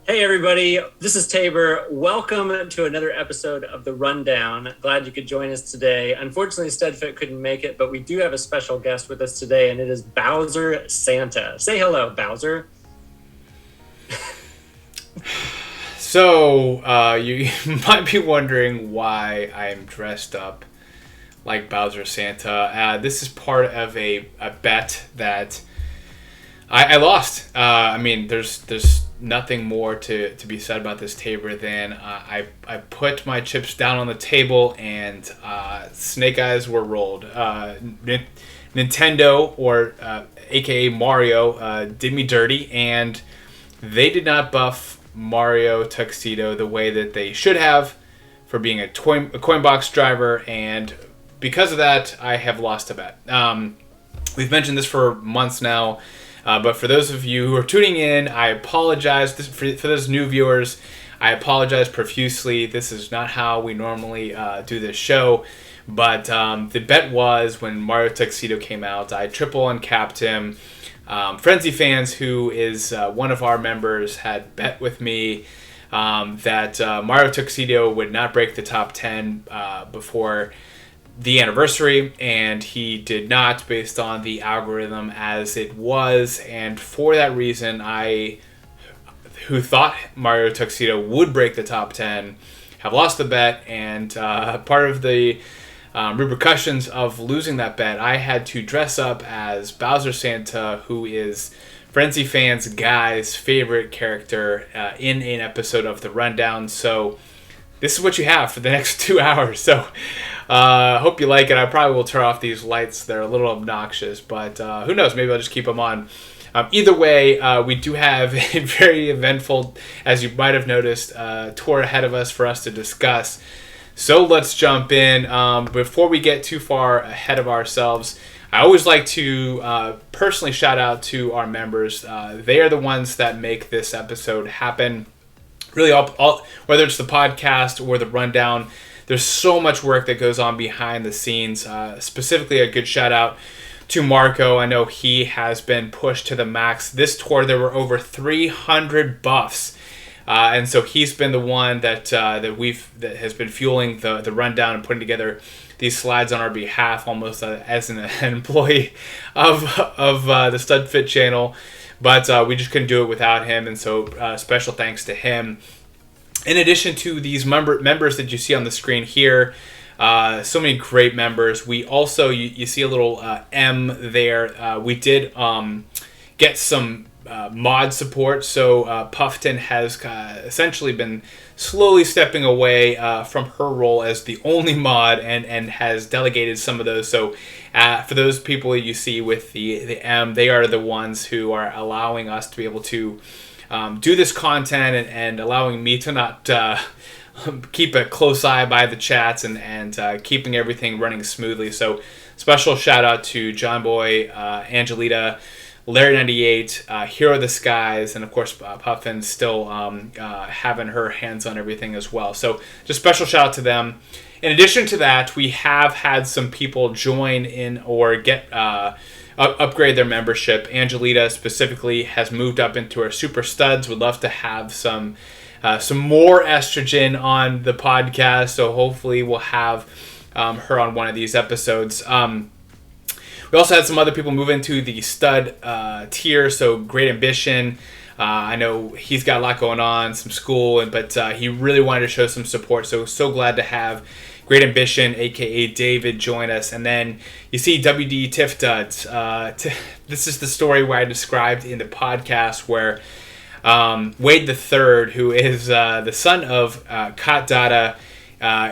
Hey everybody, this is Tabor. Welcome to another episode of The Rundown. Glad you could join us today. Unfortunately, Studfit couldn't make it, but we do have a special guest with us today, and it is Bowser Santa. Say hello, Bowser. So, you might be wondering why I'm dressed up like Bowser Santa. This is part of a bet that I lost. There's nothing more to be said about this Tabor than I put my chips down on the table and snake eyes were rolled. Nintendo, or aka Mario, did me dirty, and they did not buff Mario Tuxedo the way that they should have for being a coin box driver, and because of that, I have lost a bet. We've mentioned this for months now. But for those of you who are tuning in, I apologize. For those new viewers, I apologize profusely. This is not how we normally do this show. But the bet was when Mario Tuxedo came out, I triple uncapped him. Frenzy Fans, who is one of our members, had bet with me that Mario Tuxedo would not break the top 10 before the anniversary, and he did not, based on the algorithm as it was. And for that reason, who thought Mario Tuxedo would break the top 10, have lost the bet. And part of the repercussions of losing that bet, I had to dress up as Bowser Santa, who is Frenzy Fans Guy's favorite character in an episode of The Rundown. So this is what you have for the next 2 hours. So hope you like it. I probably will turn off these lights. They're a little obnoxious, but who knows? Maybe I'll just keep them on. Either way, we do have a very eventful, as you might have noticed, tour ahead of us for us to discuss. So let's jump in. Before we get too far ahead of ourselves, I always like to personally shout out to our members. They are the ones that make this episode happen. Really, all, whether it's the podcast or the rundown, there's so much work that goes on behind the scenes. Specifically, a good shout out to Marco. I know he has been pushed to the max. This tour, there were over 300 buffs. And so he's been the one that has been fueling the rundown and putting together these slides on our behalf, almost as an employee of the StudFit channel. But we just couldn't do it without him, and so special thanks to him. In addition to these members that you see on the screen here, so many great members. We also, you see a little M there. We did get some mod support, so Puffton has essentially been slowly stepping away from her role as the only mod and has delegated some of those. So for those people you see with the M, they are the ones who are allowing us to be able to do this content and allowing me to not keep a close eye by the chats and keeping everything running smoothly. So special shout out to John Boy, Angelita, Larry 98, Hero of the Skies, and of course Puffin still having her hands on everything as well. So just special shout out to them. In addition to that, we have had some people join in or get upgrade their membership. Angelita specifically has moved up into her Super Studs. Would love to have some more estrogen on the podcast, so hopefully we'll have her on one of these episodes. We also had some other people move into the stud tier, so Great Ambition. I know he's got a lot going on, some school, but he really wanted to show some support, so glad to have Great Ambition, a.k.a. David, join us. And then you see WD Tiff Duds. This is the story where I described in the podcast where Wade III, who is the son of Kat Dada,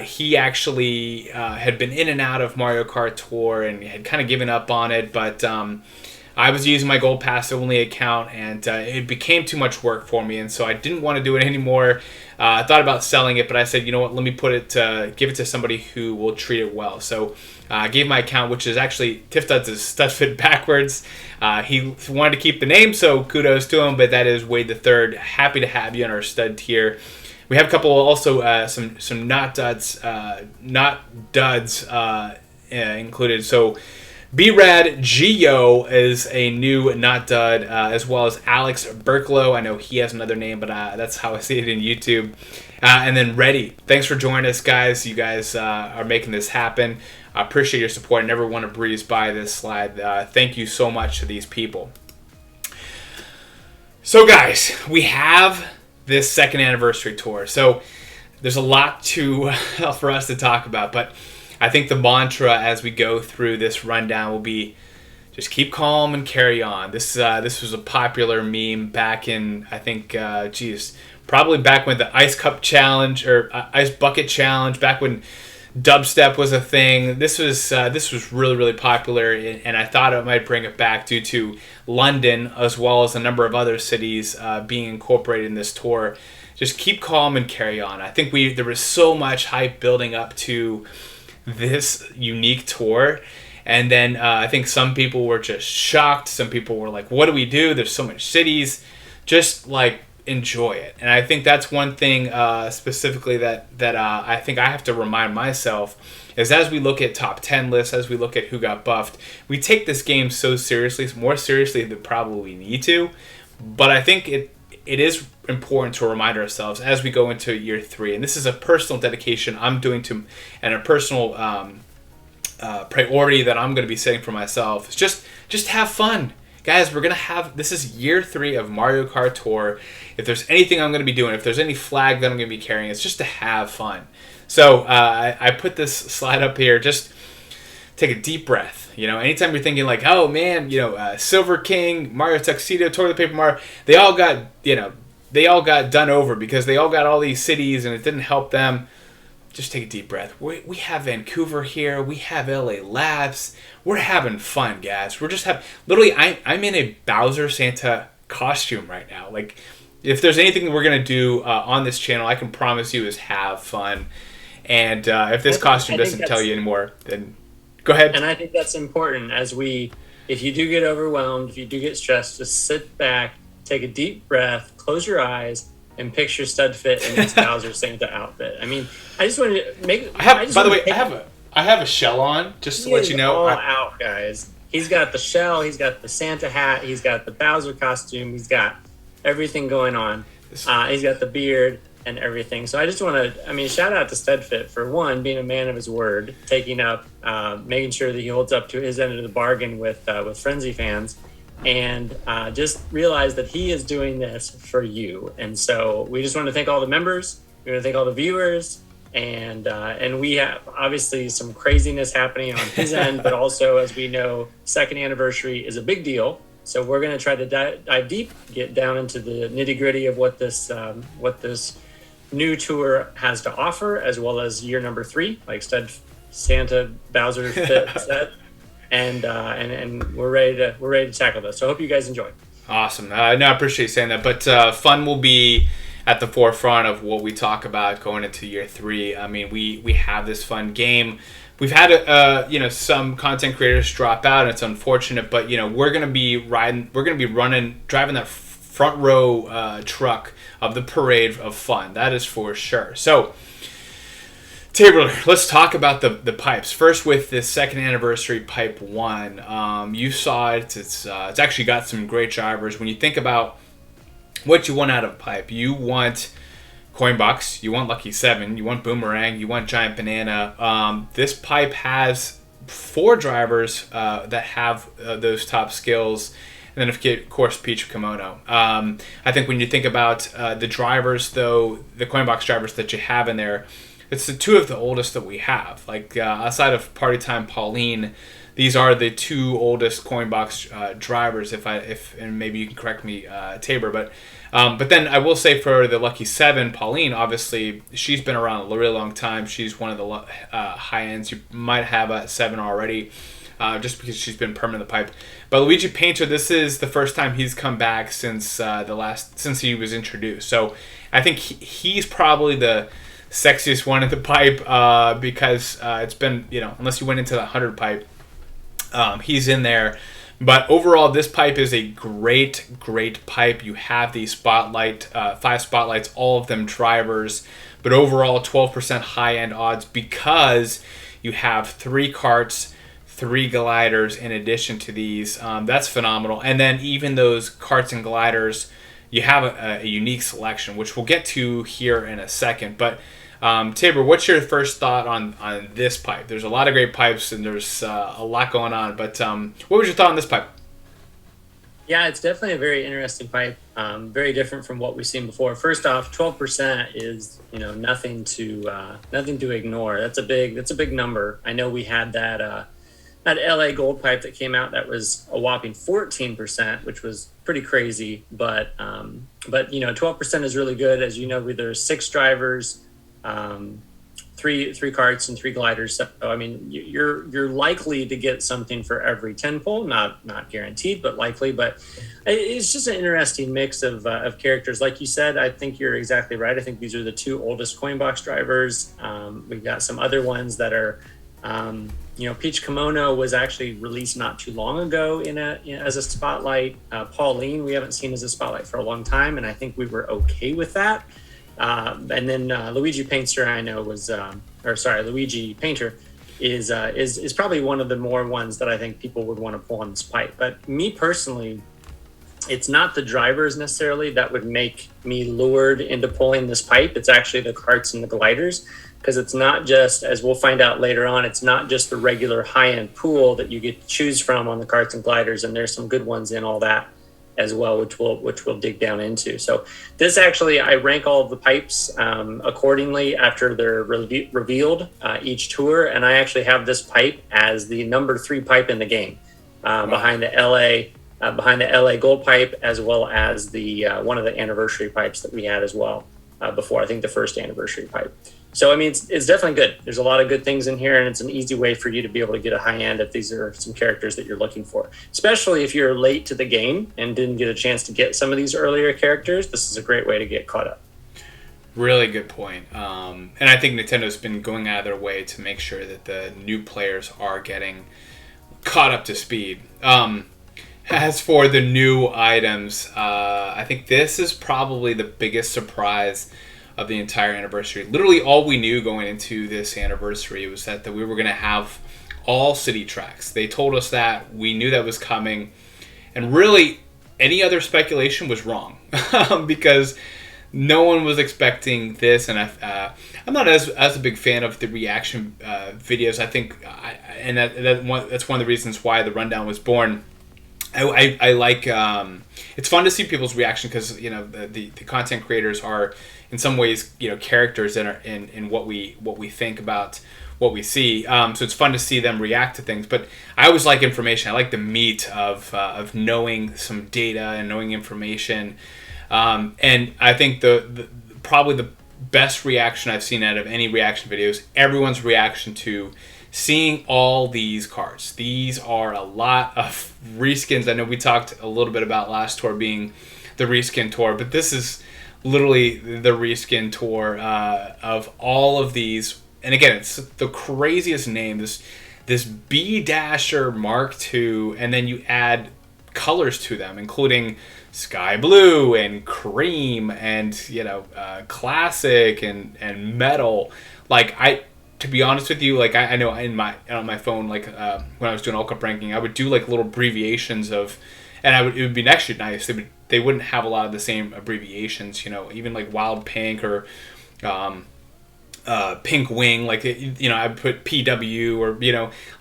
he actually had been in and out of Mario Kart Tour and had kind of given up on it, but I was using my Gold Pass only account, and it became too much work for me, and so I didn't want to do it anymore. I thought about selling it, but I said, you know what, let me give it to somebody who will treat it well. So I gave my account, which is actually Tiff Duds' Studfit backwards. He wanted to keep the name, so kudos to him, but that is Wade III. Happy to have you on our stud tier. We have a couple also, some not duds included. So B-Rad Geo is a new Not Dud, as well as Alex Berklow. I know he has another name, but that's how I see it in YouTube. And then Reddy. Thanks for joining us, guys. You guys are making this happen. I appreciate your support. I never want to breeze by this slide. Thank you so much to these people. So, guys, we have this second anniversary tour. So there's a lot for us to talk about, but I think the mantra as we go through this rundown will be just keep calm and carry on. This was a popular meme back in, I think, probably back when the Ice Cup Challenge or Ice Bucket Challenge, back when dubstep was a thing. This was really, really popular, and I thought it might bring it back due to London as well as a number of other cities being incorporated in this tour. Just keep calm and carry on. I think there was so much hype building up to this unique tour, and then I think some people were just shocked. Some people were like, what do we do? There's so much cities. Just like enjoy it. And I think that's one thing specifically that I think I have to remind myself is as we look at top 10 lists, as we look at who got buffed, we take this game so seriously, more seriously than probably we need to. But I think it is important to remind ourselves as we go into year 3, and this is a personal dedication I'm doing to, and a personal priority that I'm going to be setting for myself, is just have fun. Guys, this is year 3 of Mario Kart Tour. If there's anything I'm going to be doing, if there's any flag that I'm going to be carrying, it's just to have fun. So I put this slide up here, just take a deep breath. Anytime you're thinking like, oh man, Silver King, Mario Tuxedo, Toilet Paper Mario, they all got done over because they all got all these cities and it didn't help them. Just take a deep breath. We have Vancouver here. We have LA Labs. We're having fun, guys. We're just literally, I'm in a Bowser Santa costume right now. Like, if there's anything we're going to do on this channel, I can promise you is have fun. And if this costume doesn't tell you anymore, then go ahead. And I think that's important if you do get overwhelmed, if you do get stressed, just sit back, take a deep breath, close your eyes, and picture Studfit in his Bowser Santa outfit. I mean, I just wanted to make. I have a shell on just to let you know. All out, guys. He's got the shell. He's got the Santa hat. He's got the Bowser costume. He's got everything going on. He's got the beard and everything. So I just want to. Shout out to Studfit for one being a man of his word, taking up, making sure that he holds up to his end of the bargain with Frenzy fans. And just realize that he is doing this for you. And so we just want to thank all the members. We want to thank all the viewers. And we have obviously some craziness happening on his end, but also, as we know, second anniversary is a big deal. So we're going to try to dive deep, get down into the nitty gritty of what this new tour has to offer, as well as year number 3, like Santa Bowser fit said. And we're ready to tackle this. So I hope you guys enjoy. Awesome. I appreciate you saying that. But fun will be at the forefront of what we talk about going into year 3. I mean, we have this fun game. We've had some content creators drop out, and it's unfortunate. But we're gonna be driving that front row truck of the parade of fun. That is for sure. So, Tabor, let's talk about the pipes. First, with this second anniversary pipe 1, you saw it. It's actually got some great drivers. When you think about what you want out of a pipe, you want Coinbox, you want Lucky 7, you want Boomerang, you want Giant Banana. This pipe has 4 drivers that have those top skills. And then, of course, Peach Kimono. I think when you think about the drivers, though, the Coinbox drivers that you have in there, it's the 2 of the oldest that we have. Like, outside of Party Time Pauline, these are the 2 oldest Coinbox drivers, and maybe you can correct me, Tabor. But then I will say for the Lucky 7, Pauline, obviously, she's been around a really long time. She's one of the high ends. You might have a 7 already, just because she's been permanent in the pipe. But Luigi Painter, this is the first time he's come back since he was introduced. So I think he's probably the sexiest one in the pipe because it's been, unless you went into the 100 pipe, he's in there. But overall, this pipe is a great pipe. You have these 5 spotlights, all of them drivers, but overall 12% high-end odds because you have 3 karts, 3 gliders in addition to these. That's phenomenal. And then even those karts and gliders, you have a unique selection, which we'll get to here in a second. But Tabor, what's your first thought on this pipe? There's a lot of great pipes, and there's a lot going on. But what was your thought on this pipe? Yeah, it's definitely a very interesting pipe. Very different from what we've seen before. First off, 12% is nothing to ignore. That's a big number. I know we had that LA gold pipe that came out that was a whopping 14%, which was pretty crazy. But 12% is really good. As you know, there's 6 drivers, three karts and 3 gliders. So I mean, you're likely to get something for every 10 pull. Not guaranteed, but likely. But it's just an interesting mix of characters. Like you said, I think you're exactly right. I think these are the 2 oldest coin box drivers. We've got some other ones that are. Peach Kimono was actually released not too long ago as a spotlight. Pauline, we haven't seen as a spotlight for a long time, and I think we were okay with that. And then Luigi Painter, I know Luigi Painter is probably one of the more ones that I think people would want to pull on this pipe. But me personally, it's not the drivers necessarily that would make me lured into pulling this pipe. It's actually the karts and the gliders. Because it's not just, as we'll find out later on, it's not just the regular high-end pool that you get to choose from on the karts and gliders, and there's some good ones in all that as well, which we'll dig down into. So this actually, I rank all of the pipes accordingly after they're revealed each tour, and I actually have this pipe as the number 3 pipe in the game, behind the LA gold pipe, as well as the one of the anniversary pipes that we had as well before. I think the first anniversary pipe. So, I mean, it's definitely good. There's a lot of good things in here, and it's an easy way for you to be able to get a high end if these are some characters that you're looking for. Especially if you're late to the game and didn't get a chance to get some of these earlier characters, this is a great way to get caught up. Really good point. And I think Nintendo's been going out of their way to make sure that the new players are getting caught up to speed. As for the new items, I think this is probably the biggest surprise of the entire anniversary. Literally all we knew going into this anniversary was that we were going to have all city tracks. They told us that. We knew that was coming. And really, any other speculation was wrong. Because no one was expecting this. And I'm not as a big fan of the reaction videos. I think, that's one of the reasons why the rundown was born. I like it's fun to see people's reaction because the content creators are in some ways characters that are in what we think about what we see, so it's fun to see them react to things. But I always like information. I like the meat of knowing some data and knowing information, and I think the probably the best reaction I've seen out of any reaction videos, everyone's reaction to seeing all these cards. These are a lot of reskins. I know we talked a little bit about last tour being the reskin tour, but this is literally the reskin tour of all of these. And again, it's the craziest name, this B Dasher Mark II, and then you add colors to them, including sky blue and cream and classic and metal. To be honest with you, I know on my phone, when I was doing All Cup ranking, I would do little abbreviations of, and it would be actually nice. They wouldn't have a lot of the same abbreviations, even Wild Pink or Pink Wing. I would put PW or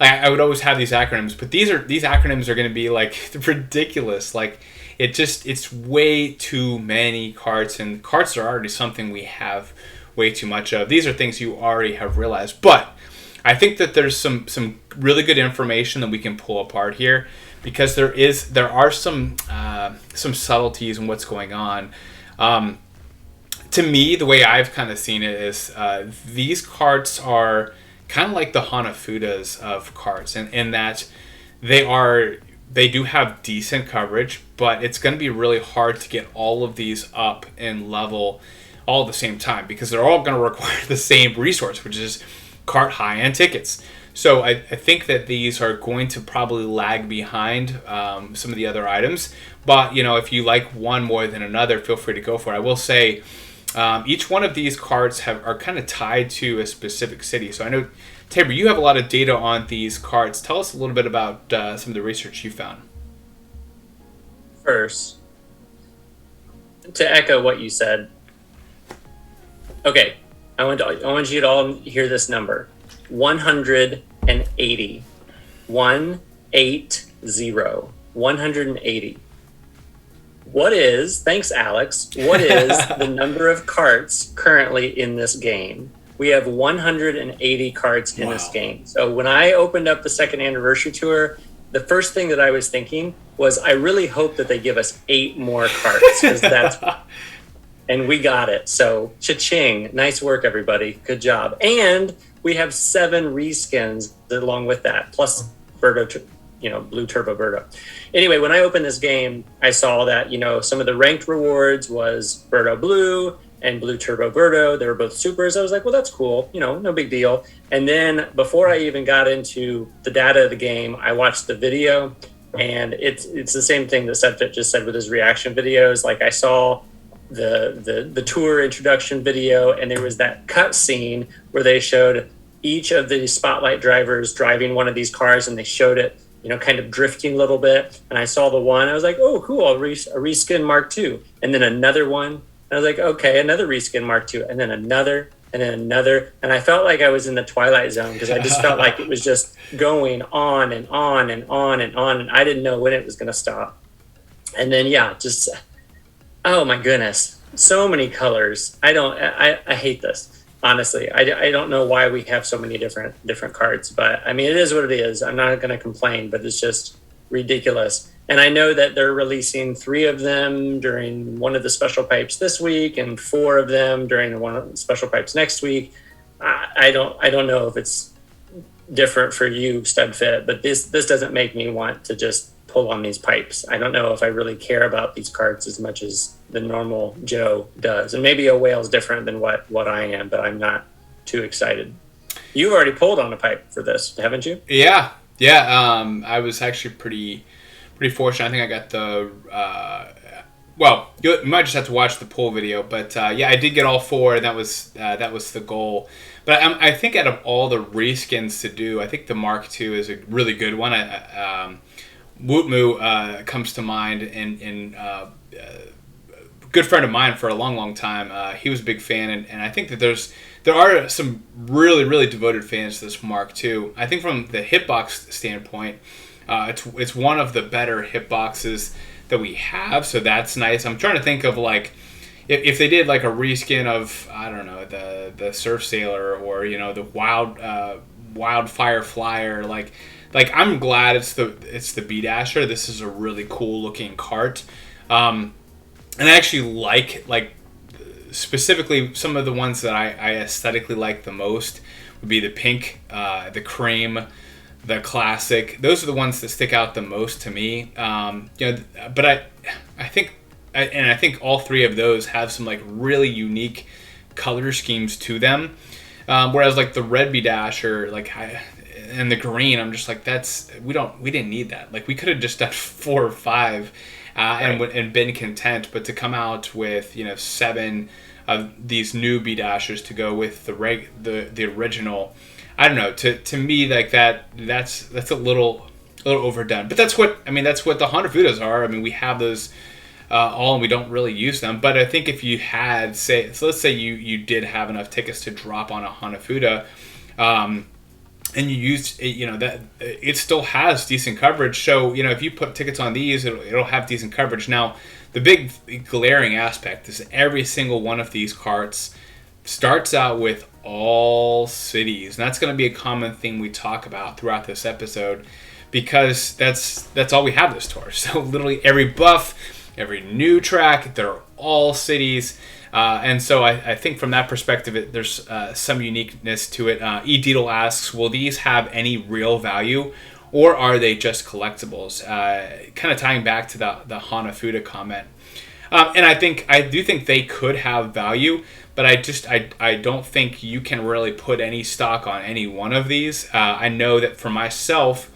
I would always have these acronyms. But these acronyms are going to be ridiculous. It's way too many carts, and carts are already something we have way too much of. These are things you already have realized, but I think that there's some really good information that we can pull apart here, because there are some subtleties in what's going on. To me, the way I've kind of seen it is these carts are kind of like the Hanafudas of carts, and in that they do have decent coverage, but it's going to be really hard to get all of these up in level all at the same time, because they're all going to require the same resource, which is cart high-end tickets. So I think that these are going to probably lag behind some of the other items. But, if you like one more than another, feel free to go for it. I will say each one of these carts are kind of tied to a specific city. So I know Tabor, you have a lot of data on these carts. Tell us a little bit about some of the research you found. First, to echo what you said, okay, I want you to all hear this number: 180. 180. 180. What is, thanks Alex, what is the number of carts currently in this game? We have 180 carts in this game. So when I opened up the second anniversary tour, the first thing that I was thinking was, I really hope that they give us 8 more carts, because that's, and we got it. So cha-ching, nice work everybody, good job. And we have 7 reskins along with that, plus Birdo, Blue Turbo Birdo. Anyway, when I opened this game, I saw that, some of the ranked rewards was Birdo Blue and Blue Turbo Birdo. They were both supers. I was like, well, that's cool. No big deal. And then before I even got into the data of the game, I watched the video, and it's the same thing that Studfit just said with his reaction videos. Like, I saw the tour introduction video, and there was that cut scene where they showed each of the spotlight drivers driving one of these cars, and they showed it, kind of drifting a little bit. And I saw the one, I was like, oh, cool, a reskin Mark II. And then another one, and I was like, okay, another reskin Mark II. And then another, and then another. And I felt like I was in the Twilight Zone, because I just felt like it was just going on and on and on and on. And I didn't know when it was going to stop. And then, just, oh my goodness, so many colors. I hate this. Honestly, I don't know why we have so many different cards, but I mean, it is what it is. I'm not going to complain, but it's just ridiculous. And I know that they're releasing 3 of them during one of the special pipes this week, and 4 of them during one of the special pipes next week. I don't know if it's different for you, Studfit, but this doesn't make me want to just pull on these pipes. I don't know if I really care about these cards as much as the normal Joe does. And maybe a whale's different than what I am, but I'm not too excited. You've already pulled on a pipe for this, haven't you? Yeah. I was actually pretty fortunate. I think I got the well, you might just have to watch the pull video, but I did get all 4, and that was the goal. But I think out of all the reskins to do, I think the Mark II is a really good one. Wootmoo comes to mind, and good friend of mine for a long time. He was a big fan, and I think that there are some really, really devoted fans to this Mark II. I think from the hitbox standpoint, it's one of the better hitboxes that we have, so that's nice. I'm trying to think of, like, if they did like a reskin of, I don't know, the Surf Sailor, or the Wildfire Flyer, like I'm glad it's the B Dasher. This is a really cool looking cart. And I actually like specifically some of the ones that I aesthetically like the most would be the pink, the cream, the classic. Those are the ones that stick out the most to me. But I think all 3 of those have some like really unique color schemes to them. Whereas like the red B Dasher, and the green, I'm just like, we didn't need that. Like, we could have just done 4 or 5. And been content, but to come out with 7 of these new B Dashers to go with the original, I don't know. To me, like that's a little overdone. But that's what the Hanafudas are. I mean, we have those all, and we don't really use them. But I think if you had let's say you did have enough tickets to drop on a Hanafuda, and you used that it still has decent coverage. So if you put tickets on these, it'll have decent coverage. Now, the big glaring aspect is every single one of these carts starts out with all cities, and that's going to be a common thing we talk about throughout this episode, because that's all we have this tour. So literally every buff, every new track, they're all cities. And so I think from that perspective, there's some uniqueness to it. Deedle asks, will these have any real value, or are they just collectibles? Kind of tying back to the Hanafuda comment. And I do think they could have value, but I don't think you can really put any stock on any one of these. I know that for myself,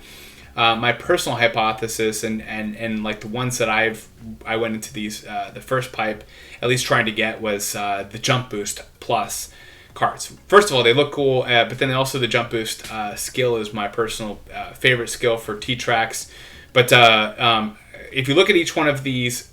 my personal hypothesis and like the ones that I went into these the first pipe at least trying to get was the Jump Boost Plus carts. First of all, they look cool, but then also the jump boost skill is my personal favorite skill for T-Tracks. But if you look at each one of these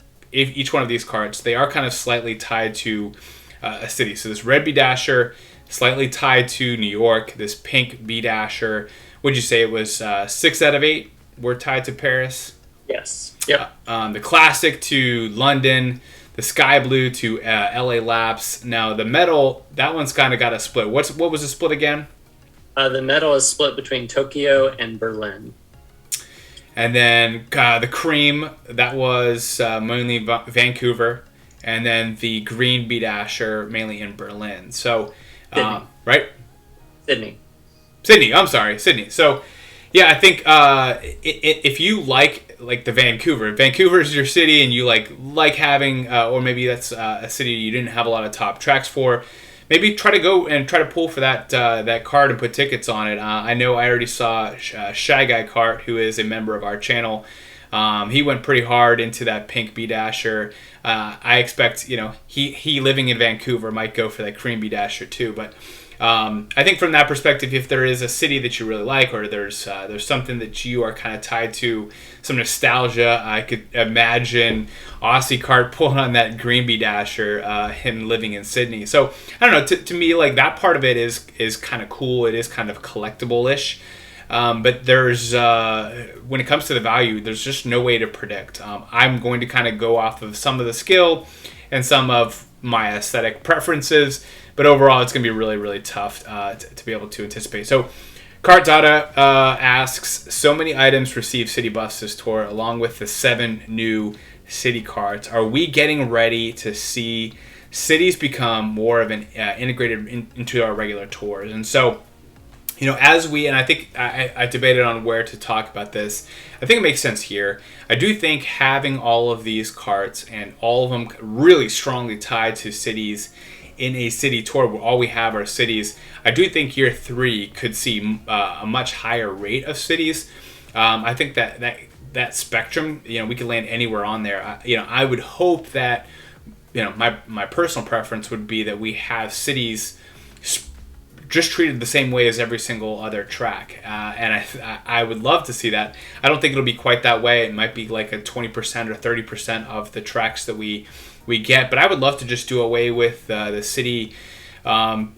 carts, they are kind of slightly tied to a city. So this red B-Dasher, slightly tied to New York. This pink B-Dasher, would you say it was 6 out of 8 were tied to Paris? Yes. Yep. The classic to London, the sky blue to LA Laps. Now the metal, that one's kind of got a split. What was the split again? The metal is split between Tokyo and Berlin. And then the cream, that was mainly Vancouver. And then the green B-Dasher, mainly in Berlin. So, right? Sydney, I'm sorry, Sydney. So, yeah, I think if you like the Vancouver is your city, and you like having, or maybe that's a city you didn't have a lot of top tracks for, maybe try to go and try to pull for that card and put tickets on it. I know I already saw Shy Guy Kart, who is a member of our channel. He went pretty hard into that pink B-Dasher. I expect, he living in Vancouver might go for that cream B-Dasher too. But I think from that perspective, if there is a city that you really like, or there's something that you are kind of tied to, some nostalgia, I could imagine Aussie Kart pulling on that green B-Dasher, him living in Sydney. So I don't know. To me, that part of it is kind of cool. It is kind of collectible-ish. But there's when it comes to the value, there's just no way to predict. I'm going to kind of go off of some of the skill and some of my aesthetic preferences, but overall it's going to be really, really tough to be able to anticipate. So Kart Data asks, so many items receive City Bus this tour along with the 7 new city carts. Are we getting ready to see cities become more of an integrated into our regular tours? And so, and I think I debated on where to talk about this. I think it makes sense here. I do think having all of these carts and all of them really strongly tied to cities in a city tour where all we have are cities, I do think year 3 could see a much higher rate of cities. I think that spectrum, we could land anywhere on there. I would hope that, my personal preference would be that we have cities just treated the same way as every single other track. And I would love to see that. I don't think it'll be quite that way. It might be like a 20% or 30% of the tracks that we get. But I would love to just do away with the city little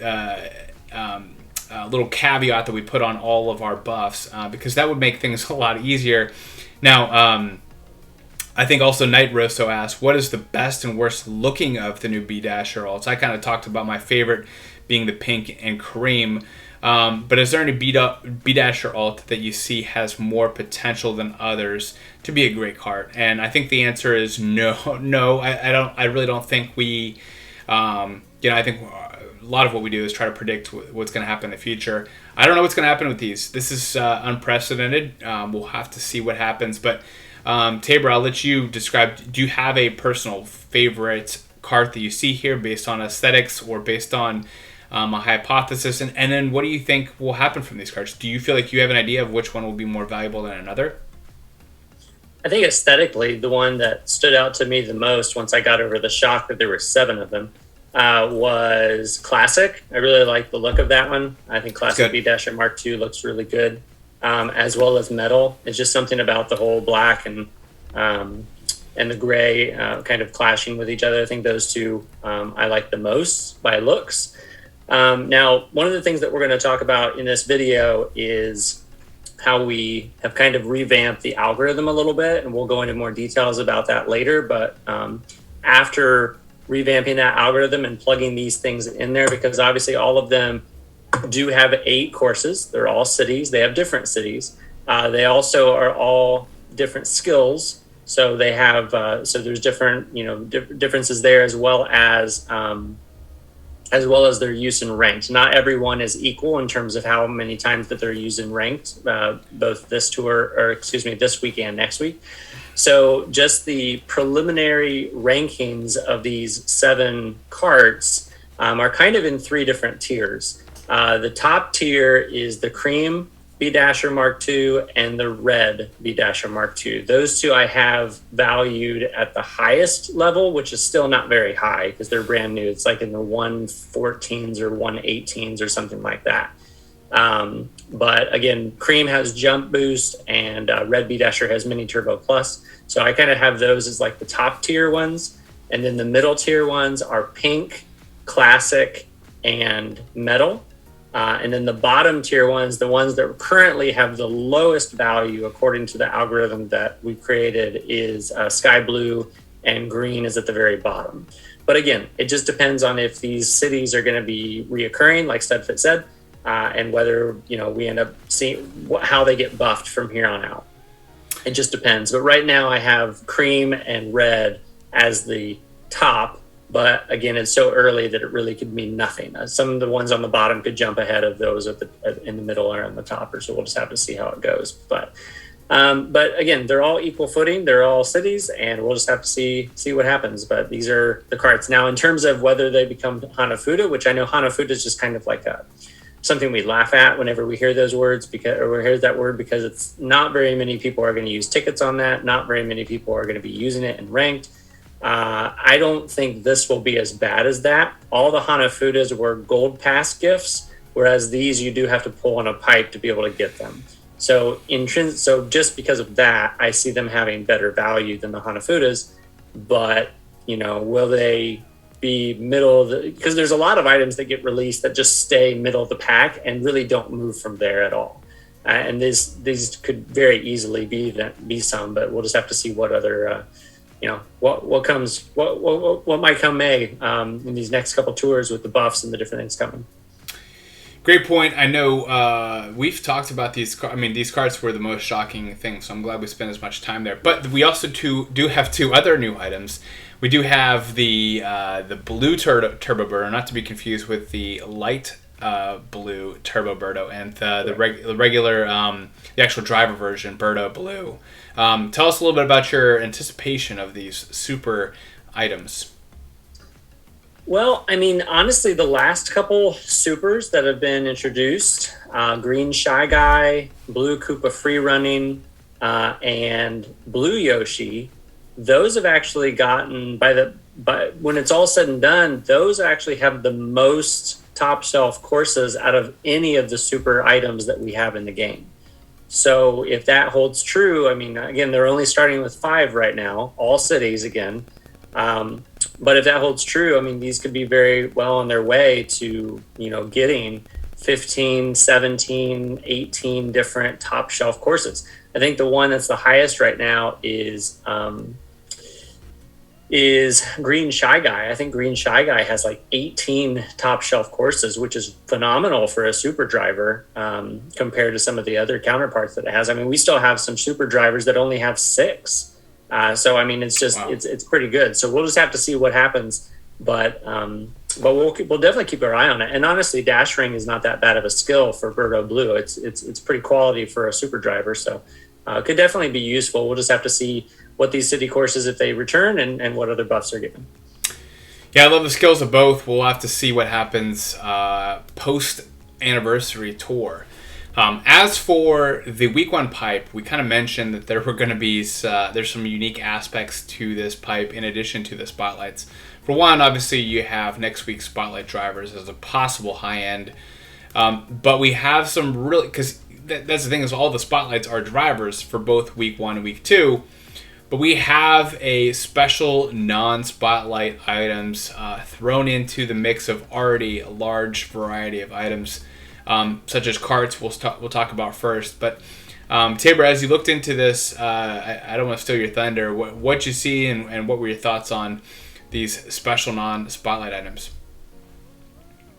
caveat that we put on all of our buffs, because that would make things a lot easier. Now, I think also Night Rosso asked, what is the best and worst looking of the new B-Dasher alts? I kind of talked about my favorite being the pink and cream. But is there any B-Dasher alt that you see has more potential than others to be a great kart? And I think the answer is no. I really don't think we. I think a lot of what we do is try to predict what's going to happen in the future. I don't know what's going to happen with these. This is unprecedented. We'll have to see what happens. But Tabor, I'll let you describe. Do you have a personal favorite kart that you see here based on aesthetics or based on a hypothesis, and then what do you think will happen from these cards? Do you feel like you have an idea of which one will be more valuable than another? I think aesthetically, the one that stood out to me the most once I got over the shock that there were 7 of them was Classic. I really like the look of that one. I think Classic B-Dasher Mark II looks really good, as well as Metal. It's just something about the whole black and the gray kind of clashing with each other. I think those two I like the most by looks. Now, one of the things that we're going to talk about in this video is how we have kind of revamped the algorithm a little bit, and we'll go into more details about that later. But after revamping that algorithm and plugging these things in there, because obviously all of them do have 8 courses. They're all cities. They have different cities. They also are all different skills. So they have, so there's different, differences there, as well as their use in ranked. Not everyone is equal in terms of how many times that they're used in ranked, both this week and next week. So just the preliminary rankings of these 7 carts are kind of in 3 different tiers. The top tier is the cream, B-Dasher Mark II and the red B-Dasher Mark II. Those two I have valued at the highest level, which is still not very high because they're brand new. It's like in the 114s or 118s or something like that. But again, Cream has jump boost and red B-Dasher has mini turbo plus. So I kind of have those as like the top tier ones. And then the middle tier ones are pink, classic, and metal. And then the bottom tier ones, the ones that currently have the lowest value according to the algorithm that we created, is sky blue, and green is at the very bottom. But again, it just depends on if these cities are going to be reoccurring, like Studfit said, and whether we end up seeing how they get buffed from here on out. It just depends. But right now I have cream and red as the top. But again, it's so early that it really could mean nothing. Some of the ones on the bottom could jump ahead of those in the middle or on the top, so we'll just have to see how it goes. But again, they're all equal footing. They're all cities, and we'll just have to see what happens. But these are the carts. Now, in terms of whether they become Hanafuda, which I know Hanafuda is just kind of like something we laugh at whenever we hear those words, we hear that word, because it's not very many people are going to use tickets on that. Not very many people are going to be using it in ranked. I don't think this will be as bad as that. All the Hanafudas were gold pass gifts, whereas these you do have to pull on a pipe to be able to get them. So just because of that, I see them having better value than the Hanafudas. But will they be middle of the? Because there's a lot of items that get released that just stay middle of the pack and really don't move from there at all. And these could very easily be some, but we'll just have to see what other. What might come May in these next couple tours with the buffs and the different things coming. Great point. I know we've talked about these. These carts were the most shocking thing, so I'm glad we spent as much time there. But we also do have two other new items. We do have the blue Turbo Birdo, not to be confused with the light blue Turbo Birdo, and the regular the actual driver version Birdo Blue. Tell us a little bit about your anticipation of these super items. Well, honestly, the last couple supers that have been introduced, Green Shy Guy, Blue Koopa Free Running, and Blue Yoshi, those have actually gotten, when it's all said and done, those actually have the most top shelf courses out of any of the super items that we have in the game. So if that holds true, again, they're only starting with 5 right now, all cities again. But if that holds true, these could be very well on their way to, getting 15, 17, 18 different top shelf courses. I think the one that's the highest right now is Green Shy Guy. I think Green Shy Guy has like 18 top shelf courses, which is phenomenal for a super driver compared to some of the other counterparts that it has. We still have some super drivers that only have 6. So it's just, wow. It's pretty good. So we'll just have to see what happens, but we'll definitely keep our eye on it. And honestly, dash ring is not that bad of a skill for Birdo Blue. It's pretty quality for a super driver. So it could definitely be useful. We'll just have to see what these city courses, if they return, and what other buffs are given. Yeah, I love the skills of both. We'll have to see what happens post anniversary tour. As for the week 1 pipe, we kind of mentioned that there were going to be there's some unique aspects to this pipe in addition to the spotlights. For one, obviously you have next week's spotlight drivers as a possible high end, but we have some really, because that's the thing, is all the spotlights are drivers for both week 1 and week 2. But we have a special non-spotlight items thrown into the mix of already a large variety of items, such as carts. We'll talk about first. But Tabor, as you looked into this, I don't want to steal your thunder. What you see and what were your thoughts on these special non-spotlight items?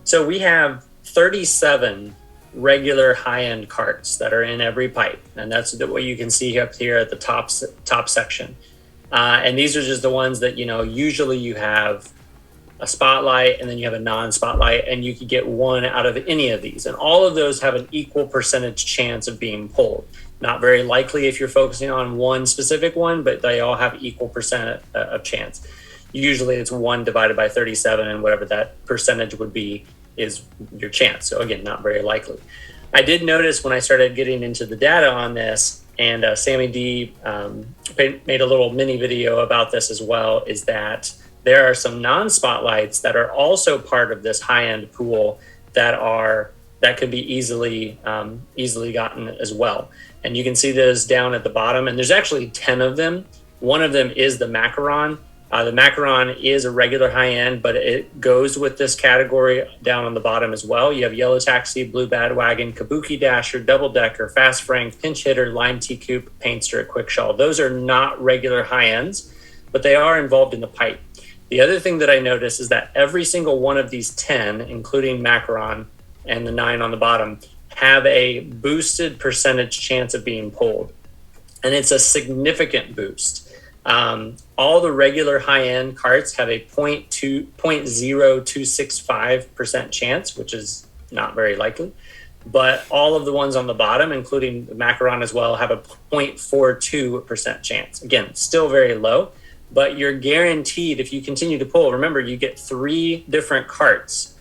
So we have 37 regular high-end carts that are in every pipe, and that's what you can see up here at the top section, and these are just the ones that usually you have a spotlight and then you have a non-spotlight, and you could get one out of any of these, and all of those have an equal percentage chance of being pulled. Not very likely if you're focusing on one specific one, but they all have equal percent of chance. Usually it's 1 divided by 37, and whatever that percentage would be is your chance. So again, not very likely. I did notice when I started getting into the data on this, and Sammy D made a little mini video about this as well, is that there are some non-spotlights that are also part of this high-end pool that could be easily gotten as well. And you can see those down at the bottom, and there's actually 10 of them. One of them is the Macaron. The Macaron is a regular high-end, but it goes with this category down on the bottom as well. You have Yellow Taxi, Blue Badwagon, Kabuki Dasher, Double Decker, Fast Frank, Pinch Hitter, Lime Tea Coupe, Painter, Quick Shawl. Those are not regular high-ends, but they are involved in the pipe. The other thing that I noticed is that every single one of these 10, including Macaron and the 9 on the bottom, have a boosted percentage chance of being pulled. And it's a significant boost. All the regular high-end carts have a 0.0265% chance, which is not very likely. But all of the ones on the bottom, including the Macaron as well, have a 0.42% chance. Again, still very low, but you're guaranteed if you continue to pull. Remember, you get 3 different carts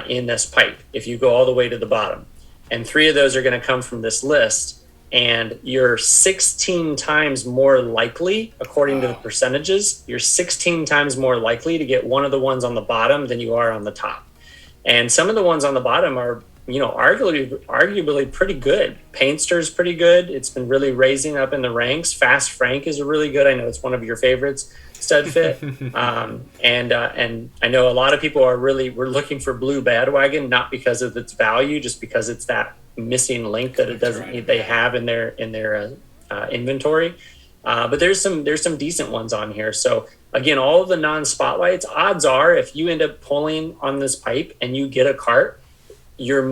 in this pipe if you go all the way to the bottom. And 3 of those are going to come from this list. And you're 16 times more likely, according to the percentages, you're 16 times more likely to get one of the ones on the bottom than you are on the top. And some of the ones on the bottom are, arguably pretty good. Painter's pretty good. It's been really raising up in the ranks. Fast Frank is really good. I know it's one of your favorites, Studfit. And I know a lot of people we're looking for Blue Badwagon, not because of its value, just because it's that missing link that they have in their inventory. But there's some decent ones on here. So again, all of the non-spotlights, odds are if you end up pulling on this pipe and you get a cart, you're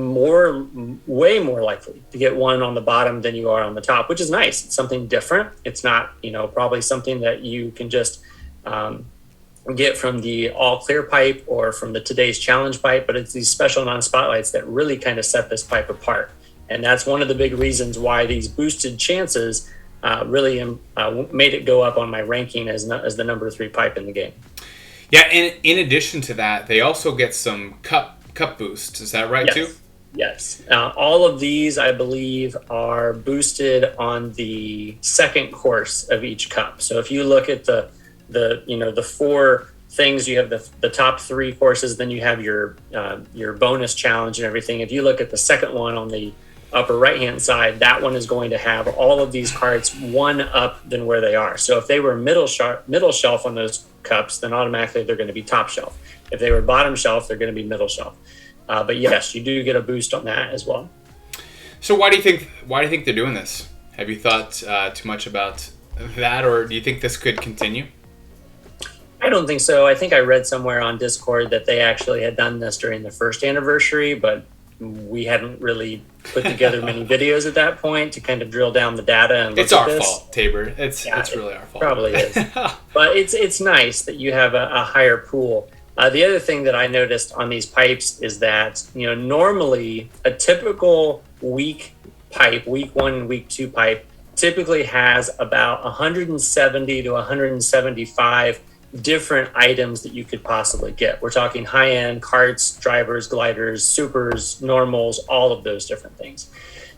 way more likely to get one on the bottom than you are on the top, which is nice. It's something different. It's not, probably something that you can just get from the all clear pipe or from the today's challenge pipe, but it's these special non-spotlights that really kind of set this pipe apart. And that's one of the big reasons why these boosted chances really made it go up on my ranking as the number 3 pipe in the game. Yeah, and in addition to that, they also get some cup boost. Is that right, yes. too? Yes. All of these, I believe, are boosted on the second course of each cup. So if you look at the 4 things, you have the top 3 courses, then you have your bonus challenge and everything. If you look at the second one on the upper right hand side, that one is going to have all of these carts one up than where they are. So if they were middle shelf on those cups, then automatically they're going to be top shelf. If they were bottom shelf, they're going to be middle shelf. But yes, you do get a boost on that as well. So why do you think they're doing this? Have you thought too much about that, or do you think this could continue? I don't think so. I think I read somewhere on Discord that they actually had done this during the first anniversary, but we hadn't really put together many videos at that point to kind of drill down the data and look it's at our this. fault, Tabor. It's really our fault. Probably is. But it's nice that you have a higher pool. The other thing that I noticed on these pipes is that, normally a typical week 1, week 2 pipe typically has about 170 to 175 different items that you could possibly get. We're talking high-end carts, drivers, gliders, supers, normals, all of those different things.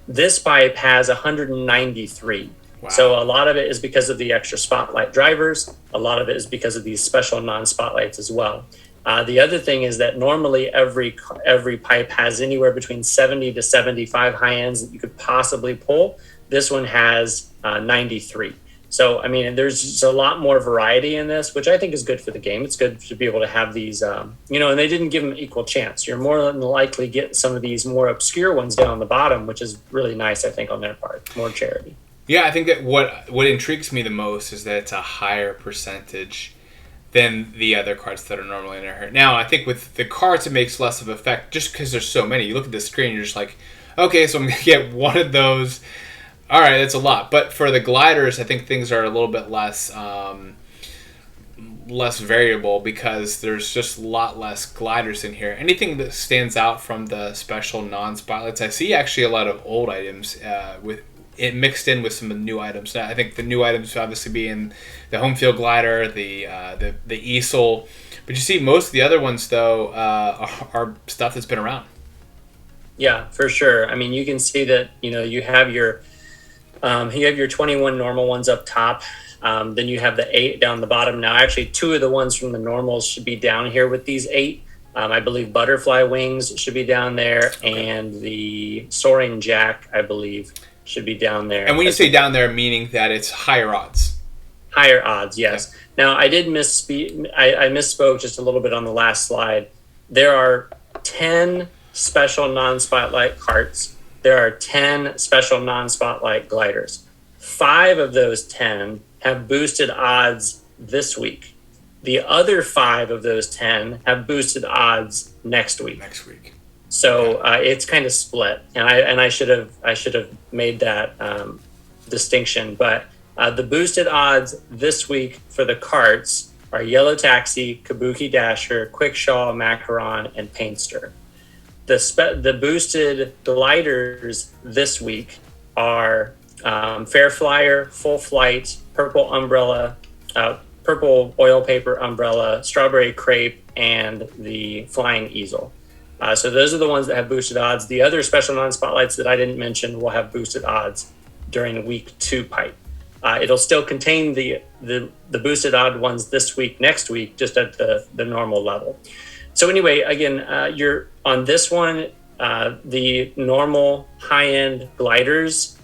This pipe has 193. Wow. So a lot of it is because of the extra spotlight drivers. A lot of it is because of these special non-spotlights as well. The other thing is that normally every pipe has anywhere between 70 to 75 high ends that you could possibly pull. This one has 93. So, there's just a lot more variety in this, which I think is good for the game. It's good to be able to have these, and they didn't give them equal chance. You're more than likely get some of these more obscure ones down the bottom, which is really nice, I think, on their part. More charity. Yeah, I think that what intrigues me the most is that it's a higher percentage than the other carts that are normally in there. Now, I think with the carts, it makes less of an effect just because there's so many. You look at the screen, you're just like, okay, so I'm going to get one of those. All right, that's a lot. But for the gliders, I think things are a little bit less variable because there's just a lot less gliders in here. Anything that stands out from the special non-spotlights, I see actually a lot of old items with it mixed in with some new items. I think the new items obviously being the home field glider, the easel. But you see most of the other ones, though, are stuff that's been around. Yeah, for sure. I mean, you can see that, you have your 21 normal ones up top. Then you have the 8 down the bottom. Now, actually, 2 of the ones from the normals should be down here with these 8. I believe Butterfly Wings should be down there, okay. And the Soaring Jack, I believe, should be down there. And when you say down there, meaning that it's higher odds? Higher odds, yes. Okay. Now, I did misspeak. I misspoke just a little bit on the last slide. There are 10 special non-spotlight carts. There are 10 special non-spotlight gliders. 5 of those 10 have boosted odds this week. The other 5 of those 10 have boosted odds next week. So it's kind of split, and I should have made that distinction. But the boosted odds this week for the carts are Yellow Taxi, Kabuki Dasher, Quickshaw, Macaron, and Painter. The boosted gliders this week are Fair Flyer, Full Flight, Purple Umbrella, Purple Oil Paper Umbrella, Strawberry Crepe, and the Flying Easel. So those are the ones that have boosted odds. The other special non-spotlights that I didn't mention will have boosted odds during week 2 pipe. It'll still contain the boosted odd ones this week, next week, just at the normal level. So anyway, again, you're on this one, the normal high-end gliders,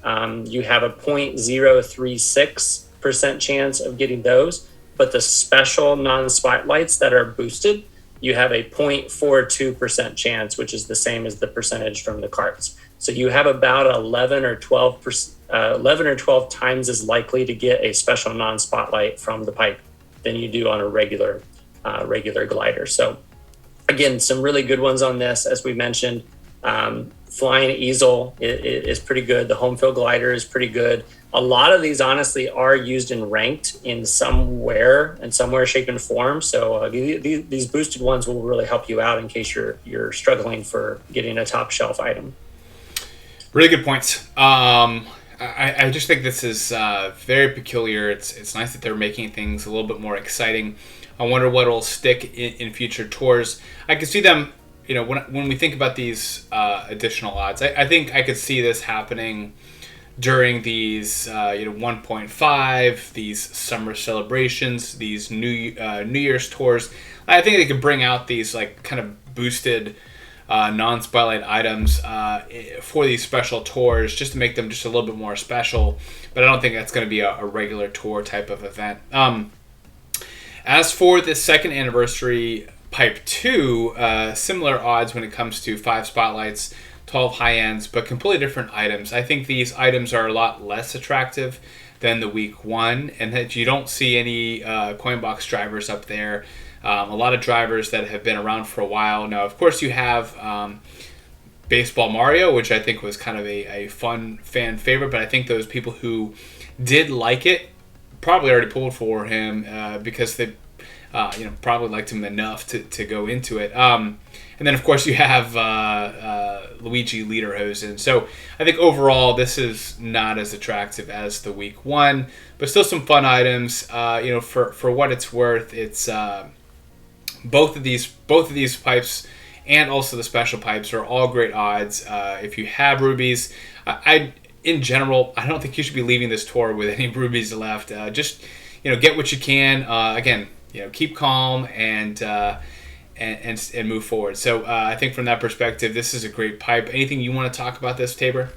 you have a 0.036% chance of getting those, but the special non-spotlights that are boosted, you have a 0.42% chance, which is the same as the percentage from the carts. So you have about 11 or 12 times as likely to get a special non-spotlight from the pipe than you do on a regular glider. So again, some really good ones on this, as we mentioned. Flying Easel is pretty good. The home field glider is pretty good. A lot of these, honestly, are used in ranked in somewhere, shape, and form. So these boosted ones will really help you out in case you're struggling for getting a top shelf item. Really good points. I just think this is very peculiar. It's nice that they're making things a little bit more exciting. I wonder what will stick in future tours. I could see them, when we think about these additional odds, I think I could see this happening during these 1.5, these summer celebrations, these New Year's tours. I think they could bring out these kind of boosted non-spotlight items for these special tours just to make them just a little bit more special. But I don't think that's going to be a regular tour type of event. As for the second anniversary Pipe 2, similar odds when it comes to 5 spotlights, 12 high ends, but completely different items. I think these items are a lot less attractive than the week 1, and that you don't see any coin box drivers up there. A lot of drivers that have been around for a while. Now, of course, you have Baseball Mario, which I think was kind of a fun fan favorite, but I think those people who did like it probably already pulled for him because they probably liked him enough to go into it. And then, of course, you have Luigi Lederhosen. So I think overall this is not as attractive as the week 1, but still some fun items. For what it's worth, it's both of these pipes and also the special pipes are all great odds. If you have rubies, in general, I don't think you should be leaving this tour with any rubies left. Just get what you can. Again, keep calm and move forward. So I think from that perspective, this is a great pipe. Anything you want to talk about this, Tabor?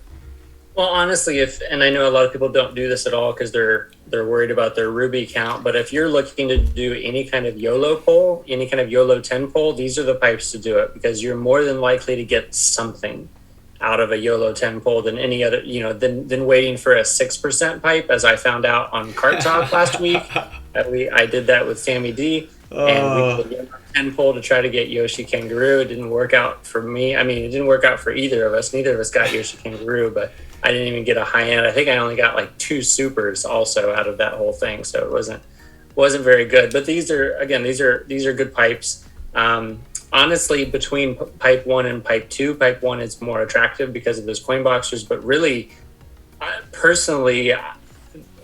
Well, honestly, and I know a lot of people don't do this at all because they're worried about their ruby count, but if you're looking to do any kind of YOLO poll, any kind of YOLO 10 poll, these are the pipes to do it because you're more than likely to get something out of a YOLO 10 poll than any other, than waiting for a 6% pipe, as I found out on Kart Talk last week. I did that with Sammy D, and we did a 10 poll to try to get Yoshi Kangaroo. It didn't work out for me. I mean, it didn't work out for either of us. Neither of us got Yoshi Kangaroo, but I didn't even get a high end. I think I only got 2 supers also out of that whole thing, so it wasn't very good. But these are good pipes. Honestly, between pipe 1 and pipe 2, pipe 1 is more attractive because of those coin boxers. But really, personally,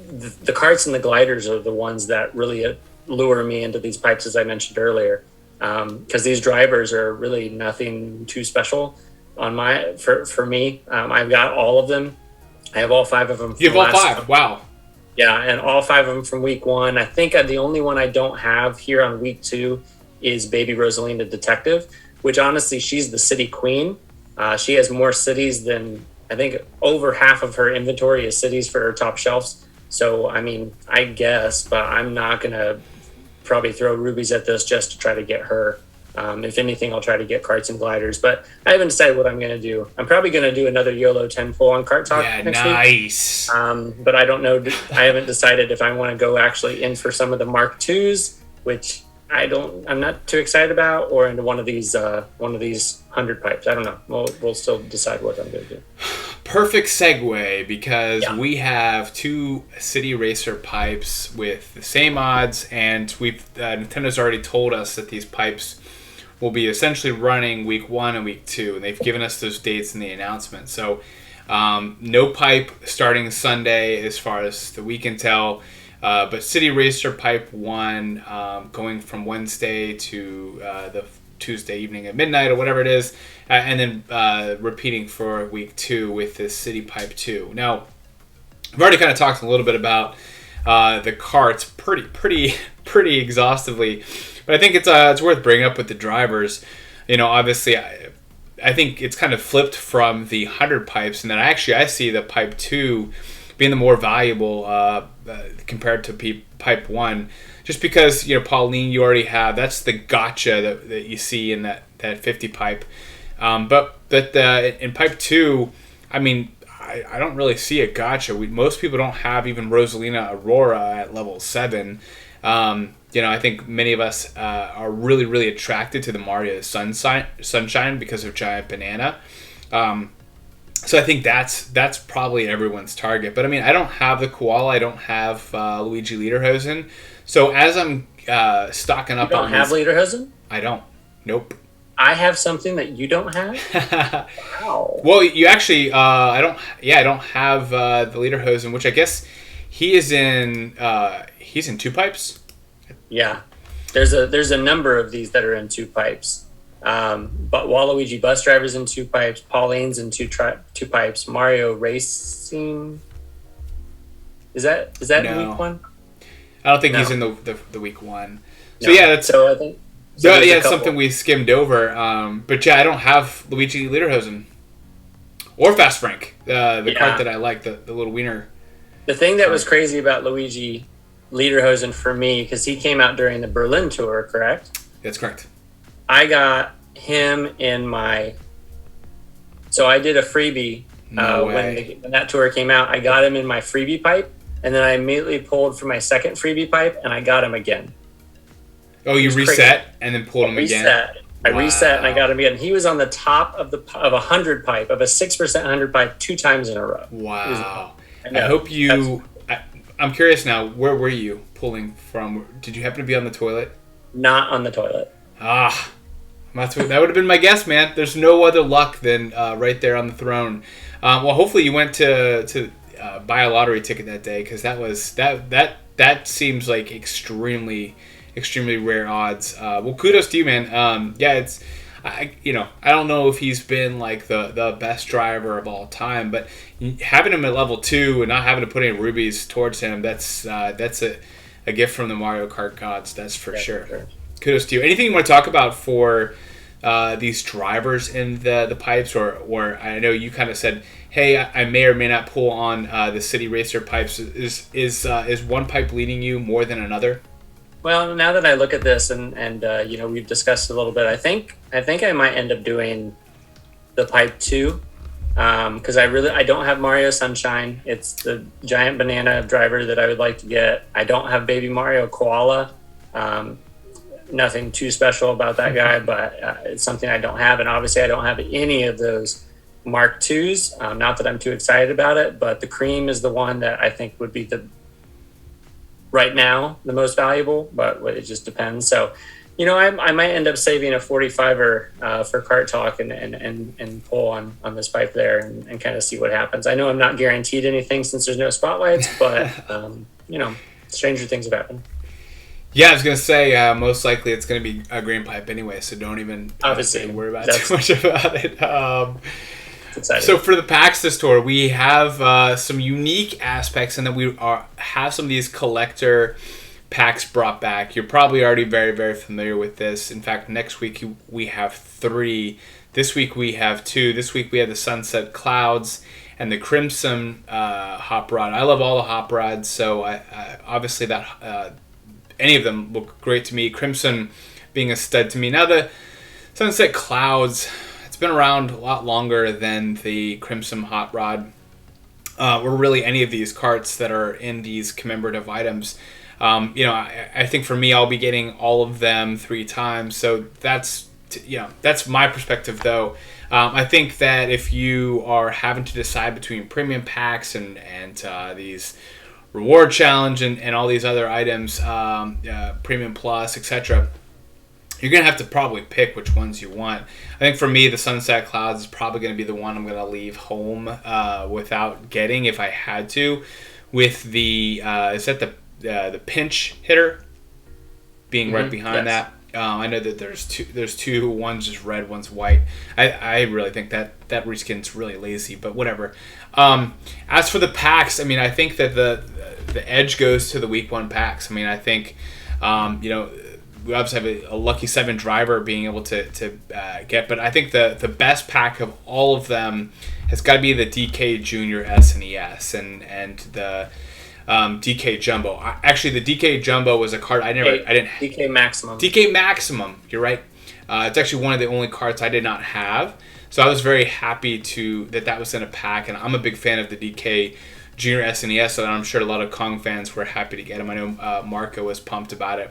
the carts and the gliders are the ones that really lure me into these pipes, as I mentioned earlier, because these drivers are really nothing too special. for me, I've got all of them. I have all 5 of them. You have all 5. Wow. Yeah, and all 5 of them from week 1. I think the only one I don't have here on week 2 is Baby Rosalina Detective, which honestly, she's the city queen. She has more cities than, I think over half of her inventory is cities for her top shelves. So, I mean, I guess, but I'm not going to probably throw rubies at this just to try to get her. If anything, I'll try to get carts and gliders, but I haven't decided what I'm going to do. I'm probably going to do another YOLO 10 pull on Kart Talk next week. But I don't know. I haven't decided if I want to go actually in for some of the Mark IIs, which I'm not too excited about, or into one of these 100 pipes. I don't know. We'll still decide what I'm going to do. Perfect segue, because we have 2 City Racer pipes with the same odds, and Nintendo's already told us that these pipes will be essentially running week 1 and week 2, and they've given us those dates in the announcement. So no pipe starting Sunday as far as the we can tell, but City Racer pipe 1 going from Wednesday to the Tuesday evening at midnight or whatever it is, and then repeating for week 2 with this City Pipe 2. Now, I've already kind of talked a little bit about the carts pretty exhaustively, but I think it's worth bringing up with the drivers. You know, obviously, I think it's kind of flipped from the 100 pipes, and that I see the Pipe 2 being the more valuable compared to Pipe 1. Just because, you know, Pauline, you already have, that's the gotcha that you see in that 50 pipe. But in Pipe 2, I mean, I don't really see a gotcha. Most people don't have even Rosalina Aurora at level 7. You know, I think many of us are really, really attracted to the Mario Sunshine because of Giant Banana. So I think that's probably everyone's target. But I mean, I don't have the Koala. I don't have Luigi Lederhosen. So as I'm stocking up on... You don't have Lederhosen? I don't. Nope. I have something that you don't have? Wow. Well, you actually... I don't have the Lederhosen, which I guess he is in... he's in 2 pipes? Yeah. There's a number of these that are in 2 pipes. But Waluigi Bus Driver's in 2 pipes. Pauline's in 2 pipes. Mario Racing... Is that No. in week 1? I don't think he's in the week 1. So yeah, that's I think it's something we skimmed over. But yeah, I don't have Luigi Lederhosen or Fast Frank, the cart that I like, the little wiener. The thing that was crazy about Luigi Lederhosen for me, because he came out during the Berlin tour, correct? That's correct. I got him in my... So I did a freebie when that tour came out. I got him in my freebie pipe, and then I immediately pulled for my second freebie pipe, and I got him again. Oh, you reset crazy. And then pulled him again? I reset, and I got him again. He was on the top of a 100 pipe, of a 6% 100 pipe, 2 times in a row. Wow. I hope you... I'm curious now, where were you pulling from? Did you happen to be on the toilet? Not on the toilet. That would have been my guess, man. There's no other luck than right there on the throne. Well, hopefully you went to buy a lottery ticket that day, because that seems like extremely rare odds. Well, kudos to you, man. Yeah, I don't know if he's been like the best driver of all time, but having him at level 2 and not having to put any rubies towards him, that's a gift from the Mario Kart gods. That's for sure. Kudos to you. Anything you want to talk about for these drivers in the pipes, or I know you kind of said, hey, I may or may not pull on the City Racer pipes. Is one pipe leading you more than another? Well, now that I look at this and we've discussed a little bit, I think I might end up doing the pipe 2, because I don't have Mario Sunshine. It's the Giant Banana driver that I would like to get. I don't have Baby Mario Koala. Nothing too special about that guy, but it's something I don't have, and obviously I don't have any of those Mark IIs. Not that I'm too excited about it, but the Cream is the one that I think would be right now the most valuable, but it just depends. So, I might end up saving a 45er for Kart Talk and pull on this pipe there and kind of see what happens. I know I'm not guaranteed anything since there's no spotlights, but stranger things have happened. Yeah, I was gonna say most likely it's gonna be a green pipe anyway, so don't even obviously worry about too much about it. Exciting. So for the packs this tour, we have some unique aspects, and then we have some of these collector packs brought back. You're probably already very, very familiar with this. In fact, next week we have 3. This week we have 2. This week we have the Sunset Clouds and the Crimson hop rod. I love all the hop rods, so I obviously that any of them look great to me. Crimson being a stud to me. Now the Sunset Clouds, it's been around a lot longer than the Crimson hot rod, or really any of these carts that are in these commemorative items. I think for me, I'll be getting all of them 3 times. So that's my perspective, though. I think that if you are having to decide between premium packs and these reward challenge and all these other items, premium plus, etc., you're going to have to probably pick which ones you want. I think for me, the Sunset Clouds is probably going to be the one I'm going to leave home without getting if I had to. With the the pinch hitter being right behind that. I know that there's two, one's just red, one's white. I really think that reskin's really lazy, but whatever. As for the packs, I mean, I think that the edge goes to the week 1 packs. I mean, I think we obviously have a lucky 7 driver being able to get, but I think the best pack of all of them has got to be the DK Junior SNES and the DK Jumbo. Actually, the DK Jumbo was a card I didn't. DK Maximum. DK Maximum. You're right. It's actually one of the only cards I did not have, so I was very happy that was in a pack, and I'm a big fan of the DK Junior SNES, and I'm sure a lot of Kong fans were happy to get him. I know Marco was pumped about it.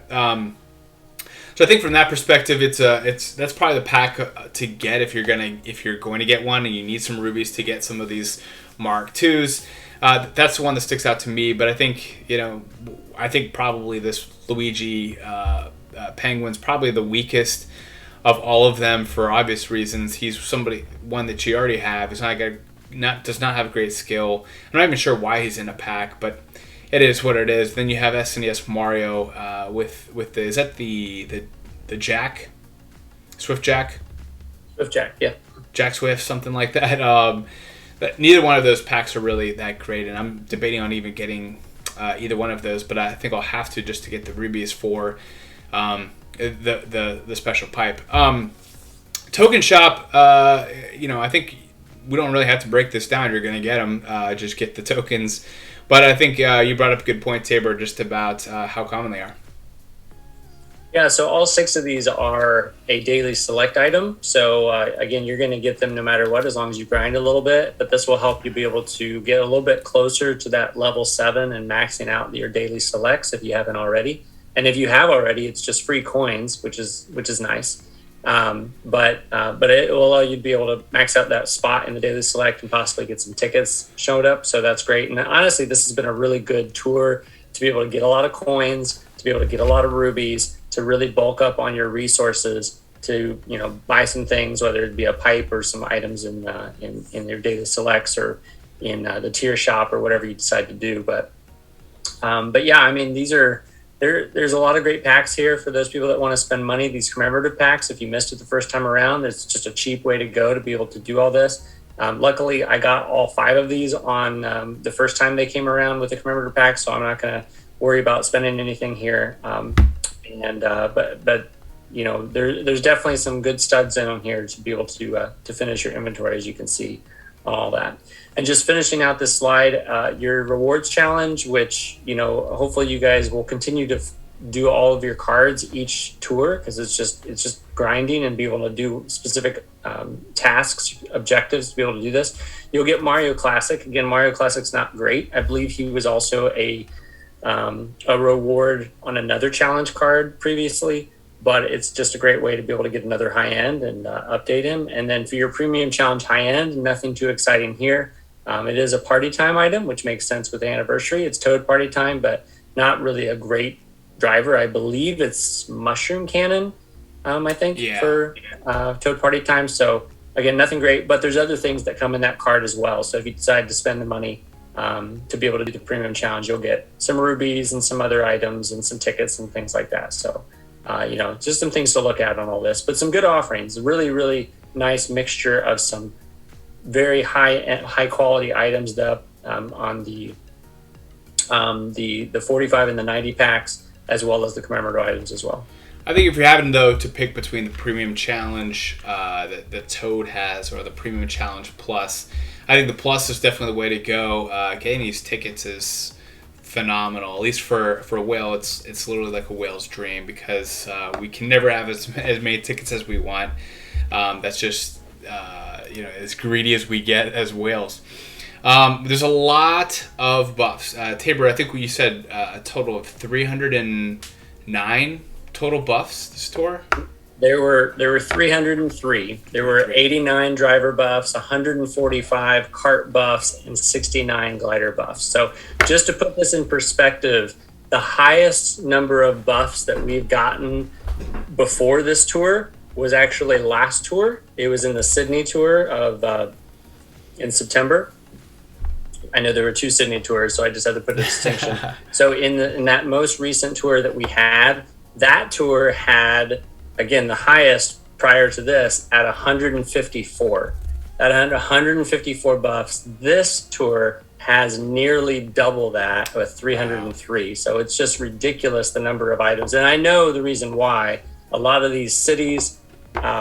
So I think from that perspective, that's probably the pack to get if you're going to get one and you need some rubies to get some of these Mark IIs. That's the one that sticks out to me. But I think probably this Luigi Penguin's probably the weakest of all of them for obvious reasons. He's one that you already have. He's does not have great skill. I'm not even sure why he's in a pack, but it is what it is. Then you have SNES Mario with is that the Jack? Swift Jack? Swift Jack, yeah. Jack Swift, something like that. But neither one of those packs are really that great, and I'm debating on even getting either one of those, but I think I'll have to just to get the rubies for the special pipe. Token shop, I think we don't really have to break this down. You're going to get them. Just get the tokens. But I think you brought up a good point, Tabor, just about how common they are. Yeah, so all 6 of these are a daily select item. So again, you're going to get them no matter what, as long as you grind a little bit. But this will help you be able to get a little bit closer to that level 7 and maxing out your daily selects if you haven't already. And if you have already, it's just free coins, which is nice. But it will allow you to be able to max out that spot in the daily select and possibly get some tickets showed up. So that's great. And honestly, this has been a really good tour to be able to get a lot of coins, to be able to get a lot of rubies, to really bulk up on your resources, to buy some things, whether it be a pipe or some items in your daily selects or in the tier shop or whatever you decide to do. But yeah, I mean, there's a lot of great packs here for those people that want to spend money. These commemorative packs, if you missed it the first time around, it's just a cheap way to go to be able to do all this. Luckily, I got all 5 of these on the first time they came around with the commemorative pack, so I'm not going to worry about spending anything here. But there's definitely some good studs in them here to be able to finish your inventory, as you can see, all that. And just finishing out this slide, your rewards challenge, which hopefully you guys will continue to do all of your cards each tour, because it's just grinding and be able to do specific tasks, objectives to be able to do this. You'll get Mario Classic. Again, Mario Classic's not great. I believe he was also a reward on another challenge card previously, but it's just a great way to be able to get another high end and update him. And then for your premium challenge high end, nothing too exciting here. It is a party time item, which makes sense with the anniversary. It's Toad Party Time, but not really a great driver. I believe it's Mushroom Cannon, I think, for Toad Party Time. So again, nothing great, but there's other things that come in that card as well. So if you decide to spend the money to be able to do the premium challenge, you'll get some rubies and some other items and some tickets and things like that. So, just some things to look at on all this, but some good offerings. Really, really nice mixture of some very high quality items up on the 45 and the 90 packs, as well as the commemorative items as well. I think if you're having, though, to pick between the premium challenge that Toad has or the premium challenge plus, I think the plus is definitely the way to go. Getting these tickets is phenomenal. At least for a whale, it's literally like a whale's dream, because we can never have as many tickets as we want. That's just as greedy as we get as whales. There's a lot of buffs. Tabor, I think you said a total of 309 total buffs this tour. There were 303. There were 89 driver buffs, 145 kart buffs, and 69 glider buffs. So just to put this in perspective, the highest number of buffs that we've gotten before this tour was actually last tour. It was in the Sydney tour in September. I know there were 2 Sydney tours, so I just had to put a distinction. So in that most recent tour that we had, that tour had, again, the highest prior to this at 154. That had 154 buffs. This tour has nearly double that with 303. Wow. So it's just ridiculous, the number of items. And I know the reason why. A lot of these cities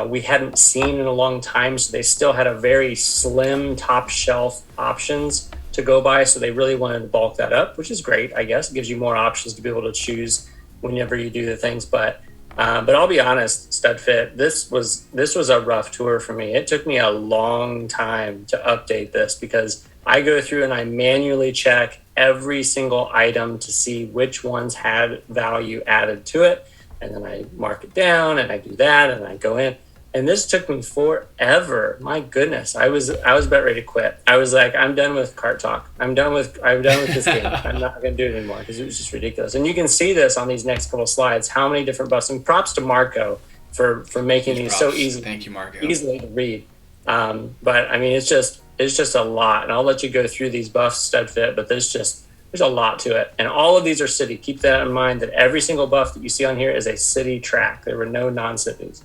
we hadn't seen in a long time, so they still had a very slim top shelf options to go by. So they really wanted to bulk that up, which is great, I guess. It gives you more options to be able to choose whenever you do the things. But I'll be honest, Studfit, this was a rough tour for me. It took me a long time to update this, because I go through and I manually check every single item to see which ones had value added to it. And then I mark it down and I do that and I go in. And this took me forever. My goodness, I was about ready to quit. I was like, I'm done with Kart Talk. I'm done with this game. I'm not going to do it anymore, because it was just ridiculous. And you can see this on these next couple slides, how many different buffs. And props to Marco for making these so easy. Thank you, Marco. Easily to read. But I mean, it's just a lot. And I'll let you go through these buffs, Studfit, but there's a lot to it. And all of these are city. Keep that in mind, that every single buff that you see on here is a city track. There were no non-cities.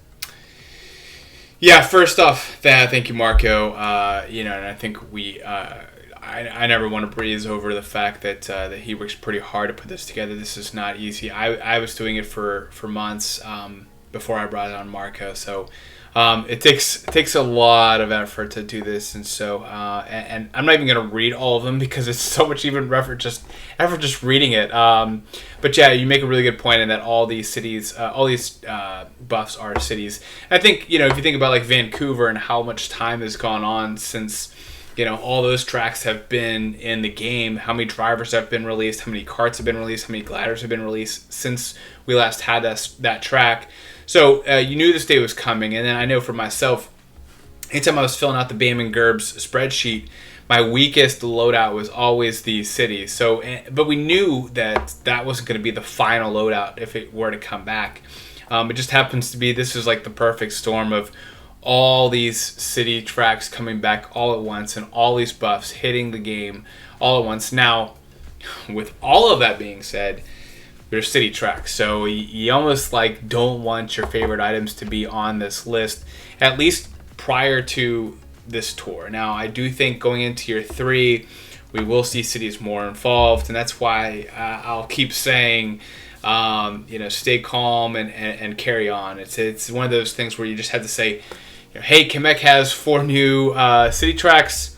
Yeah, first off, thank you, Marco. And I think I never want to breeze over the fact that he works pretty hard to put this together. This is not easy. I was doing it for months before I brought on Marco. So it takes a lot of effort to do this, and so and I'm not even going to read all of them, because it's so much even effort just reading it. But yeah, you make a really good point in that all these cities, all these buffs are cities. I think, if you think about like Vancouver and how much time has gone on since all those tracks have been in the game, how many drivers have been released, how many karts have been released, how many gliders have been released since we last had that track. So you knew this day was coming, and then I know for myself, anytime I was filling out the BAM and Gerb's spreadsheet, my weakest loadout was always these cities. So, but we knew that wasn't going to be the final loadout if it were to come back. It just happens to be, this is like the perfect storm of all these city tracks coming back all at once, and all these buffs hitting the game all at once. Now, with all of that being said, there's city tracks, so you almost like don't want your favorite items to be on this list, at least prior to this tour. Now, I do think going into year 3, we will see cities more involved, and that's why I'll keep saying, stay calm and carry on. It's one of those things where you just have to say, hey, Quebec has 4 new city tracks.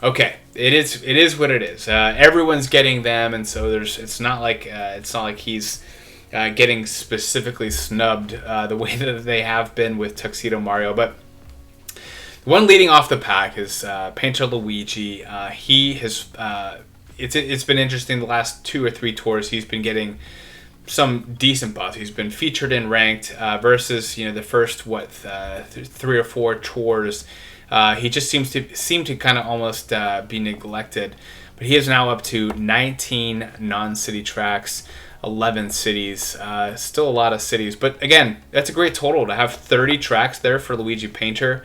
Okay, it is what it is. Everyone's getting them, and so it's not like he's getting specifically snubbed the way that they have been with Tuxedo Mario. But the one leading off the pack is Painter Luigi. He has it's been interesting the last 2 or 3 tours. He's been getting some decent buffs. He's been featured and ranked versus the first 3 or 4 tours. He just seemed to kind of almost be neglected, but he is now up to 19 non-city tracks, 11 cities. Still a lot of cities, but again, that's a great total to have 30 tracks there for Luigi Painter.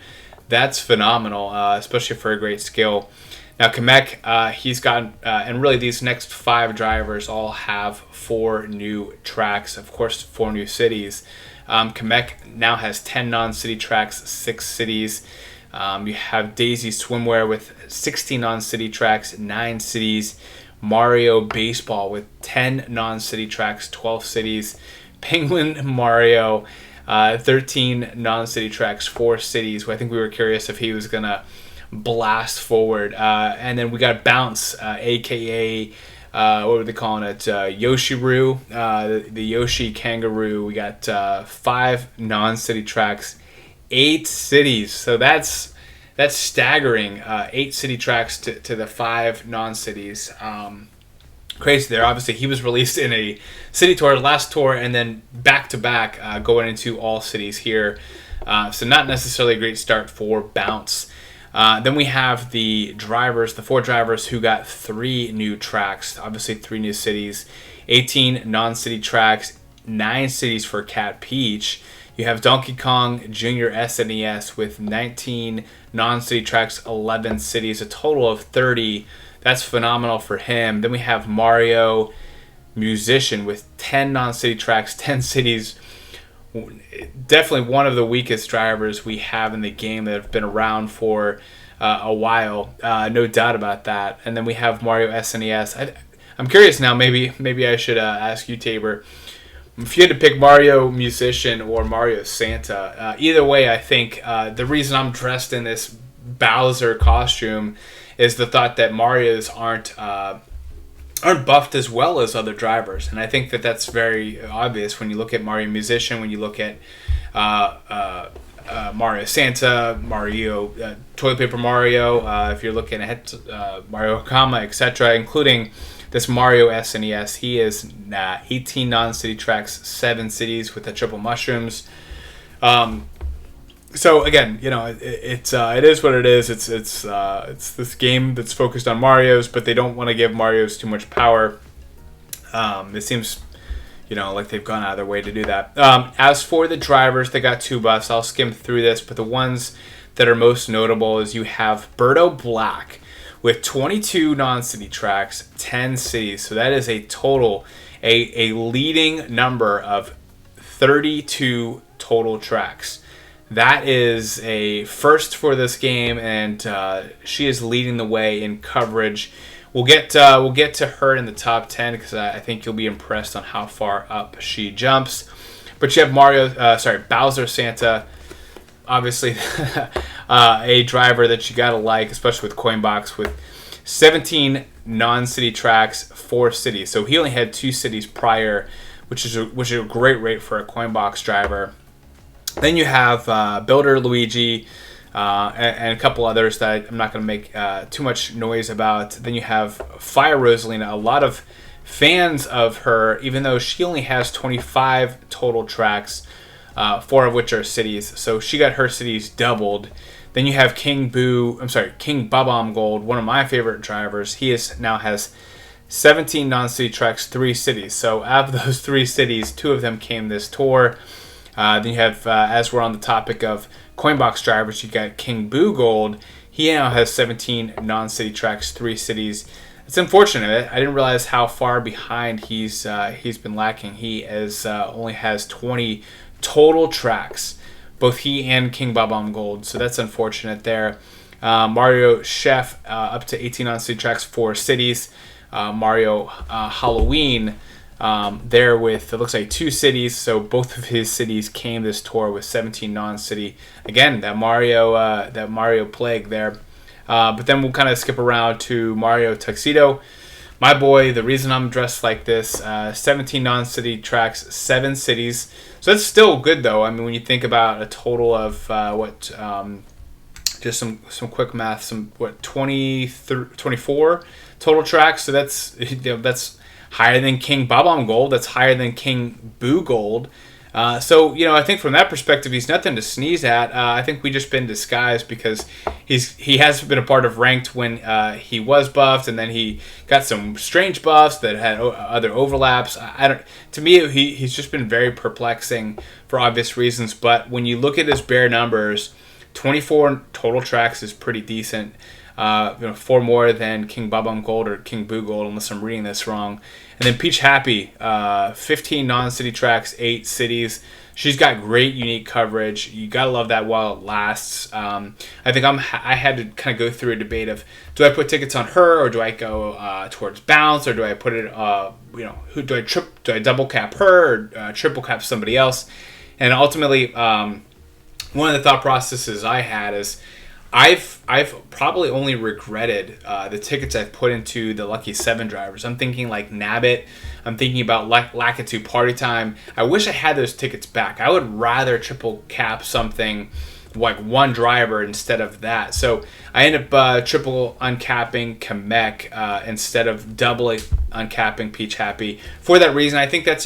That's phenomenal, especially for a great skill. Now, Kamek, he's got, and really these next 5 drivers all have 4 new tracks, of course, 4 new cities. Kamek now has 10 non-city tracks, 6 cities. You have Daisy Swimwear with 16 non-city tracks, 9 cities. Mario Baseball with 10 non-city tracks, 12 cities. Penguin Mario, 13 non-city tracks, 4 cities. I think we were curious if he was going to blast forward. And then we got Bounce, a.k.a. What were they calling it? Yoshiru, the Yoshi Kangaroo. We got 5 non-city tracks, 8 cities. So that's staggering. 8 city tracks to the 5 non-cities. Crazy there. Obviously, he was released in a city tour, last tour, and then back-to-back going into all cities here. So not necessarily a great start for Bounce. Then we have the drivers, the 4 drivers who got 3 new tracks. Obviously, 3 new cities, 18 non-city tracks, 9 cities for Cat Peach. You have Donkey Kong Jr. SNES with 19 non-city tracks, 11 cities, a total of 30. That's phenomenal for him. Then we have Mario Musician with 10 non-city tracks, 10 cities. Definitely one of the weakest drivers we have in the game that have been around for a while, no doubt about that. And then we have Mario SNES. I'm curious now. Maybe I should ask you, Tabor, if you had to pick Mario Musician or Mario Santa. Either way, I think the reason I'm dressed in this Bowser costume is the thought that Mario's aren't buffed as well as other drivers, and I think that that's very obvious when you look at Mario Musician, when you look at Mario Santa, Mario Toilet Paper Mario, if you're looking at Mario Kama, etc., including this Mario SNES. He is 18 non-city tracks, 7 cities with the triple mushrooms. So again, it is what it is. It's this game that's focused on Mario's, but they don't want to give Mario's too much power. It seems, like they've gone out of their way to do that. As for the drivers, they got 2 buffs. I'll skim through this, but the ones that are most notable is you have Birdo Black with 22 non-city tracks, 10 cities. So that is a total, a leading number of 32 total tracks. That is a first for this game, and she is leading the way in coverage. We'll get to her in the top 10 because I think you'll be impressed on how far up she jumps. But you have Bowser Santa, obviously a driver that you gotta like, especially with Coinbox, with 17 non-city tracks, 4 cities. So he only had 2 cities prior, which is a great rate for a Coinbox driver. Then you have Builder Luigi and a couple others that I'm not going to make too much noise about. Then you have Fire Rosalina. A lot of fans of her, even though she only has 25 total tracks, 4 of which are cities. So she got her cities doubled. Then you have King Babam Gold, one of my favorite drivers. He now has 17 non-city tracks, 3 cities. So out of those 3 cities, 2 of them came this tour. Then you have, as we're on the topic of Coinbox drivers, you got King Boo Gold. He now has 17 non-city tracks, 3 cities. It's unfortunate. I didn't realize how far behind he's been lacking. He only has 20 total tracks, both he and King Babam Gold. So that's unfortunate there. Mario Chef up to 18 non-city tracks, 4 cities. Mario Halloween. There with, it looks like 2 cities, so both of his cities came this tour with 17 non-city. Again, that Mario plague there. But then we'll kind of skip around to Mario Tuxedo. My boy, the reason I'm dressed like this, 17 non-city tracks, 7 cities. So that's still good though. I mean, when you think about a total of just some quick math, 24 total tracks. So that's higher than King Babam Gold. That's higher than King Boo Gold. So I think from that perspective, he's nothing to sneeze at. I think we just been disguised because he has been a part of ranked when he was buffed, and then he got some strange buffs that had other overlaps. To me, he's just been very perplexing for obvious reasons. But when you look at his bare numbers, 24 total tracks is pretty decent. 4 more than King Babam Gold or King Boo Gold, unless I'm reading this wrong. And then Peach Happy, 15 non-city tracks, 8 cities. She's got great unique coverage. You gotta love that while it lasts. I think I had to kind of go through a debate of, do I put tickets on her, or do I go towards Bounce, or do I put it who do I double cap her, or triple cap somebody else? And ultimately, one of the thought processes I had is, I've probably only regretted the tickets I've put into the Lucky 7 drivers. I'm thinking like Nabbit. I'm thinking about Lakitu Party Time. I wish I had those tickets back. I would rather triple cap something like one driver instead of that. So I end up triple uncapping Kamek instead of doubly uncapping Peach Happy. For that reason, I think it's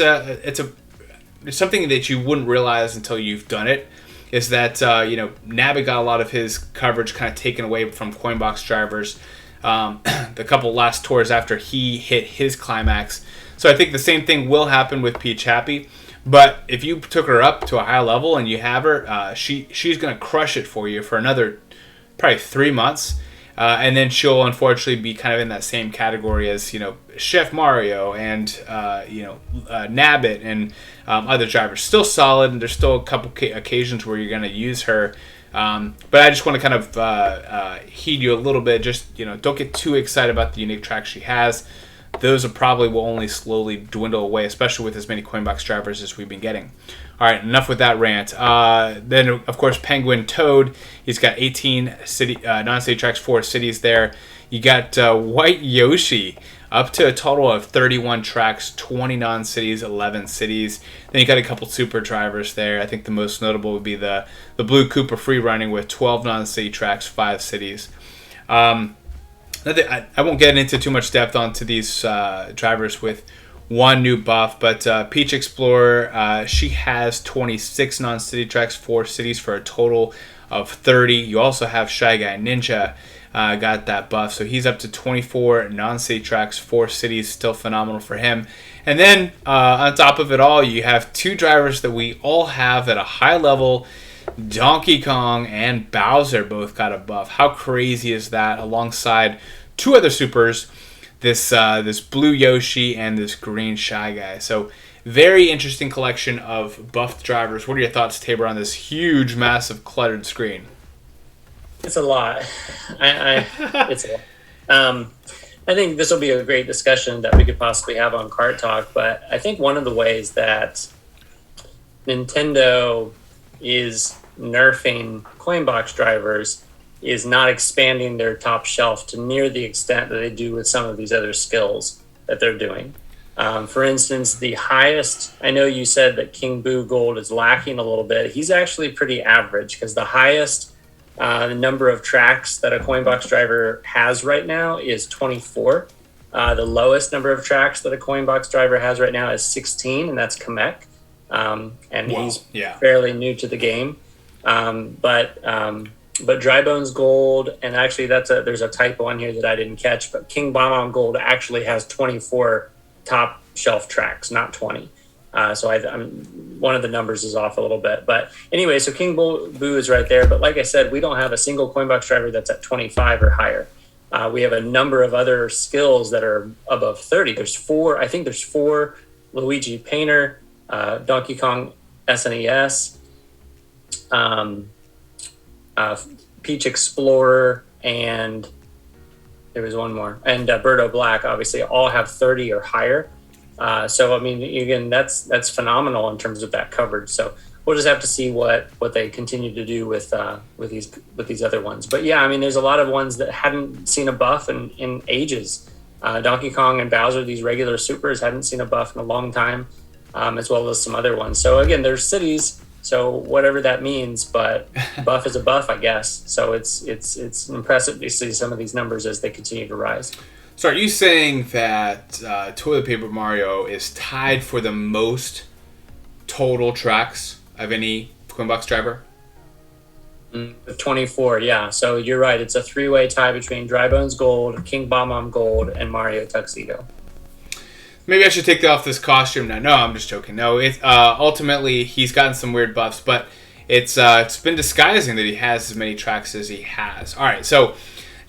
something that you wouldn't realize until you've done it. Is that, Nabbit got a lot of his coverage kind of taken away from Coinbox drivers the couple last tours after he hit his climax. So I think the same thing will happen with Peach Happy. But if you took her up to a high level and you have her, she's going to crush it for you for another probably 3 months. And then she'll unfortunately be kind of in that same category as, Chef Mario and, Nabbit and other drivers. Still solid, and there's still a couple occasions where you're going to use her. But I just want to kind of heed you a little bit. Just, don't get too excited about the unique tracks she has. Those will only slowly dwindle away, especially with as many Coinbox drivers as we've been getting. All right, enough with that rant. Then, of course, Penguin Toad. He's got 18 non-city tracks, 4 cities there. You got White Yoshi up to a total of 31 tracks, 20 non-cities, 11 cities. Then you got a couple super drivers there. I think the most notable would be the Blue Cooper free running with 12 non-city tracks, 5 cities. I won't get into too much depth onto these drivers with one new buff, but Peach Explorer, she has 26 non-city tracks, 4 cities for a total of 30. You also have Shy Guy Ninja, got that buff, so he's up to 24 non-city tracks, 4 cities, still phenomenal for him. And then on top of it all, you have 2 drivers that we all have at a high level. Donkey Kong and Bowser both got a buff. How crazy is that? Alongside 2 other supers, this blue Yoshi and this green Shy Guy. So very interesting collection of buffed drivers. What are your thoughts, Tabor, on this huge, massive, cluttered screen? It's a lot. It's a lot. I think this will be a great discussion that we could possibly have on Kart Talk. But I think one of the ways that Nintendo is nerfing Coinbox drivers is not expanding their top shelf to near the extent that they do with some of these other skills that they're doing. For instance, the highest, I know you said that King Boo Gold is lacking a little bit. He's actually pretty average, because the highest number of tracks that a Coinbox driver has right now is 24. The lowest number of tracks that a Coinbox driver has right now is 16, and that's Kamek. And he's fairly new to the game. But Dry Bones Gold, and actually there's a typo on here that I didn't catch, but King Bomb Gold actually has 24 top shelf tracks, not 20. So I'm one of the numbers is off a little bit. But anyway, so King Boo is right there. But like I said, we don't have a single Coinbox driver that's at 25 or higher. We have a number of other skills that are above 30. There's 4 Luigi Painter, Donkey Kong SNES, Peach Explorer, and there was one more, and Birdo Black, obviously all have 30 or higher. So I mean, again, that's phenomenal in terms of that coverage. So we'll just have to see what they continue to do with these other ones. But yeah, I mean, there's a lot of ones that hadn't seen a buff in ages. Donkey Kong and Bowser, these regular supers, hadn't seen a buff in a long time, as well as some other ones. So again, there's cities. So whatever that means, but buff is a buff, I guess. So it's impressive to see some of these numbers as they continue to rise. So are you saying that Toilet Paper Mario is tied for the most total tracks of any Coinbox driver? 24, yeah. So you're right. It's a 3-way tie between Dry Bones Gold, King Bomb Gold, and Mario Tuxedo. Maybe I should take off this costume now. No, I'm just joking. No, ultimately he's gotten some weird buffs, but it's been disguising that he has as many tracks as he has. All right, so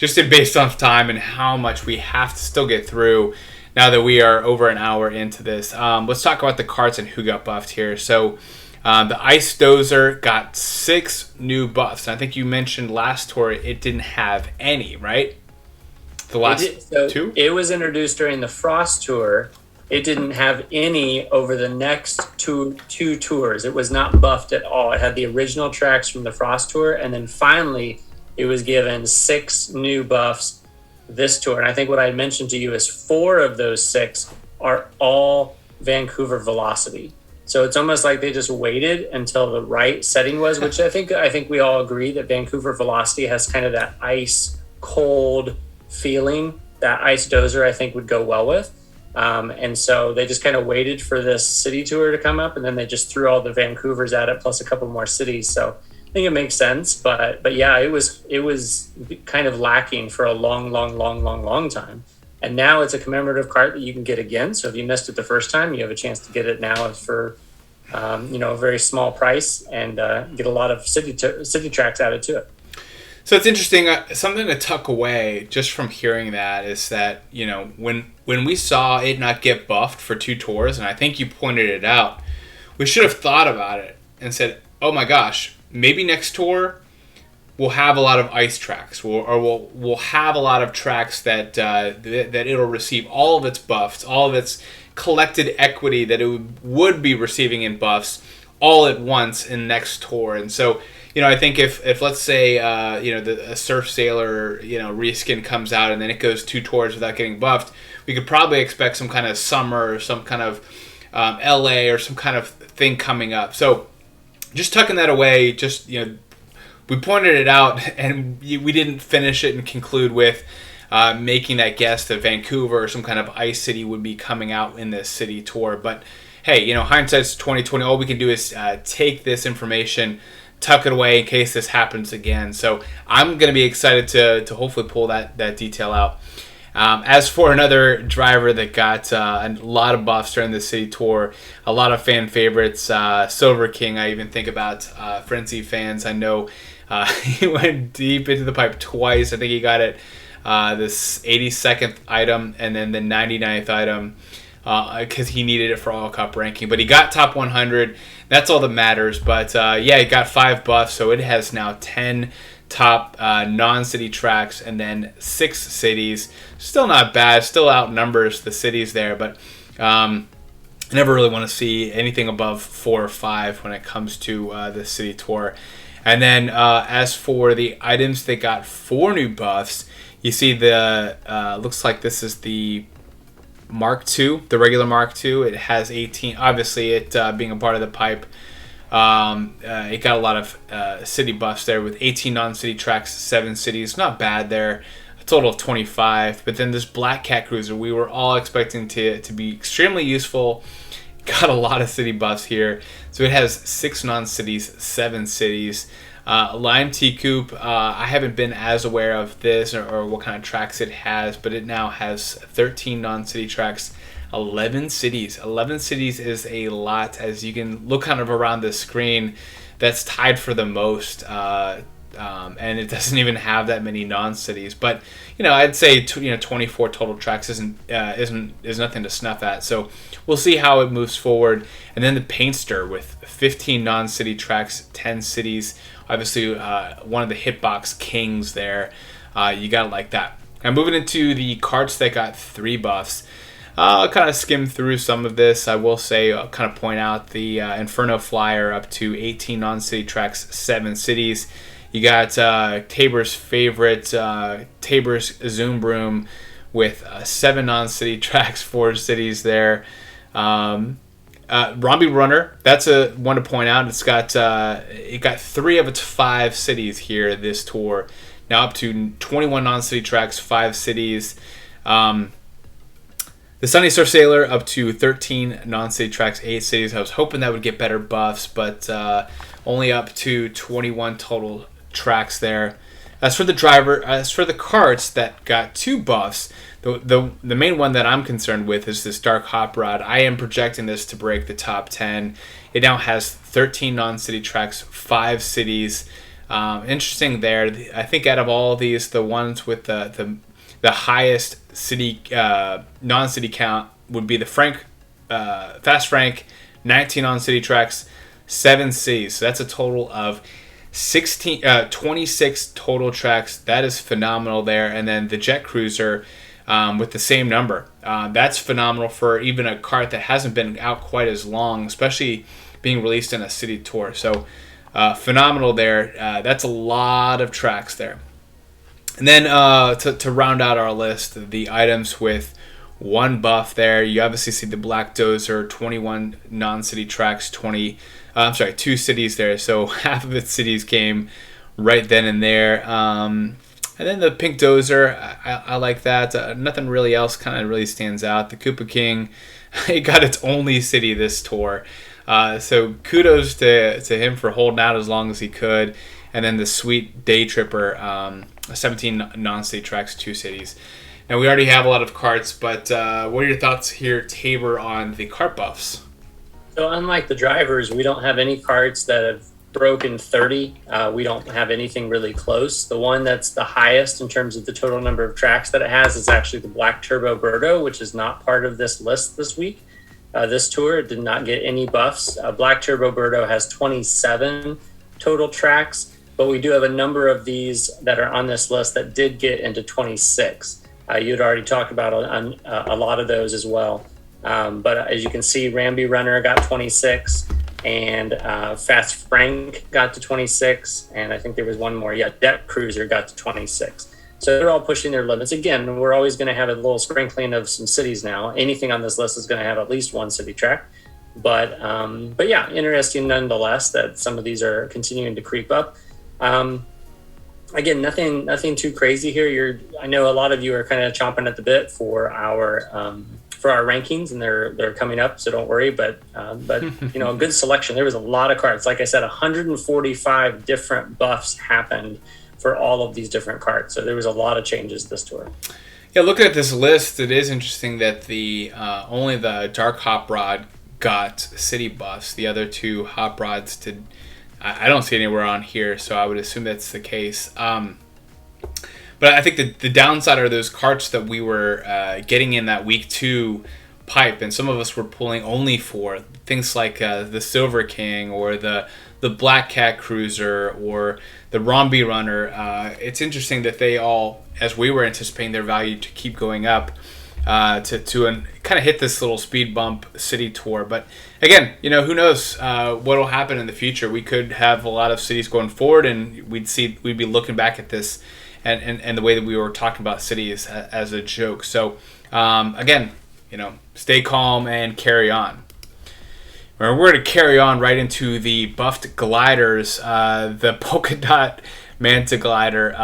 just based off time and how much we have to still get through now that we are over an hour into this. Let's talk about the karts and who got buffed here. So the Ice Dozer got 6 new buffs. And I think you mentioned last tour it didn't have any, right? The last two? It was introduced during the Frost Tour. It didn't have any over the next two tours. It was not buffed at all. It had the original tracks from the Frost Tour, and then finally it was given 6 new buffs this tour. And I think what I mentioned to you is 4 of those 6 are all Vancouver velocity. So it's almost like they just waited until the right setting was, which I think we all agree that Vancouver velocity has kind of that ice cold feeling that Ice Dozer I think would go well with. And so they just kind of waited for this city tour to come up, and then they just threw all the Vancouvers at it plus a couple more cities. So I think it makes sense, but yeah, it was kind of lacking for a long time. And now it's a commemorative cart that you can get again. So if you missed it the first time, you have a chance to get it now for a very small price and get a lot of city tracks added to it. So it's interesting. Something to tuck away just from hearing that is that, when we saw it not get buffed for 2 tours, and I think you pointed it out, we should have thought about it and said, oh my gosh, maybe next tour we'll have a lot of ice tracks, we'll have a lot of tracks that it'll receive all of its buffs, all of its collected equity that it would be receiving in buffs all at once in next tour. And so, I think if let's say a Surf Sailor reskin comes out and then it goes 2 tours without getting buffed, we could probably expect some kind of summer or some kind of LA or some kind of thing coming up. So just tucking that away, we pointed it out and we didn't finish it and conclude with making that guess that Vancouver or some kind of ice city would be coming out in this city tour. But hey, hindsight's 2020. All we can do is take this information, tuck it away in case this happens again. So I'm going to be excited to hopefully pull that detail out. As for another driver that got a lot of buffs during the city tour, a lot of fan favorites, Silver King, I even think about Frenzy fans. I know he went deep into the pipe twice. I think he got it this 82nd item and then the 99th item because he needed it for All Cup ranking. But he got top 100. That's all that matters. But he got 5 buffs, so it has now 10 top non-city tracks and then 6 cities. Still not bad. Still outnumbers the cities there, but I never really want to see anything above 4 or 5 when it comes to the city tour. And then as for the items that got 4 new buffs, you see the looks like this is the Mark II, the regular Mark II. It has 18. Obviously, it being a part of the pipe, it got a lot of city buffs there with 18 non-city tracks, 7 cities. Not bad there. A total of 25. But then this Black Cat Cruiser, we were all expecting to be extremely useful. Got a lot of city buffs here. So it has 6 non-cities, 7 cities. Lime T Coupe, I haven't been as aware of this or what kind of tracks it has, but it now has 13 non-city tracks, 11 cities. 11 cities is a lot, as you can look kind of around the screen. That's tied for the most, and it doesn't even have that many non-cities. But I'd say 24 total tracks is nothing to snuff at. So we'll see how it moves forward. And then the Paintster with 15 non-city tracks, 10 cities. Obviously, one of the hitbox kings there. You got to like that. Now, moving into the karts that got 3 buffs. I'll kind of skim through some of this. I will say, I'll kind of point out the Inferno Flyer up to 18 non-city tracks, 7 cities. You got Tabor's favorite, Tabor's Zoom Broom with 7 non-city tracks, 4 cities there. Romby Runner, that's a one to point out. It got 3 of its 5 cities here this tour. Now up to 21 non-city tracks, 5 cities. The Sunny Surf Sailor up to 13 non-city tracks, 8 cities. I was hoping that would get better buffs, but only up to 21 total tracks there. As for the karts that got 2 buffs, the main one that I'm concerned with is this Dark Hop Rod. I am projecting this to break the top 10. It now has 13 non-city tracks, 5 cities. Interesting there. I think out of all these, the ones with the highest city non-city count would be the Fast Frank, 19 on city tracks, 7 cities. So that's a total of 26 total tracks. That is phenomenal there. And then the Jet Cruiser with the same number. That's phenomenal for even a kart that hasn't been out quite as long, especially being released in a city tour. So phenomenal there. That's a lot of tracks there. And then to round out our list, the items with 1 buff there, you obviously see the Black Dozer, 21 non-city tracks, 2 cities there. So half of its cities came right then and there. And then the Pink Dozer, I like that. Nothing really else kind of really stands out. The Koopa King, it got its only city this tour. So kudos to him for holding out as long as he could. And then the Sweet Day Tripper, 17 non-city tracks, 2 cities. Now, we already have a lot of karts, but what are your thoughts here, Tabor, on the kart buffs? So unlike the drivers, we don't have any karts that have broken 30. We don't have anything really close. The one that's the highest in terms of the total number of tracks that it has is actually the Black Turbo Birdo, which is not part of this list this week. This tour, it did not get any buffs. Black Turbo Birdo has 27 total tracks, but we do have a number of these that are on this list that did get into 26. You'd already talked about a lot of those as well. But as you can see, Ramby Runner got 26, and Fast Frank got to 26, and I think there was one more. Yeah, Jet Cruiser got to 26. So they're all pushing their limits. Again, we're always going to have a little sprinkling of some cities now. Anything on this list is going to have at least 1 city track. But yeah, interesting nonetheless that some of these are continuing to creep up. Again, nothing too crazy here. I know a lot of you are kind of chomping at the bit for our rankings, and they're coming up, so don't worry. But a good selection. There was a lot of karts. Like I said, 145 different buffs happened for all of these different karts. So there was a lot of changes this tour. Yeah, looking at this list, it is interesting that the only the Dark Hop Rod got city buffs. The other 2 hop rods did. I don't see anywhere on here, so I would assume that's the case. But I think the downside are those karts that we were getting in that week 2 pipe, and some of us were pulling only for things like the Silver King or the Black Cat Cruiser or the Ramby Runner. It's interesting that they all, as we were anticipating their value to keep going up, to kind of hit this little speed bump city tour. But again, who knows what will happen in the future. We could have a lot of cities going forward, and we'd be looking back at this and the way that we were talking about cities as a joke. So again, stay calm and carry on. We're going to carry on right into the buffed gliders, the Polka Dot Manta glider.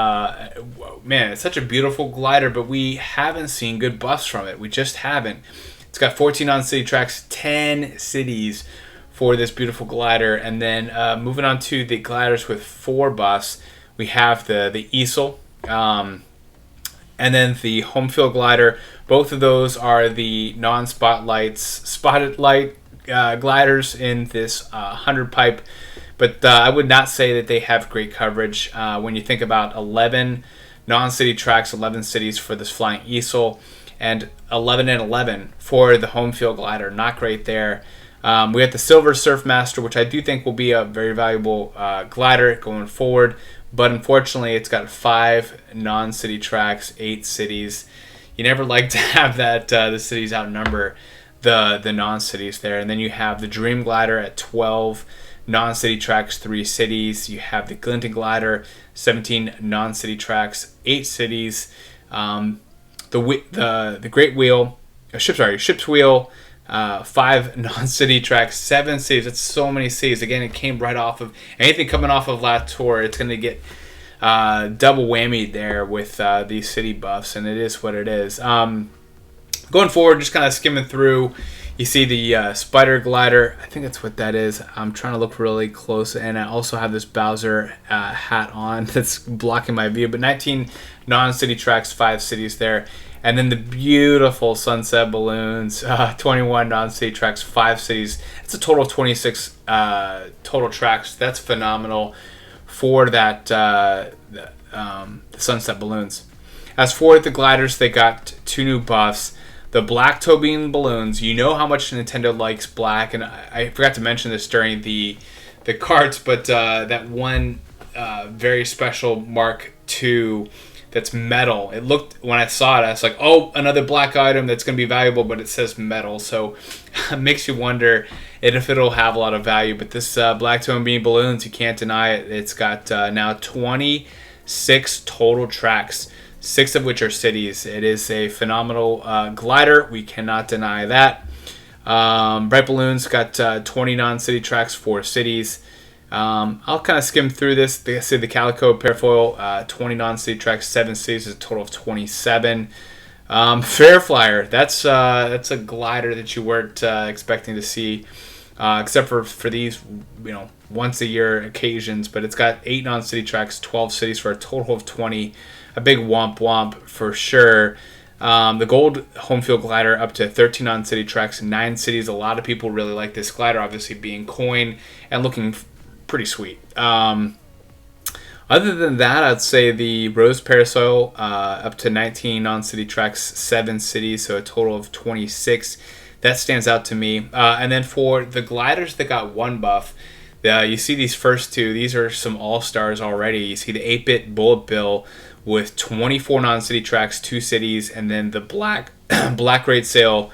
Man, it's such a beautiful glider, but we haven't seen good buffs from it. We just haven't. It's got 14 on city tracks, 10 cities for this beautiful glider. And then moving on to the gliders with 4 buffs, we have the easel, and then the home field glider. Both of those are the non-spotlight gliders in this 100 pipe. But I would not say that they have great coverage. When you think about 11 non-city tracks, 11 cities for this flying easel, and 11 and 11 for the home field glider. Not great there. We have the Silver Surfmaster, which I do think will be a very valuable glider going forward. But unfortunately, it's got 5 non-city tracks, 8 cities. You never like to have that the cities outnumber the non-cities there. And then you have the Dream Glider at 12 non-city tracks, 3 cities. You have the Glinting Glider, 17 non-city tracks, 8 cities. The Great Wheel, Ship's Wheel, 5 non-city tracks, 7 cities. That's so many cities. Again, it came right off of anything coming off of last tour. It's going to get double whammied there with these city buffs, and it is what it is. Going forward, just kind of skimming through, you see the Spider Glider. I think that's what that is. I'm trying to look really close, and I also have this Bowser hat on that's blocking my view. But 19 non-city tracks, 5 cities there. And then the beautiful Sunset Balloons, 21 non-city tracks, 5 cities. It's a total of 26 total tracks. That's phenomenal for that the Sunset Balloons. As for the gliders, they got 2 new buffs. The black toe beam balloons, you know how much Nintendo likes black, and I forgot to mention this during the Karts, but that one very special Mark II that's metal. It looked, when I saw it, I was like, oh, another black item that's going to be valuable, but it says metal, so it makes you wonder if it'll have a lot of value. But this black toe beam balloons, you can't deny it. It's got now 26 total tracks, 6 of which are cities. It is a phenomenal glider. We cannot deny that. Bright Balloons got 20 non-city tracks, 4 cities. I'll kind of skim through this. They say the Calico Parafoil, 20 non-city tracks, 7 cities, is a total of 27. Fair Flyer, that's a glider that you weren't expecting to see, except for these, once a year occasions. But it's got 8 non-city tracks, 12 cities, for a total of 20. A big womp womp for sure. The Gold Home Field Glider up to 13 non-city tracks, 9 cities. A lot of people really like this glider, obviously being coin and looking pretty sweet. Other than that, I'd say the Rose Parasoil up to 19 non-city tracks, 7 cities, so a total of 26. That stands out to me. And then for the gliders that got 1 buff, you see these first 2. These are some all-stars already. You see the 8-bit Bullet Bill with 24 non-city tracks, 2 cities, and then the Black Raid Sail,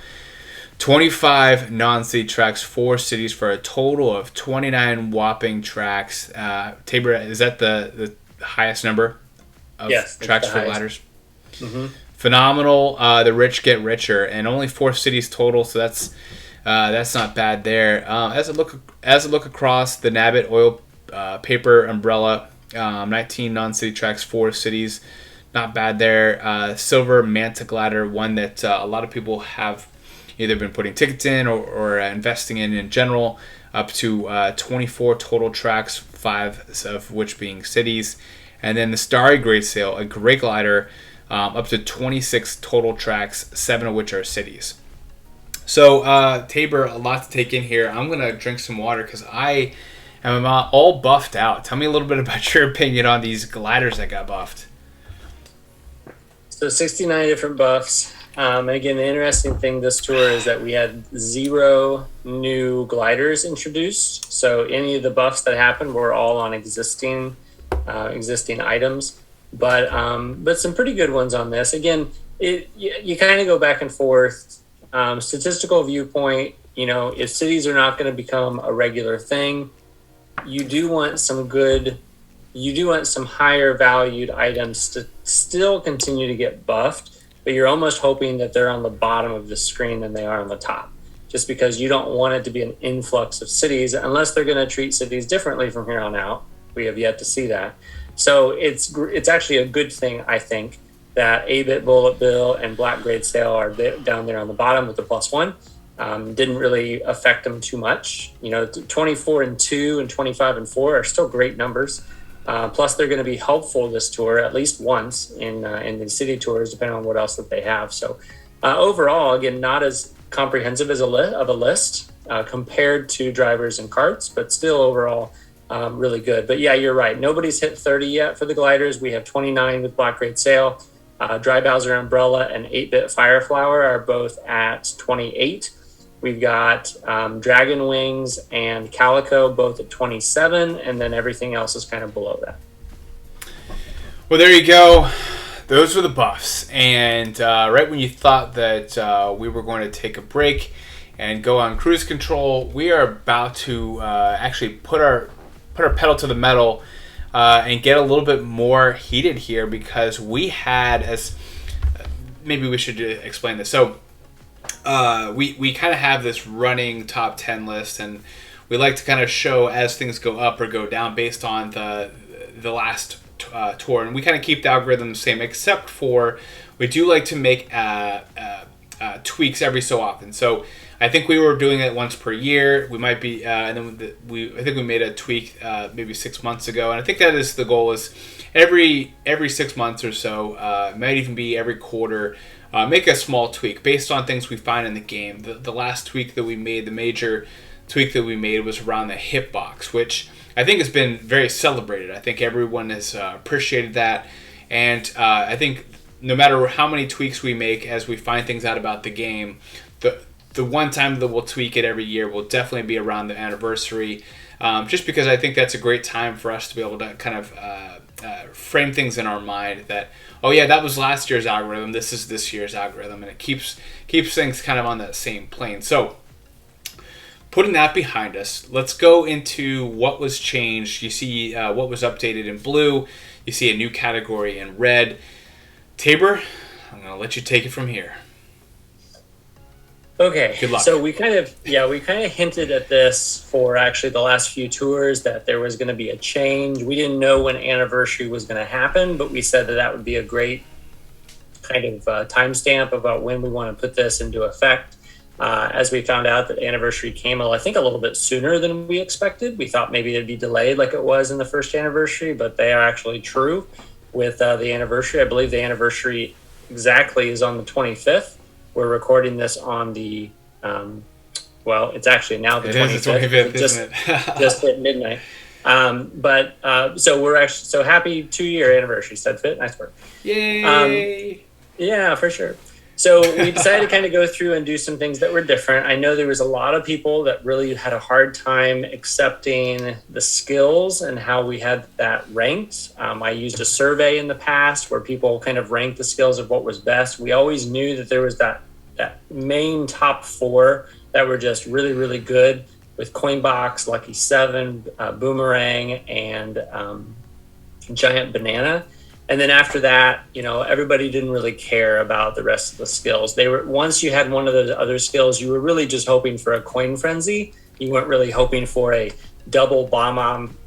25 non-city tracks, 4 cities, for a total of 29 whopping tracks. Tabor, is that the highest number of tracks for gliders? Mm-hmm. Phenomenal. The rich get richer, and only 4 cities total, so that's not bad there. As I look across the Nabbit Oil Paper Umbrella, 19 non-city tracks, 4 cities, not bad there. Silver Manta Glider, one that a lot of people have either been putting tickets in or investing in general, up to 24 total tracks, 5 of which being cities. And then the Starry Great Sail, a great glider, up to 26 total tracks, 7 of which are cities. So Tabor, a lot to take in here. I'm going to drink some water because I am all buffed out. Tell me a little bit about your opinion on these gliders that got buffed. So 69 different buffs. And again, the interesting thing this tour is that we had 0 new gliders introduced. So any of the buffs that happened were all on existing items, but some pretty good ones on this. Again, you kind of go back and forth. Statistical viewpoint, if cities are not going to become a regular thing, you do want some higher valued items to still continue to get buffed, but you're almost hoping that they're on the bottom of the screen than they are on the top, just because you don't want it to be an influx of cities unless they're going to treat cities differently from here on out. We have yet to see that. So it's actually a good thing, I think, that 8-bit Bullet Bill and Black Grade Sail are down there on the bottom with the +1. Didn't really affect them too much. 24 and 2 and 25 and 4 are still great numbers. Plus, they're going to be helpful this tour at least once in the city tours, depending on what else that they have. So overall, again, not as comprehensive as a list compared to drivers and karts, but still overall really good. But yeah, you're right. Nobody's hit 30 yet for the gliders. We have 29 with Black Great Sail. Dry Bowser Umbrella and 8-bit Fireflower are both at 28. We've got Dragon Wings and Calico both at 27, and then everything else is kind of below that. Well, there you go. Those were the buffs. And right when you thought that we were going to take a break and go on cruise control, we are about to actually put our pedal to the metal and get a little bit more heated here, because we had, maybe we should explain this. So we kind of have this running top 10 list, and we like to kind of show as things go up or go down based on the last tour, and we kind of keep the algorithm the same, except for we do like to make tweaks every so often. So I think we were doing it once per year. We might be, and then I think we made a tweak maybe 6 months ago, and I think that is the goal, is every 6 months or so, might even be every quarter, make a small tweak based on things we find in the game. The last tweak that we made, the major tweak that we made, was around the hitbox, which I think it's been very celebrated. I think everyone has appreciated that. And I think no matter how many tweaks we make as we find things out about the game, the one time that we'll tweak it every year will definitely be around the anniversary, just because I think that's a great time for us to be able to kind of frame things in our mind that, oh yeah, that was last year's algorithm, this is this year's algorithm, and it keeps things kind of on that same plane. So putting that behind us, let's go into what was changed. You see what was updated in blue. You see a new category in red. Tabor, I'm going to let you take it from here. Okay. Good luck. So we kind of hinted at this for actually the last few tours that there was going to be a change. We didn't know when anniversary was going to happen, but we said that would be a great kind of timestamp about when we want to put this into effect. As we found out that anniversary came, I think, a little bit sooner than we expected. We thought maybe it'd be delayed like it was in the first anniversary, but they are actually true with the anniversary. I believe the anniversary exactly is on the 25th. We're recording this on the, it's actually now the 25th. It is the 25th, isn't it? Just hit midnight. So we're actually so happy 2-year anniversary, Studfit. Nice work. Yay! Yeah, for sure. So we decided to kind of go through and do some things that were different. I know there was a lot of people that really had a hard time accepting the skills and how we had that ranked. I used a survey in the past where people kind of ranked the skills of what was best. We always knew that there was that main top 4 that were just really, really good with Coinbox, Lucky 7, Boomerang, and Giant Banana. And then after that, everybody didn't really care about the rest of the skills. Once you had one of those other skills, you were really just hoping for a coin frenzy. You weren't really hoping for a double bomb,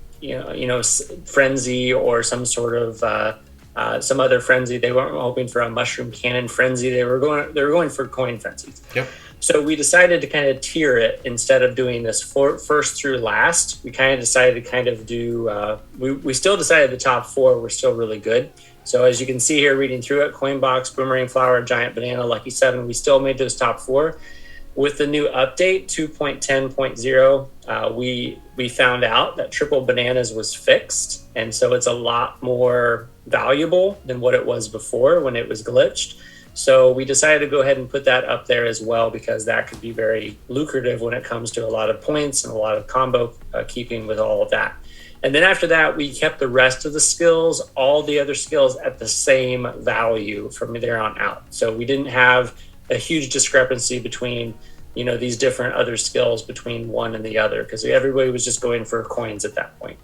frenzy or some sort of some other frenzy. They weren't hoping for a mushroom cannon frenzy. They were going for coin frenzies. Yep. So we decided to kind of tier it instead of doing this first through last. We kind of decided to kind of do, we still decided the top 4 were still really good. So as you can see here, reading through it, Coinbox, Boomerang Flower, Giant Banana, Lucky 7, we still made those top 4. With the new update, 2.10.0, we found out that triple bananas was fixed. And so it's a lot more valuable than what it was before when it was glitched. So we decided to go ahead and put that up there as well, because that could be very lucrative when it comes to a lot of points and a lot of combo keeping with all of that. And then after that, we kept the rest of the skills, all the other skills at the same value from there on out. So we didn't have a huge discrepancy between, these different other skills between one and the other, because everybody was just going for coins at that point.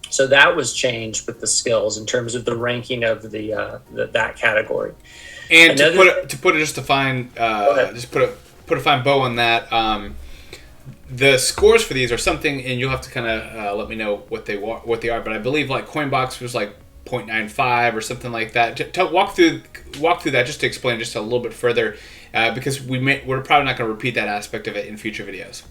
So that was changed with the skills in terms of the ranking of that category. And to put a fine bow on that. The scores for these are something, and you'll have to kind of let me know what they are. But I believe like Coinbox was like 0.95 or something like that. Walk through that just to explain just a little bit further, because we're probably not going to repeat that aspect of it in future videos.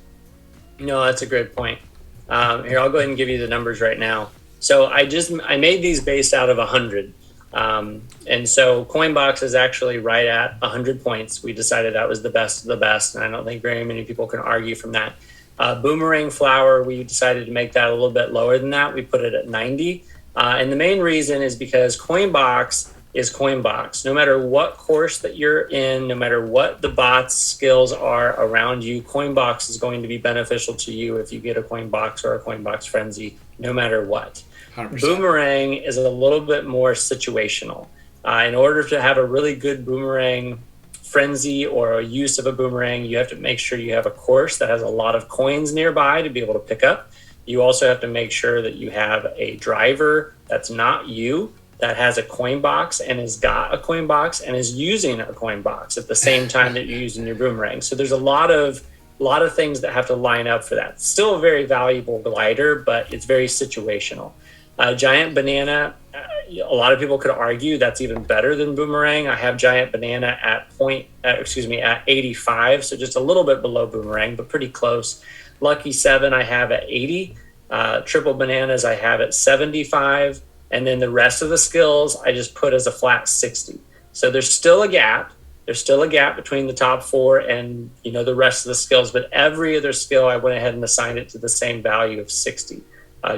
No, that's a great point. Here, I'll go ahead and give you the numbers right now. So I made these based out of 100. And so Coinbox is actually right at 100 points. We decided that was the best of the best, and I don't think very many people can argue from that. Boomerang Flower, we decided to make that a little bit lower than that. We put it at 90. And the main reason is because Coinbox is Coinbox. No matter what course that you're in, no matter what the bot's skills are around you, Coinbox is going to be beneficial to you if you get a Coinbox or a Coinbox Frenzy, no matter what. 100%. Boomerang is a little bit more situational. In order to have a really good boomerang frenzy or a use of a boomerang, you have to make sure you have a course that has a lot of coins nearby to be able to pick up. You also have to make sure that you have a driver that's not you, that has a coin box and has got a coin box and is using a coin box at the same time that you're using your boomerang. So there's a lot of things that have to line up for that. Still a very valuable glider, but it's very situational. Giant Banana, a lot of people could argue that's even better than Boomerang. I have Giant Banana at 85, so just a little bit below Boomerang, but pretty close. Lucky 7 I have at 80. Triple Bananas I have at 75. And then the rest of the skills I just put as a flat 60. So there's still a gap. There's still a gap between the top 4 and the rest of the skills, but every other skill I went ahead and assigned it to the same value of 60.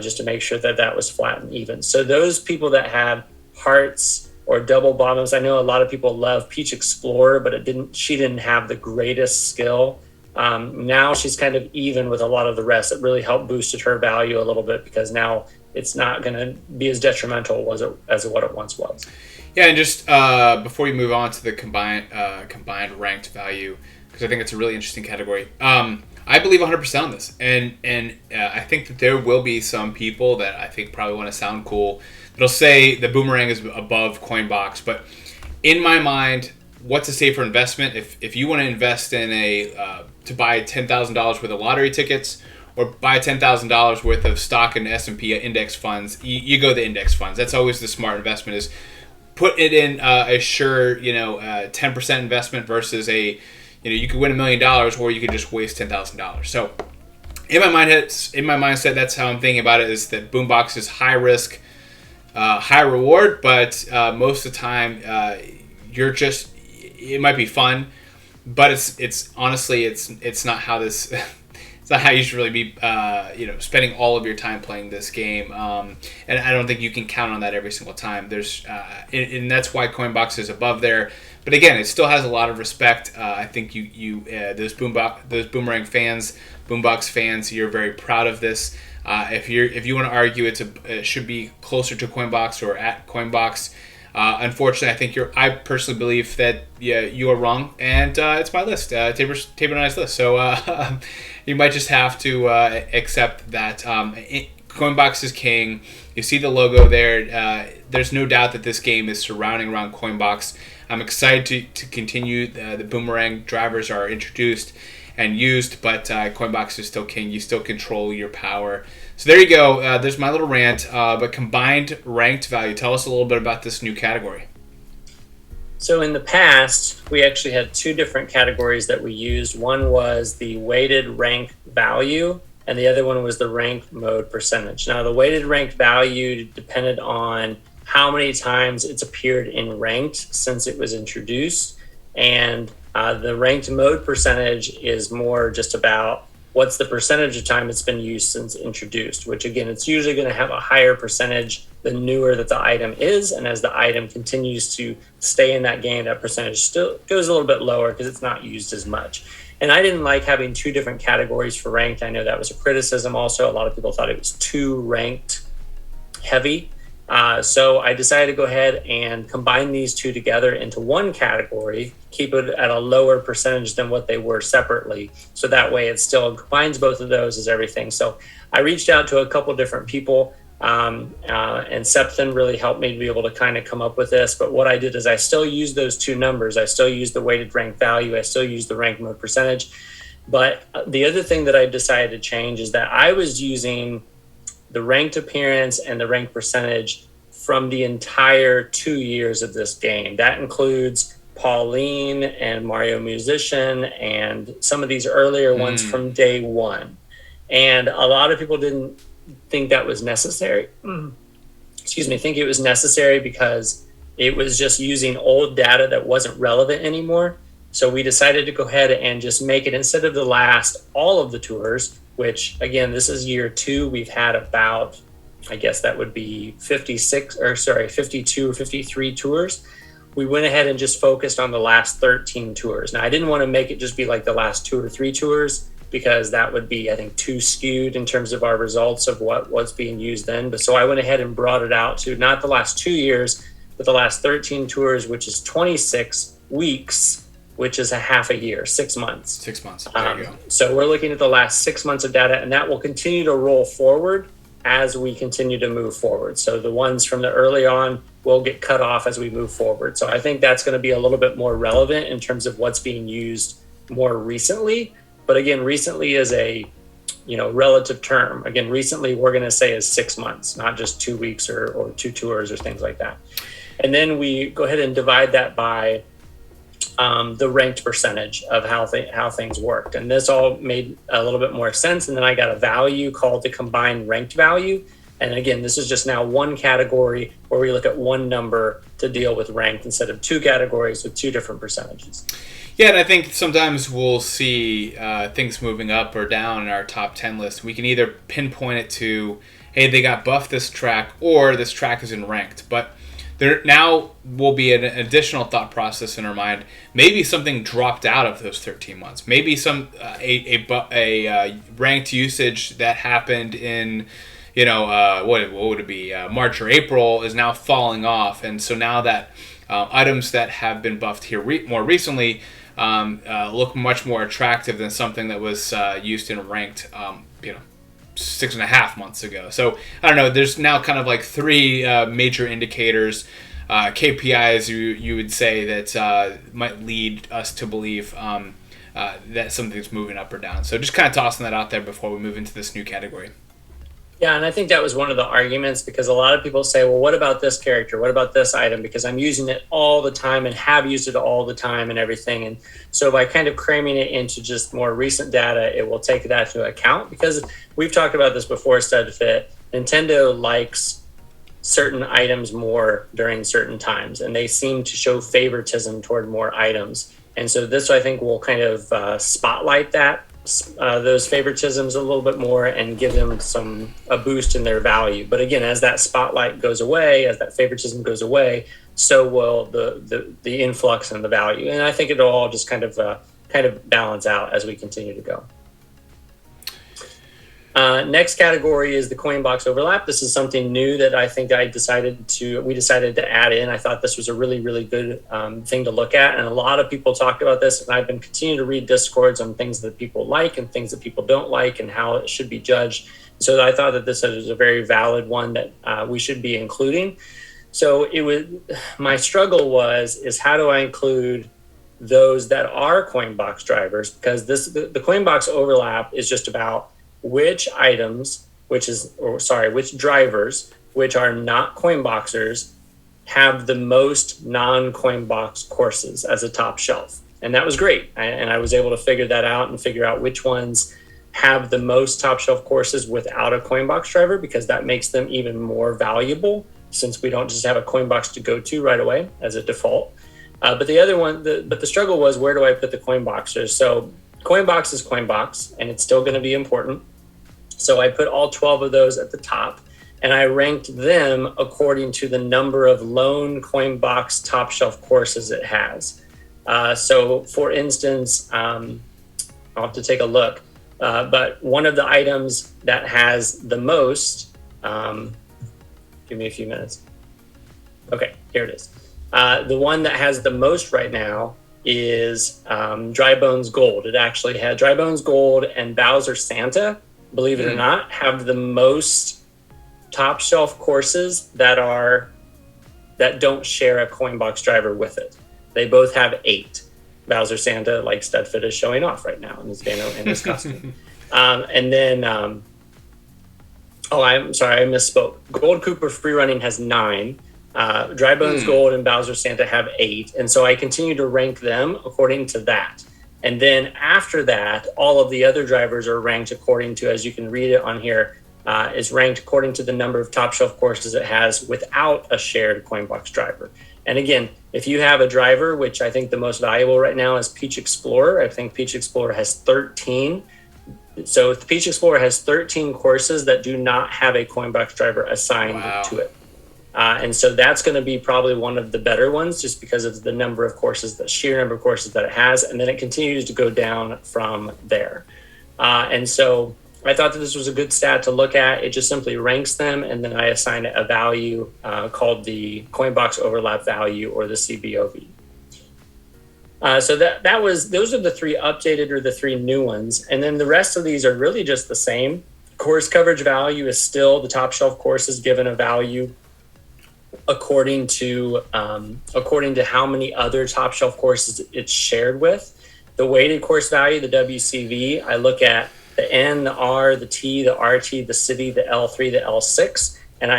just to make sure that that was flat and even. So those people that had hearts or double bottoms, I know a lot of people love Peach Explorer, but she didn't have the greatest skill. Now she's kind of even with a lot of the rest. It really helped boosted her value a little bit because now it's not going to be as detrimental as what it once was. Yeah, and just before you move on to the combined ranked value, because I think it's a really interesting category. I believe 100% on this, and I think that there will be some people that I think probably want to sound cool that'll say the Boomerang is above Coinbox, but in my mind, what's a safer investment? If you want to invest in to buy $10,000 worth of lottery tickets or buy $10,000 worth of stock in S&P index funds, you go the index funds. That's always the smart investment. Is put it in a sure 10% investment versus you could win $1 million or you could just waste $10,000. So in my mindset, that's how I'm thinking about it. Is that Boombox is high risk, high reward, but most of the time it might be fun, but it's honestly it's not how this. It's not how you should really be, spending all of your time playing this game, and I don't think you can count on that every single time. And that's why Coinbox is above there. But again, it still has a lot of respect. I think those Boomerang fans, Boombox fans, you're very proud of this. If you want to argue it should be closer to Coinbox or at Coinbox. Unfortunately, I personally believe that you are wrong, and it's my list, Tabor and I's list. So you might just have to accept that Coinbox is king. You see the logo there. There's no doubt that this game is surrounding around Coinbox. I'm excited to continue. The Boomerang drivers are introduced and used, but Coinbox is still king. You still control your power. So there you go. There's my little rant. But combined ranked value. Tell us a little bit about this new category. So in the past, we actually had two different categories that we used. One was the weighted rank value, and the other one was the rank mode percentage. Now, the weighted ranked value depended on how many times it's appeared in ranked since it was introduced, and the ranked mode percentage is more just about what's the percentage of time it's been used since introduced, which again, it's usually going to have a higher percentage the newer that the item is. And as the item continues to stay in that game, that percentage still goes a little bit lower because it's not used as much. And I didn't like having two different categories for ranked. I know that was a criticism also. A lot of people thought it was too ranked heavy. So I decided to go ahead and combine these two together into one category, keep it at a lower percentage than what they were separately. So that way it still combines both of those as everything. So I reached out to a couple different people, and Septon really helped me to be able to kind of come up with this. But what I did is I still used those two numbers. I still used the weighted rank value. I still used the rank mode percentage. But the other thing that I decided to change is that I was using the ranked appearance and the ranked percentage from the entire 2 years of this game. That includes Pauline and Mario Musician and some of these earlier ones from day one. And a lot of people didn't think that was necessary. Think it was necessary because it was just using old data that wasn't relevant anymore. So we decided to go ahead and just make it, instead of the last all of the tours, which again, this is year 2, we've had about, I guess that would be 52 or 53 tours. We went ahead and just focused on the last 13 tours. Now, I didn't want to make it just be like the last 2 or 3 tours because that would be, I think, too skewed in terms of our results of what was being used then. But so I went ahead and brought it out to not the last 2 years, but the last 13 tours, which is 26 weeks, which is a half a year, 6 months. 6 months. There you go. So we're looking at the last 6 months of data, and that will continue to roll forward as we continue to move forward. So the ones from the early on will get cut off as we move forward. So I think that's going to be a little bit more relevant in terms of what's being used more recently. But again, recently is a relative term. Again, recently we're going to say is 6 months, not just 2 weeks or 2 tours or things like that. And then we go ahead and divide that by the ranked percentage of how things worked. And this all made a little bit more sense. And then I got a value called the combined ranked value. And again, this is just now one category where we look at one number to deal with ranked instead of 2 categories with 2 different percentages. Yeah, and I think sometimes we'll see things moving up or down in our top 10 list. We can either pinpoint it to hey, they got buffed this track, or this track isn't ranked. But there now will be an additional thought process in our mind. Maybe something dropped out of those 13 months. Maybe some a ranked usage that happened in, what would it be, March or April, is now falling off, and so now that items that have been buffed here more recently look much more attractive than something that was used and ranked, 6.5 months ago. So I don't know. There's now kind of like three major indicators, KPIs you would say that might lead us to believe that something's moving up or down. So just kind of tossing that out there before we move into this new category. Yeah, and I think that was one of the arguments, because a lot of people say, well, what about this character? What about this item? Because I'm using it all the time and have used it all the time and everything. And so by kind of cramming it into just more recent data, it will take that into account, because we've talked about this before, Studfit. Nintendo likes certain items more during certain times, and they seem to show favoritism toward more items. And so this, I think, will kind of spotlight those favoritisms a little bit more and give them a boost in their value. But again, as that spotlight goes away, as that favoritism goes away, so will the influx and the value. And I think it'll all just kind of balance out as we continue to go. Next category is the coin box overlap. This is something new that I think we decided to add in. I thought this was a really, really good thing to look at. And a lot of people talked about this, and I've been continuing to read Discords on things that people like and things that people don't like and how it should be judged. So I thought that this is a very valid one that we should be including. So my struggle is how do I include those that are coin box drivers? Because the coin box overlap is just about which items, which drivers, which are not coin boxers, have the most non-coin box courses as a top shelf. And that was great. And I was able to figure that out and figure out which ones have the most top shelf courses without a coin box driver, because that makes them even more valuable, since we don't just have a coin box to go to right away as a default. But the other one, the struggle was, where do I put the coin boxers? So coin box is coin box, and it's still going to be important. So I put all 12 of those at the top, and I ranked them according to the number of lone coin box top shelf courses it has. So for instance, I'll have to take a look, but one of the items that has the most, give me a few minutes. Okay, here it is. The one that has the most right now is Dry Bones Gold. It actually had Dry Bones Gold and Bowser Santa, believe it or not, have the most top shelf courses that don't share a coin box driver with it. They both have 8. Bowser Santa, like Studfit, is showing off right now in his costume. And then, I'm sorry, I misspoke. Gold Cooper Free Running has 9. Dry Bones Gold and Bowser Santa have 8. And so I continue to rank them according to that. And then after that, all of the other drivers are ranked according to, as you can read it on here, is ranked according to the number of top shelf courses it has without a shared coin box driver. And again, if you have a driver, which I think the most valuable right now is Peach Explorer. I think Peach Explorer has 13. So if Peach Explorer has 13 courses that do not have a coin box driver assigned to it. And so that's going to be probably one of the better ones, just because of the number of courses, the sheer number of courses that it has. And then it continues to go down from there. And so I thought that this was a good stat to look at. It just simply ranks them. And then I assign it a value called the coin box overlap value, or the CBOV. So those are the 3 updated, or the 3 new ones. And then the rest of these are really just the same. Course coverage value is still the top shelf courses given a value according to how many other top shelf courses it's shared with. The weighted course value, the WCV, I look at the N, the R, the T, the RT, the city, the L3, the L6, and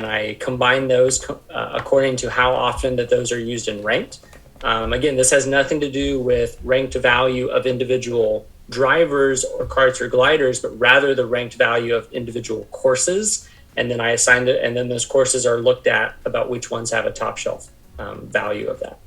I combine those according to how often that those are used in ranked. Again, this has nothing to do with ranked value of individual drivers or karts or gliders, but rather the ranked value of individual courses. And then I assigned it, and then those courses are looked at about which ones have a top shelf value of that.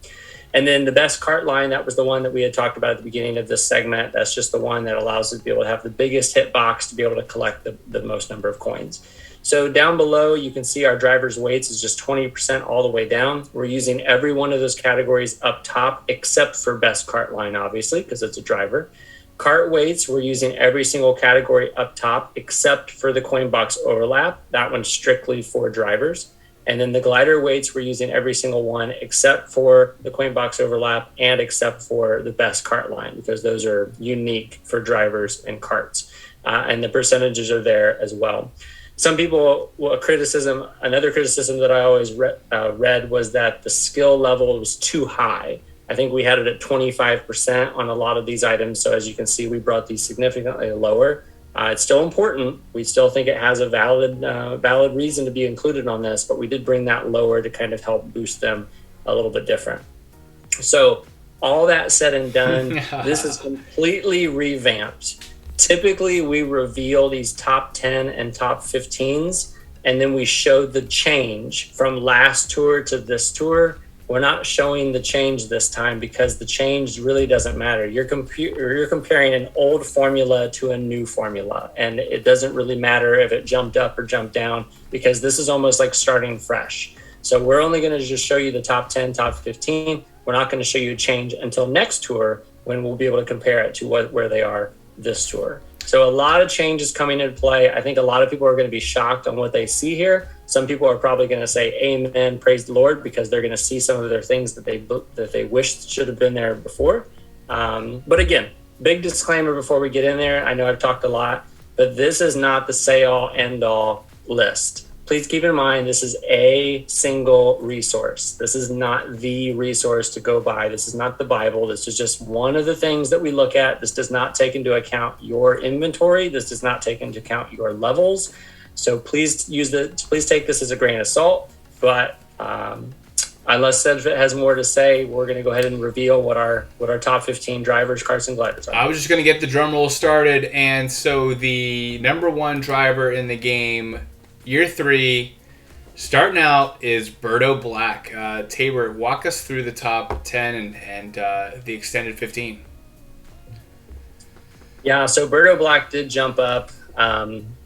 And then the best cart line, that was the one that we had talked about at the beginning of this segment. That's just the one that allows us to be able to have the biggest hit box to be able to collect the most number of coins. So down below, you can see our driver's weights is just 20% all the way down. We're using every one of those categories up top, except for best cart line, obviously, because it's a driver. Cart weights, we're using every single category up top, except for the coin box overlap. That one's strictly for drivers. And then the glider weights, we're using every single one except for the coin box overlap and except for the best cart line, because those are unique for drivers and carts. And the percentages are there as well. Some people, another criticism that I always read was that the skill level was too high. I think we had it at 25% on a lot of these items. So as you can see, we brought these significantly lower. It's still important. We still think it has a valid reason to be included on this, but we did bring that lower to kind of help boost them a little bit different. So all that said and done, this is completely revamped. Typically, we reveal these top 10 and top 15s, and then we show the change from last tour to this tour. We're not showing the change this time because the change really doesn't matter. You're comparing an old formula to a new formula, and it doesn't really matter if it jumped up or jumped down because this is almost like starting fresh. So we're only going to just show you the top 10, top 15. We're not going to show you a change until next tour when we'll be able to compare it to where they are this tour. So a lot of changes coming into play. I think a lot of people are going to be shocked on what they see here. Some people are probably going to say amen, praise the Lord, because they're going to see some of their things that they wish should have been there before. But again, big disclaimer before we get in there. I know I've talked a lot, but this is not the say-all, end-all list. Please keep in mind, this is a single resource. This is not the resource to go by. This is not the Bible. This is just one of the things that we look at. This does not take into account your inventory. This does not take into account your levels. So please take this as a grain of salt. But unless Studfit has more to say, we're going to go ahead and reveal what our top 15 drivers, carts, and gliders are. I was just going to get the drum roll started. And so the number one driver in the game, Year 3, starting out, is Birdo Black. Tabor, walk us through the top 10 and the extended 15. Yeah, so Birdo Black did jump up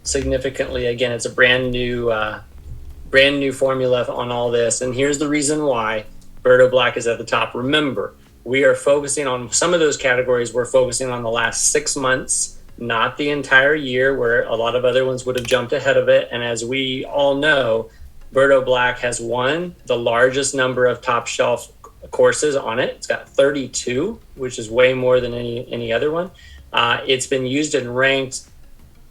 significantly. Again, it's a brand new formula on all this. And here's the reason why Birdo Black is at the top. Remember, we are focusing on some of those categories. We're focusing on the last 6 months, not the entire year, where a lot of other ones would have jumped ahead of it. And as we all know, Birdo Black has won the largest number of top shelf courses on it. It's got 32, which is way more than any other one. It's been used and ranked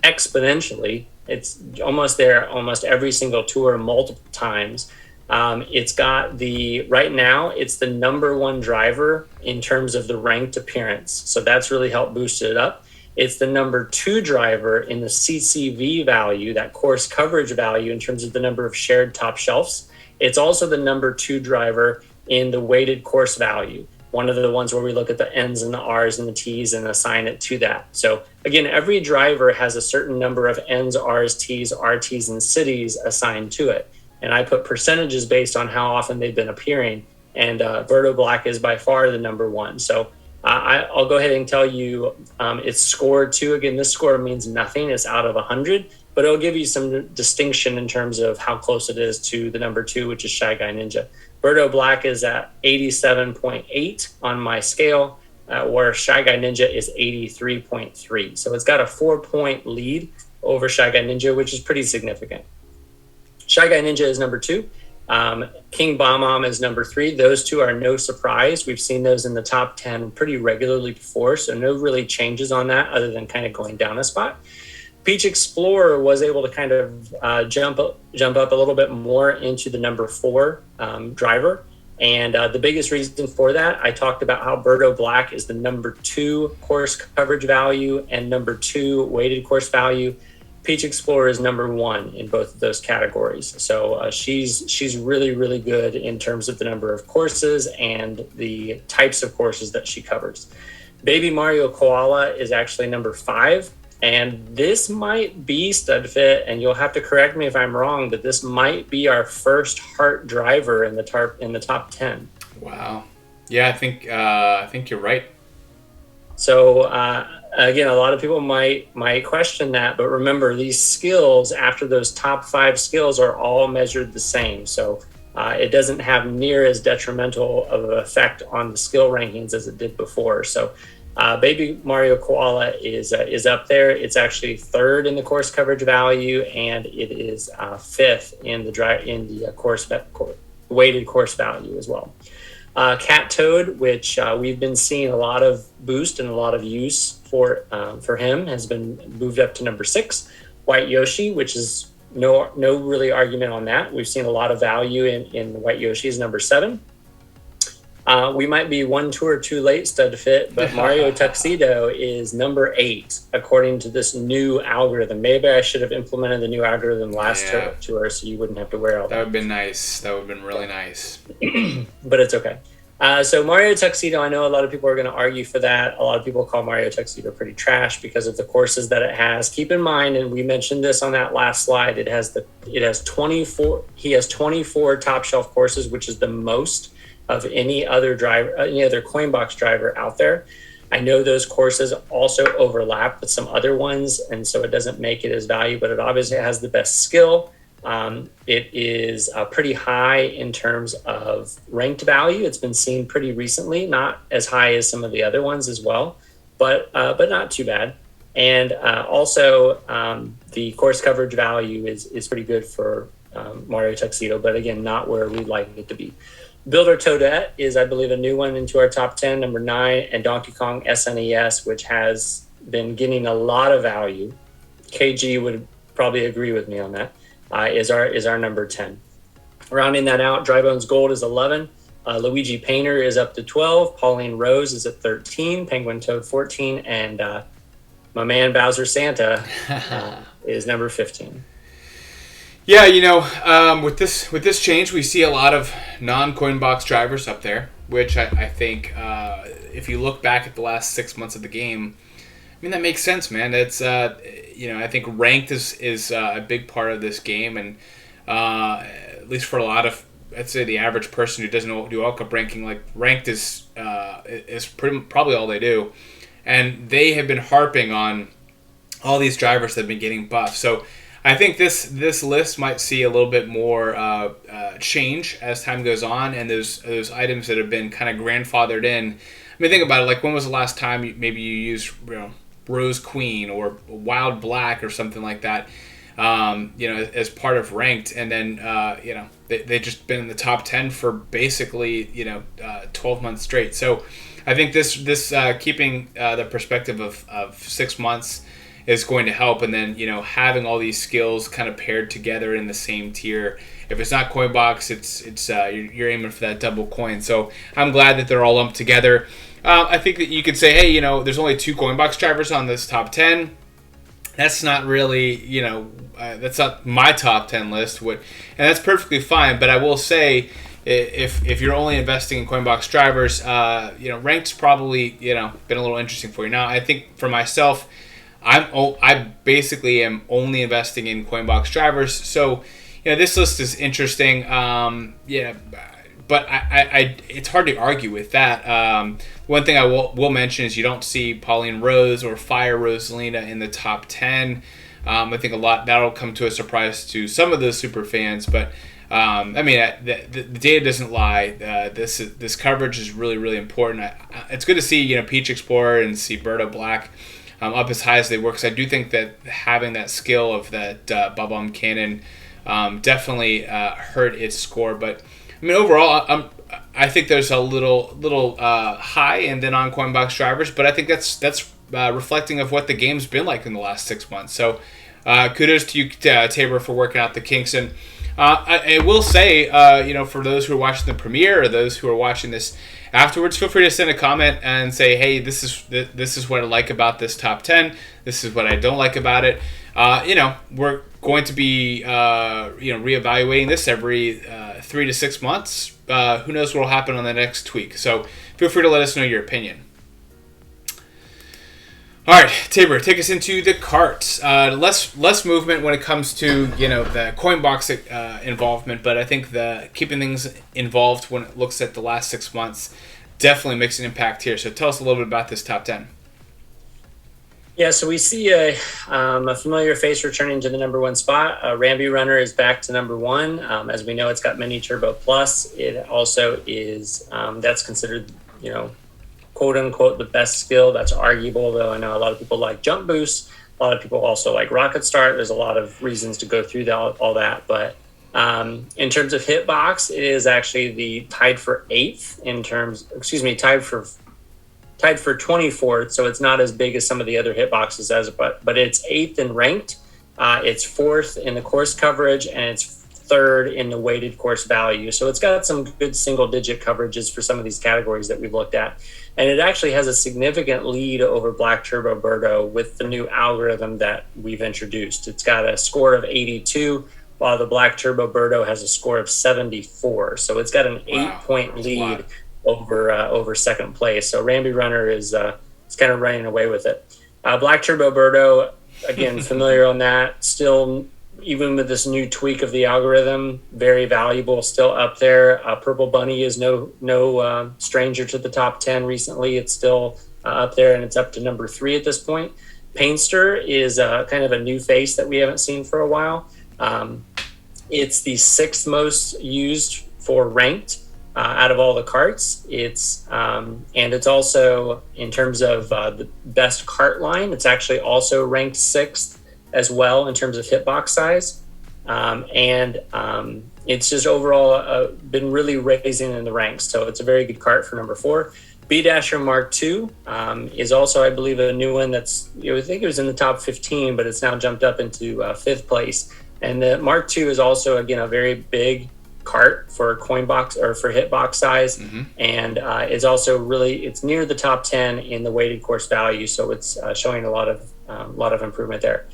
exponentially. It's almost there almost every single tour multiple times. It's got right now, it's the number one driver in terms of the ranked appearance. So that's really helped boost it up. It's the number 2 driver in the CCV value, that course coverage value in terms of the number of shared top shelves. It's also the number 2 driver in the weighted course value, one of the ones where we look at the N's and the R's and the T's and assign it to that. So again, every driver has a certain number of N's, R's, T's, RT's, and cities assigned to it. And I put percentages based on how often they've been appearing. And Birdo Black is by far the number 1. So I'll go ahead and tell you it's scored 2. Again, this score means nothing. It's out of 100, but it'll give you some distinction in terms of how close it is to the number 2, which is Shy Guy Ninja. Birdo Black is at 87.8 on my scale, where Shy Guy Ninja is 83.3. So it's got a 4-point lead over Shy Guy Ninja, which is pretty significant. Shy Guy Ninja is number 2. King Bomb is number 3. Those two are no surprise. We've seen those in the top 10 pretty regularly before, so no really changes on that other than kind of going down a spot. Peach Explorer was able to kind of jump up a little bit more into the number 4 driver. And the biggest reason for that, I talked about how Birdo Black is the number 2 course coverage value and number 2 weighted course value. Peach Explorer is number 1 in both of those categories. So she's really, really good in terms of the number of courses and the types of courses that she covers. Baby Mario Koala is actually number 5. And this might be Studfit, and you'll have to correct me if I'm wrong, but this might be our first heart driver in the top 10. Wow. Yeah, I think you're right. So again, a lot of people might question that, but remember, these skills after those top 5 skills are all measured the same. So it doesn't have near as detrimental of an effect on the skill rankings as it did before. So Baby Mario Koala is up there. It's actually 3rd in the course coverage value, and it is 5th in the weighted course value as well. Cat Toad, which we've been seeing a lot of boost and a lot of use for him, has been moved up to number 6. White Yoshi, which is no really argument on that. We've seen a lot of value in White Yoshi, is number 7. We might be one tour too late, Studfit, but Mario Tuxedo is number 8 according to this new algorithm. Maybe I should have implemented the new algorithm last tour so you wouldn't have to wear all that. That would have been nice. That would have been really nice. But it's okay. So Mario Tuxedo, I know a lot of people are going to argue for that. A lot of people call Mario Tuxedo pretty trash because of the courses that it has. Keep in mind, and we mentioned this on that last slide, it has 24. He has 24 top shelf courses, which is the most of any other Coinbox driver out there. I know those courses also overlap with some other ones, and so it doesn't make it as valuable, but it obviously has the best skill. It is pretty high in terms of ranked value. It's been seen pretty recently, not as high as some of the other ones as well, but not too bad. And also the course coverage value is pretty good for Mario Tuxedo, but again, not where we'd like it to be. Builder Toadette is, I believe, a new one into our top 10, number 9, and Donkey Kong SNES, which has been getting a lot of value. KG would probably agree with me on that. Is our number 10. Rounding that out, Dry Bones Gold is 11. Luigi Painter is up to 12. Pauline Rose is at 13. Penguin Toad 14, and my man Bowser Santa is number 15. Yeah, with this change, we see a lot of non-Coinbox drivers up there, which I think if you look back at the last 6 months of the game, I mean, that makes sense, man. It's I think ranked is a big part of this game, and at least for a lot of, I'd say, the average person who doesn't do all cup ranking, like ranked is probably all they do, and they have been harping on all these drivers that have been getting buffed. So I think this list might see a little bit more change as time goes on, and those items that have been kind of grandfathered in. I mean, think about it. Like, when was the last time maybe you used Rose Queen or Wild Black or something like that, as part of ranked, and then they just been in the top 10 for basically 12 months straight. So I think this keeping the perspective of 6 months is going to help, and then having all these skills kind of paired together in the same tier. If it's not Coinbox, it's you're aiming for that double coin. So I'm glad that they're all lumped together. I think that you could say, hey, there's only 2 Coinbox drivers on this top 10. That's not really, that's not my top 10 list. And that's perfectly fine. But I will say, if you're only investing in Coinbox drivers, ranked's probably, been a little interesting for you. Now, I think for myself, I basically am only investing in Coinbox drivers. So, this list is interesting. But I it's hard to argue with that. One thing I will mention is you don't see Pauline Rose or Fire Rosalina in the top 10. I think that'll come to a surprise to some of those super fans. But the data doesn't lie. This coverage is really, really important. It's good to see Peach Explorer and see Berto Black up as high as they were, because I do think that having that skill of that Bob-omb Cannon definitely hurt its score. But I mean, overall, I think there's a little high and then on Coinbox drivers, but I think that's reflecting of what the game's been like in the last 6 months. So kudos to you, Tabor, for working out the kinks. And I will say, for those who are watching the premiere or those who are watching this afterwards, feel free to send a comment and say, hey, this is what I like about this top 10. This is what I don't like about it. We're going to be reevaluating this every 3 to 6 months. Who knows what will happen on the next tweak? So feel free to let us know your opinion. All right, Tabor, take us into the carts. Less movement when it comes to the Coinbox involvement, but I think the keeping things involved when it looks at the last 6 months, definitely makes an impact here. So tell us a little bit about this top 10. Yeah, so we see a familiar face returning to the number one spot. Ramby Runner is back to number one. As we know, it's got Mini Turbo Plus. It also is, that's considered, quote unquote, the best skill. That's arguable, though. I know a lot of people like Jump Boost. A lot of people also like Rocket Start. There's a lot of reasons to go through all that. But in terms of hitbox, it is actually tied for 24th, so it's not as big as some of the other hitboxes but it's 8th in ranked, it's 4th in the course coverage, and it's 3rd in the weighted course value. So it's got some good single digit coverages for some of these categories that we've looked at. And it actually has a significant lead over Black Turbo Birdo with the new algorithm that we've introduced. It's got a score of 82, while the Black Turbo Birdo has a score of 74. So it's got an 8-point lead over second place. So Ramby Runner is kind of running away with it. Black Turbo Birdo, again, familiar on that. Still, even with this new tweak of the algorithm, very valuable, still up there. Purple Bunny is no stranger to the top 10 recently. It's still up there, and it's up to number 3 at this point. Painster is kind of a new face that we haven't seen for a while. It's the 6th most used for ranked out of all the carts. And it's also, in terms of the best cart line, it's actually also ranked 6th as well in terms of hitbox size. It's just overall been really raising in the ranks. So it's a very good cart for number 4. B-Dasher Mark II is also, I believe, a new one that's, I think it was in the top 15, but it's now jumped up into 5th place. And the Mark II is also, again, a very big cart for coin box or for hitbox size, and is also it's near the top 10 in the weighted course value. So it's showing a lot of improvement there.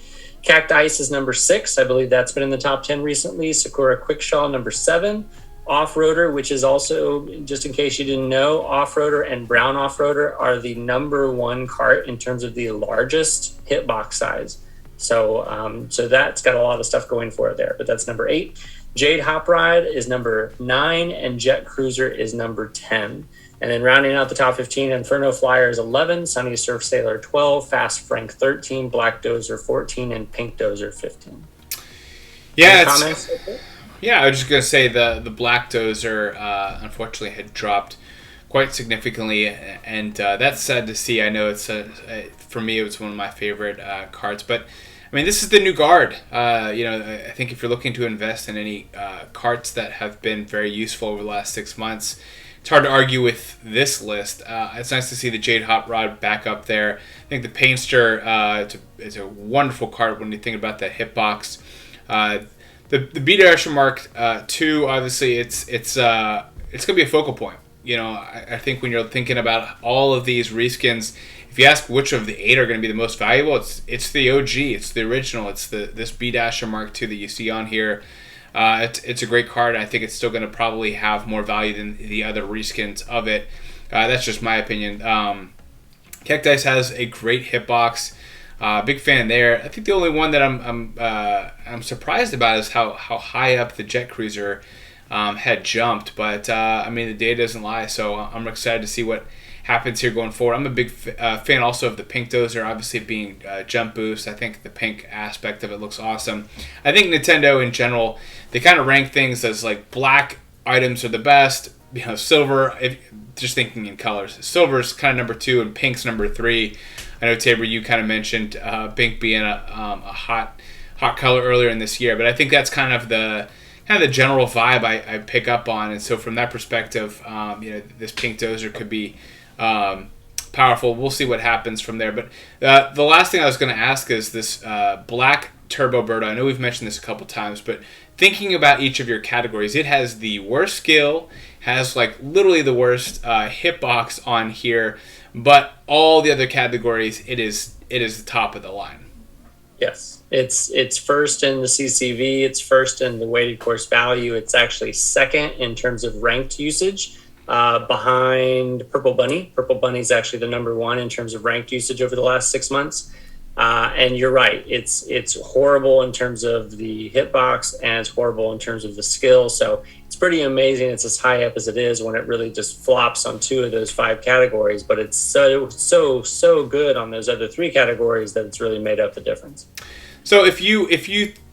Cacti Ice is number 6. I believe that's been in the top 10 recently. Sakura Quickshaw, number 7. Off-Roader, which is also, just in case you didn't know, Off-Roader and Brown Off-Roader are the number 1 cart in terms of the largest hitbox size. So that's got a lot of stuff going for it there, but that's number 8. Jade Hop Ride is number 9, and Jet Cruiser is number 10. And then rounding out the top 15, Inferno Flyer is 11, Sunny Surf Sailor 12, Fast Frank 13, Black Dozer 14, and Pink Dozer 15. Yeah, comments? Yeah, I was just going to say the Black Dozer unfortunately had dropped quite significantly, and that's sad to see. I know it's for me, it was one of my favorite cards, but I mean, this is the new guard. I think if you're looking to invest in any carts that have been very useful over the last 6 months, it's hard to argue with this list. It's nice to see the Jade Hot Rod back up there. I think the Painster is a wonderful cart when you think about that hitbox. The B-Dasher Mark II, obviously, it's going to be a focal point. I think when you're thinking about all of these reskins, if you ask which of the 8 are going to be the most valuable, it's the OG, it's the original, it's this B-Dasher Mark II that you see on here. It's a great card. I think it's still going to probably have more value than the other reskins of it. That's just my opinion. Cacti has a great hitbox. Big fan there. I think the only one that I'm surprised about is how high up the Jet Cruiser had jumped. But the data doesn't lie, so I'm excited to see what happens here going forward. I'm a big fan also of the Pink Dozer, obviously being jump boost. I think the pink aspect of it looks awesome. I think Nintendo in general, they kind of rank things as like black items are the best. Silver, just thinking in colors, silver's kind of number 2 and pink's number 3. I know, Tabor, you kind of mentioned pink being a hot color earlier in this year, but I think that's kind of the general vibe I pick up on. And so from that perspective, this Pink Dozer could be powerful. We'll see what happens from there. But the last thing I was going to ask is this Black Turbo Birdo. I know we've mentioned this a couple times, but thinking about each of your categories, it has the worst skill, has like literally the worst hitbox on here, but all the other categories, it is the top of the line. Yes, it's first in the CCV, it's first in the weighted course value. It's actually second in terms of ranked usage, behind Purple Bunny. Purple Bunny is actually the number 1 in terms of ranked usage over the last 6 months. And you're right, it's horrible in terms of the hitbox, and it's horrible in terms of the skill. So it's pretty amazing. It's as high up as it is when it really just flops on 2 of those 5 categories, but it's so good on those other 3 categories that it's really made up the difference. So if you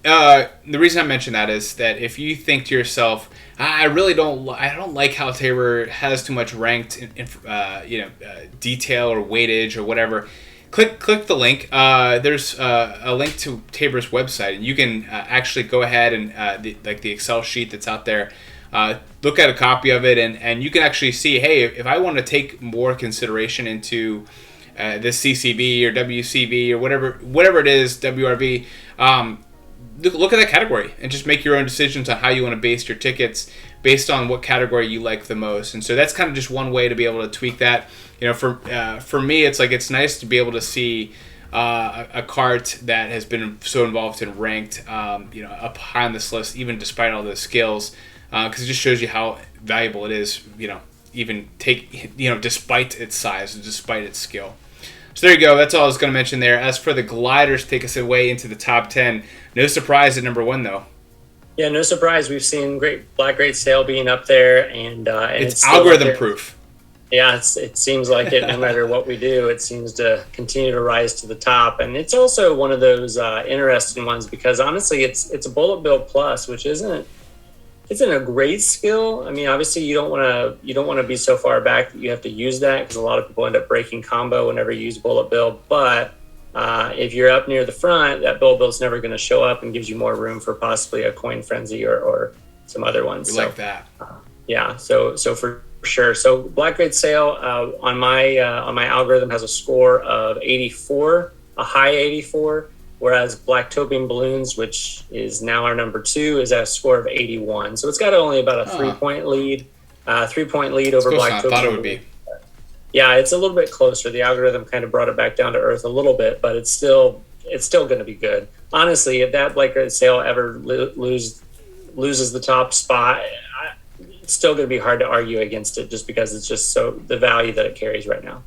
the reason I mention that is that if you think to yourself, I don't like how Tabor has too much ranked detail or weightage or whatever, click the link. There's a link to Tabor's website, and you can actually go ahead and the Excel sheet that's out there. Look at a copy of it, and you can actually see, hey, if I want to take more consideration into this CCV or WCV or whatever it is, WRV, look at that category and just make your own decisions on how you want to base your tickets based on what category you like the most. And so that's kind of just one way to be able to tweak that. For me, it's nice to be able to see a cart that has been so involved and ranked up high on this list, even despite all those skills, because it just shows you how valuable it is, despite its size and despite its skill. So there you go. That's all I was going to mention there. As for the gliders, take us away into the top 10. No surprise at number 1, though. Yeah, no surprise. We've seen Black Great Sail being up there, and it's algorithm proof. Yeah, it seems like it. No matter what we do, it seems to continue to rise to the top. And it's also one of those interesting ones because honestly, it's a bullet bill plus, which isn't a great skill. I mean, obviously, you don't want to be so far back that you have to use that because a lot of people end up breaking combo whenever you use bullet bill. But if you're up near the front, that bullet bill is never going to show up and gives you more room for possibly a coin frenzy or some other ones. We like that. Yeah. So for sure. So Black Great Sail on my algorithm has a score of 84, a high 84. Whereas Black Topian Balloons, which is now our number 2, is at a score of 81. So it's got only about a 3-point lead, over Black Topian. I thought it would be. Yeah, it's a little bit closer. The algorithm kind of brought it back down to earth a little bit, but it's still going to be good. Honestly, if that Black Great Sail ever loses the top spot, it's still going to be hard to argue against it just because it's just the value that it carries right now.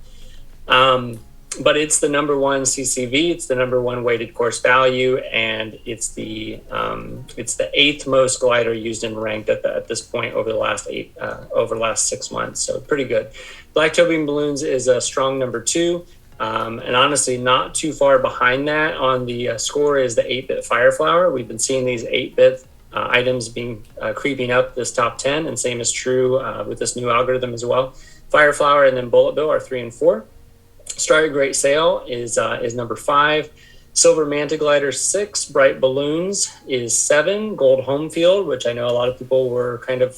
But it's the number 1 CCV. It's the number 1 weighted course value, and it's the 8th most glider used in ranked at this point over the last 6 months. So pretty good. Black Topian Balloons is a strong number 2, and honestly, not too far behind that on the score is the 8-bit Fireflower. We've been seeing these 8-bit items being creeping up this top 10, and same is true with this new algorithm as well. Fireflower and then Bullet Bill are 3 and 4. Starry Great Sail is number 5. Silver Manta Glider 6. Bright Balloons is 7. Gold Home Field, which I know a lot of people were kind of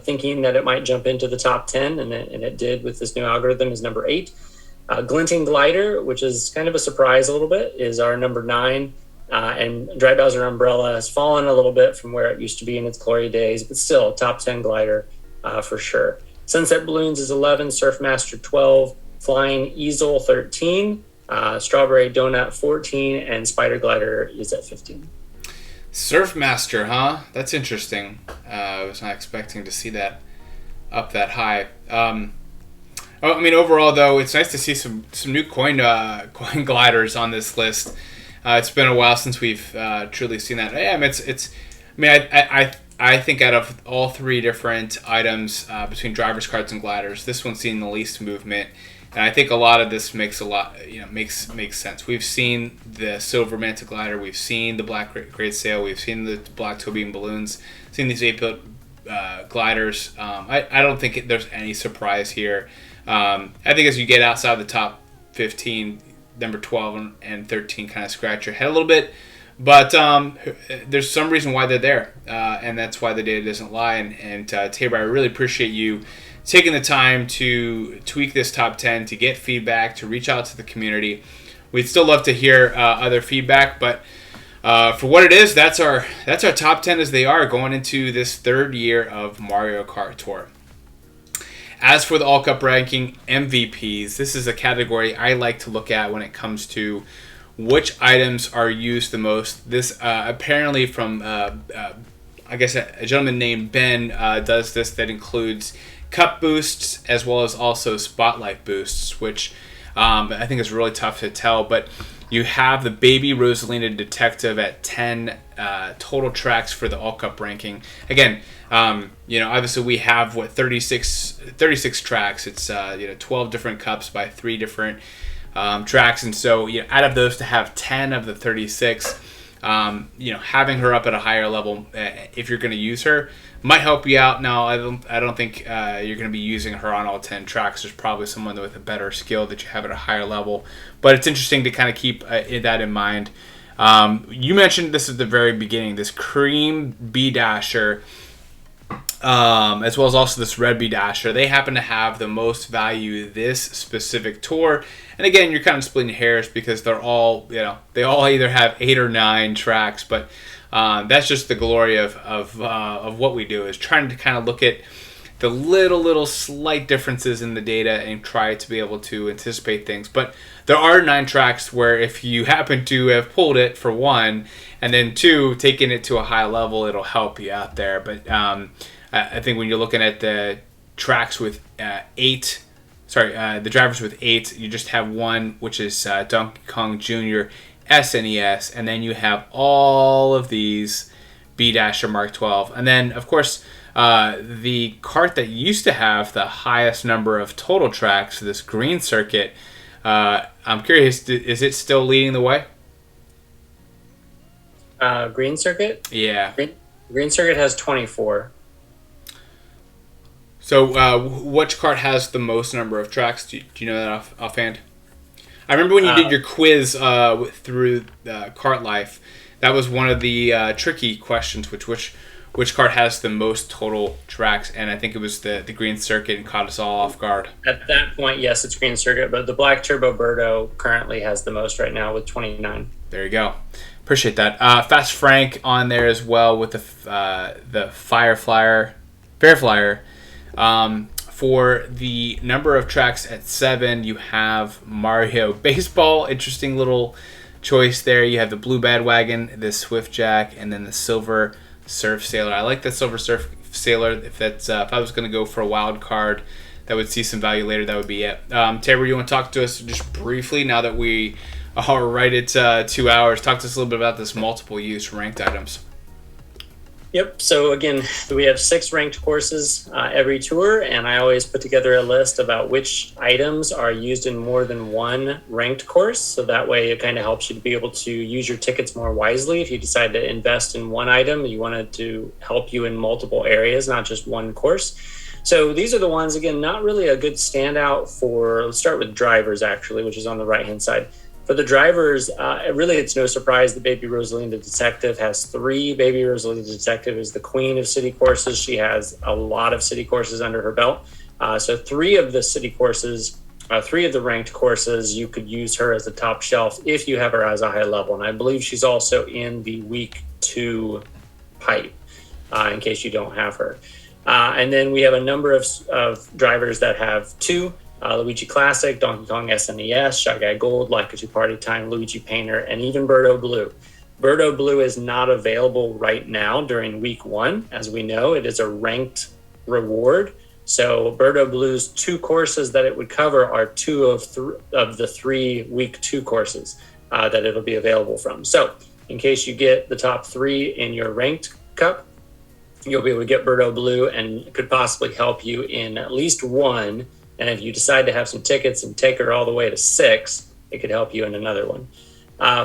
thinking that it might jump into the top 10, and it did with this new algorithm, is number 8. Glinting Glider, which is kind of a surprise a little bit, is our number 9. And Dry Bowser Umbrella has fallen a little bit from where it used to be in its glory days, but still top 10 glider for sure. Sunset Balloons is 11. Surfmaster 12. Flying Easel 13, Strawberry Donut 14, and Spider Glider is at 15. Surfmaster, huh? That's interesting. I was not expecting to see that up that high. Overall though, it's nice to see some new coin gliders on this list. It's been a while since we've truly seen that. I think out of all 3 different items between drivers, carts, and gliders, this one's seen the least movement. And I think a lot of this makes sense. We've seen the Silver Manta Glider, we've seen the Black Great Sail, we've seen the Black Topian Balloons, seen these 8-bit gliders. I don't think there's any surprise here. I think as you get outside the top 15, number 12 and 13 kind of scratch your head a little bit. But there's some reason why they're there, and that's why the data doesn't lie. And Tabor, I really appreciate you taking the time to tweak this top 10, to get feedback, to reach out to the community. We'd still love to hear other feedback, but for what it is, that's our top 10 as they are going into this 3rd year of Mario Kart Tour. As for the All Cup ranking MVPs, this is a category I like to look at when it comes to which items are used the most. This apparently from I guess a gentleman named Ben does this, that includes cup boosts as well as also spotlight boosts, which I think it's really tough to tell, but you have the Baby Rosalina Detective at 10 total tracks for the All Cup ranking. Again, obviously we have 36 tracks. It's 12 different cups by 3 different tracks, and so out of those to have 10 of the 36, having her up at a higher level, if you're going to use her, might help you out. Now, I don't think you're going to be using her on all 10 tracks. There's probably someone with a better skill that you have at a higher level, but it's interesting to kind of keep that in mind. You mentioned this at the very beginning, this cream B Dasher, as well as also this red B Dasher. They happen to have the most value this specific tour. And again, you're kind of splitting hairs because they're all, they all either have 8 or 9 tracks, but that's just the glory of what we do, is trying to kind of look at the little slight differences in the data and try to be able to anticipate things. But there are 9 tracks where if you happen to have pulled it for 1 and then 2, taking it to a high level, it'll help you out there. But I think when you're looking at the tracks with the drivers with 8, you just have 1, which is Donkey Kong Jr. SNES, and then you have all of these B Dasher Mark 12, and then of course the kart that used to have the highest number of total tracks, this green circuit. I'm curious, is it still leading the way? Green circuit? Yeah. Green circuit has 24. So, which kart has the most number of tracks? Do you know that offhand? I remember when you did your quiz through Kart Life, that was one of the tricky questions, which kart has the most total tracks, and I think it was the green circuit, and caught us all off guard. At that point, yes, it's green circuit, but the black Turbo Birdo currently has the most right now with 29. There you go. Appreciate that. Fast Frank on there as well with the Fair Flyer. For the number of tracks at 7, you have Mario Baseball. Interesting little choice there. You have the Blue Bandwagon, the Swift Jack, and then the Silver Surf Sailor. I like the Silver Surf Sailor. If I was going to go for a wild card that would see some value later, that would be it. Tabor, you want to talk to us just briefly now that we are right at 2 hours? Talk to us a little bit about this multiple use ranked items. Yep. So again, we have 6 ranked courses every tour, and I always put together a list about which items are used in more than one ranked course. So that way it kind of helps you to be able to use your tickets more wisely. If you decide to invest in one item, you want it to help you in multiple areas, not just one course. So these are the ones, again, not really a good standout for, let's start with drivers actually, which is on the right-hand side. For the drivers, really, it's no surprise the Baby Rosalina Detective has 3. Baby Rosalina Detective is the queen of city courses. She has a lot of city courses under her belt. So 3 of the city courses, 3 of the ranked courses, you could use her as a top shelf if you have her as a high level. And I believe she's also in the week 2 pipe, in case you don't have her. And then we have a number of drivers that have 2. Luigi Classic, Donkey Kong SNES, Shy Guy Gold, Like a Two Party Time, Luigi Painter, and even Birdo Blue. Birdo Blue is not available right now during week 1. As we know, it is a ranked reward. So Birdo Blue's 2 courses that it would cover are 2 of the 3 week 2 courses that it'll be available from. So in case you get the top 3 in your ranked cup, you'll be able to get Birdo Blue, and it could possibly help you in at least 1. And if you decide to have some tickets and take her all the way to 6, it could help you in another one.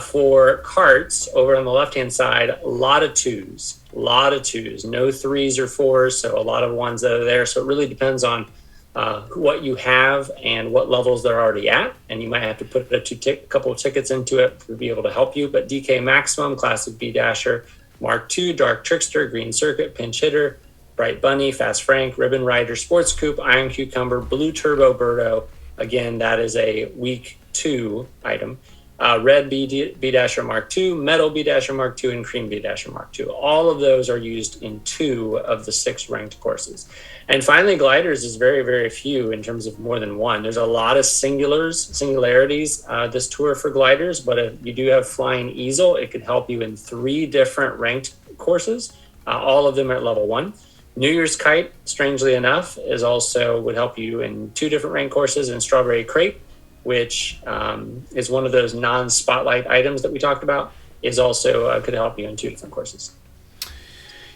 For karts, over on the left-hand side, a lot of 2s, no 3s or 4s, so a lot of ones that are there. So it really depends on what you have and what levels they're already at, and you might have to put a couple of tickets into it to be able to help you. But DK Maximum, Classic B Dasher, Mark II, Dark Trickster, Green Circuit, Pinch Hitter, Bright Bunny, Fast Frank, Ribbon Rider, Sports Coupe, Iron Cucumber, Blue Turbo Birdo. Again, that is a week 2 item. Red B Dasher Mark II, Metal B Dasher Mark II, and Cream B Dasher Mark II. All of those are used in 2 of the 6 ranked courses. And finally, gliders is very, very few in terms of more than 1. There's a lot of singularities this tour for gliders, but if you do have Flying Easel, it could help you in 3 different ranked courses. All of them are at level 1. New Year's Kite, strangely enough, would help you in 2 different ranked courses, and Strawberry Crepe which is one of those non-spotlight items that we talked about, is also could help you in 2 different courses.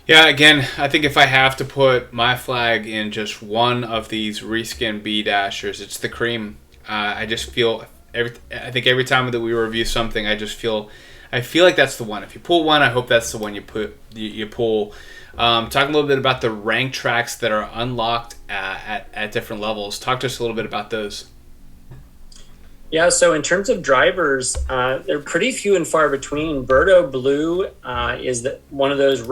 Yeah, again, I think if I have to put my flag in just one of these reskin B dashers, it's the Karim. I just feel I think every time that we review something, I feel like that's the one. If you pull one, I hope that's the one you pull. Talking a little bit about the rank tracks that are unlocked at different levels. Talk to us a little bit about those. Yeah, so in terms of drivers, they're pretty few and far between. Birdo Blue is one of those.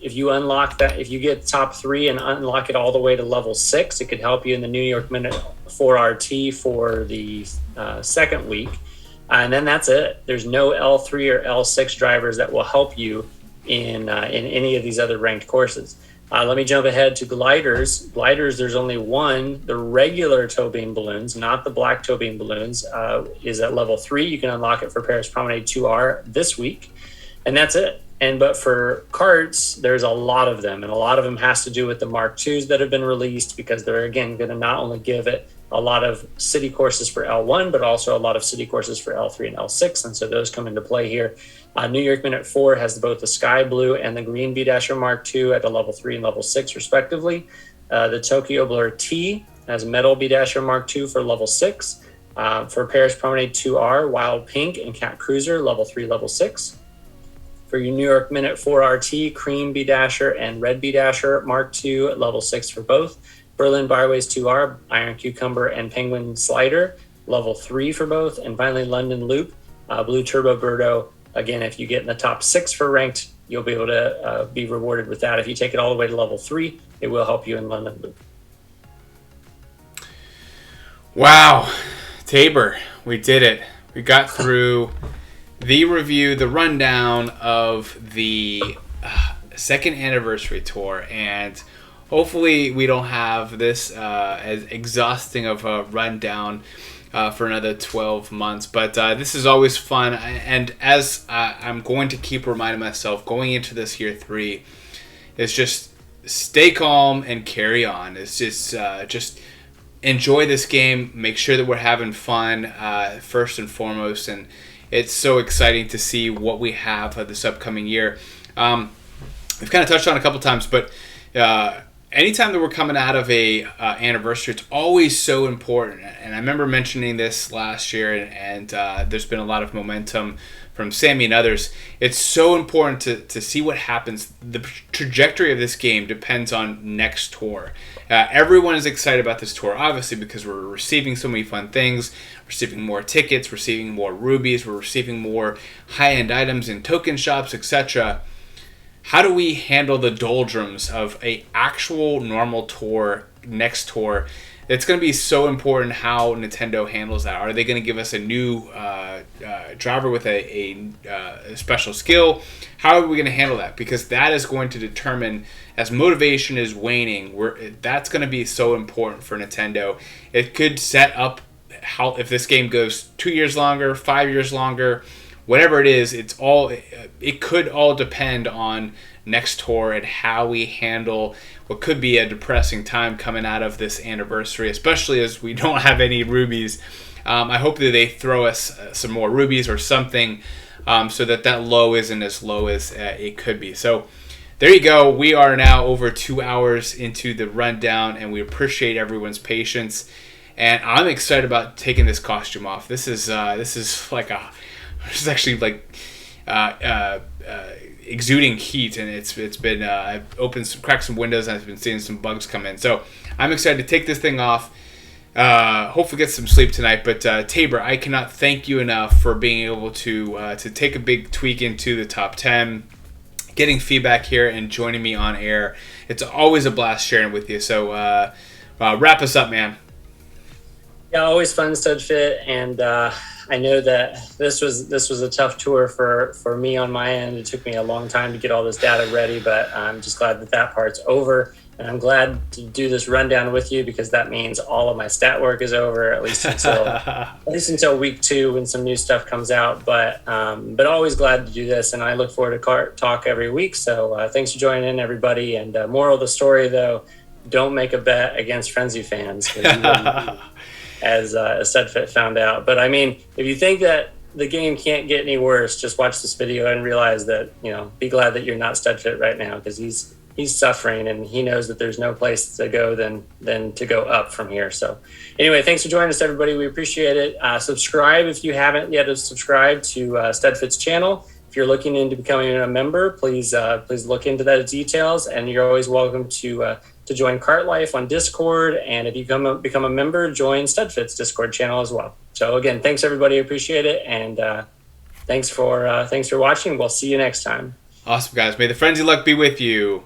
If you unlock that, if you get top 3 and unlock it all the way to level 6, it could help you in the New York Minute 4 RT for the second week. And then that's it. There's no L3 or L6 drivers that will help you in any of these other ranked courses. Let me jump ahead to gliders. Gliders, there's only one. The regular toe beam balloons, not the black toe beam balloons, is at level 3. You can unlock it for Paris Promenade 2R this week, and that's it. But for karts, there's a lot of them, and a lot of them has to do with the Mark IIs that have been released, because they're, again, going to not only give it a lot of city courses for L1, but also a lot of city courses for L3 and L6, and so those come into play here. New York Minute 4 has both the Sky Blue and the Green B-Dasher Mark II at the level 3 and level 6, respectively. The Tokyo Blur T has Metal B-Dasher Mark II for level 6. For Paris Promenade 2R, Wild Pink and Cat Cruiser, level 3, level 6. For your New York Minute 4 RT, Cream B-Dasher and Red B-Dasher Mark II at level 6 for both. Berlin Byways 2R, Iron Cucumber and Penguin Slider, level 3 for both. And finally, London Loop, Blue Turbo Birdo. Again, if you get in the top 6 for ranked, you'll be able to be rewarded with that. If you take it all the way to level 3, it will help you in London Loop. Wow, Tabor, we did it. We got through the review, the rundown of the second anniversary tour, and hopefully we don't have this as exhausting of a rundown for another 12 months. But this is always fun, and as I'm going to keep reminding myself going into this year 3, is just stay calm and carry on. It's just enjoy this game, make sure that we're having fun first and foremost, and it's so exciting to see what we have this upcoming year. We've kind of touched on it a couple times, but anytime that we're coming out of a anniversary, it's always so important. And I remember mentioning this last year, and there's been a lot of momentum from Sammy and others. It's so important to see what happens. The trajectory of this game depends on next tour. Everyone is excited about this tour, obviously, because we're receiving so many fun things, receiving more tickets, receiving more rubies, we're receiving more high-end items in token shops, etc. How do we handle the doldrums of a actual normal tour, next tour? It's going to be so important how Nintendo handles that. Are they going to give us a new driver with a special skill? How are we going to handle that? Because that is going to determine, as motivation is waning, that's going to be so important for Nintendo. It could set up how, if this game goes 2 years longer, 5 years longer, whatever it is, it could all depend on next tour and how we handle what could be a depressing time coming out of this anniversary, especially as we don't have any rubies. I hope that they throw us some more rubies or something so that low isn't as low as it could be. So there you go. We are now over 2 hours into the rundown, and we appreciate everyone's patience. And I'm excited about taking this costume off. This is actually like exuding heat, and it's been I've cracked some windows, and I've been seeing some bugs come in. So I'm excited to take this thing off. Hopefully get some sleep tonight. But Tabor, I cannot thank you enough for being able to take a big tweak into the top 10, getting feedback here, and joining me on air. It's always a blast sharing with you. So wrap us up, man. Yeah, always fun, Studfit, and I know that this was a tough tour for me on my end. It took me a long time to get all this data ready, but I'm just glad that part's over. And I'm glad to do this rundown with you, because that means all of my stat work is over, at least until week 2 when some new stuff comes out. But always glad to do this, and I look forward to Kart Talk every week. So thanks for joining in, everybody. And moral of the story, though, don't make a bet against Frenzy fans. as Studfit found out. But I mean, if you think that the game can't get any worse, just watch this video and realize that, be glad that you're not Studfit right now, because he's suffering and he knows that there's no place to go than to go up from here. So anyway, thanks for joining us, everybody. We appreciate it. Subscribe if you haven't yet subscribed to Studfit's channel. If you're looking into becoming a member, please look into those details, and you're always welcome to join Kart Life on Discord. And if you become a member, join Studfit's Discord channel as well. So again, thanks everybody. Appreciate it. And thanks for watching. We'll see you next time. Awesome, guys. May the frenzy luck be with you.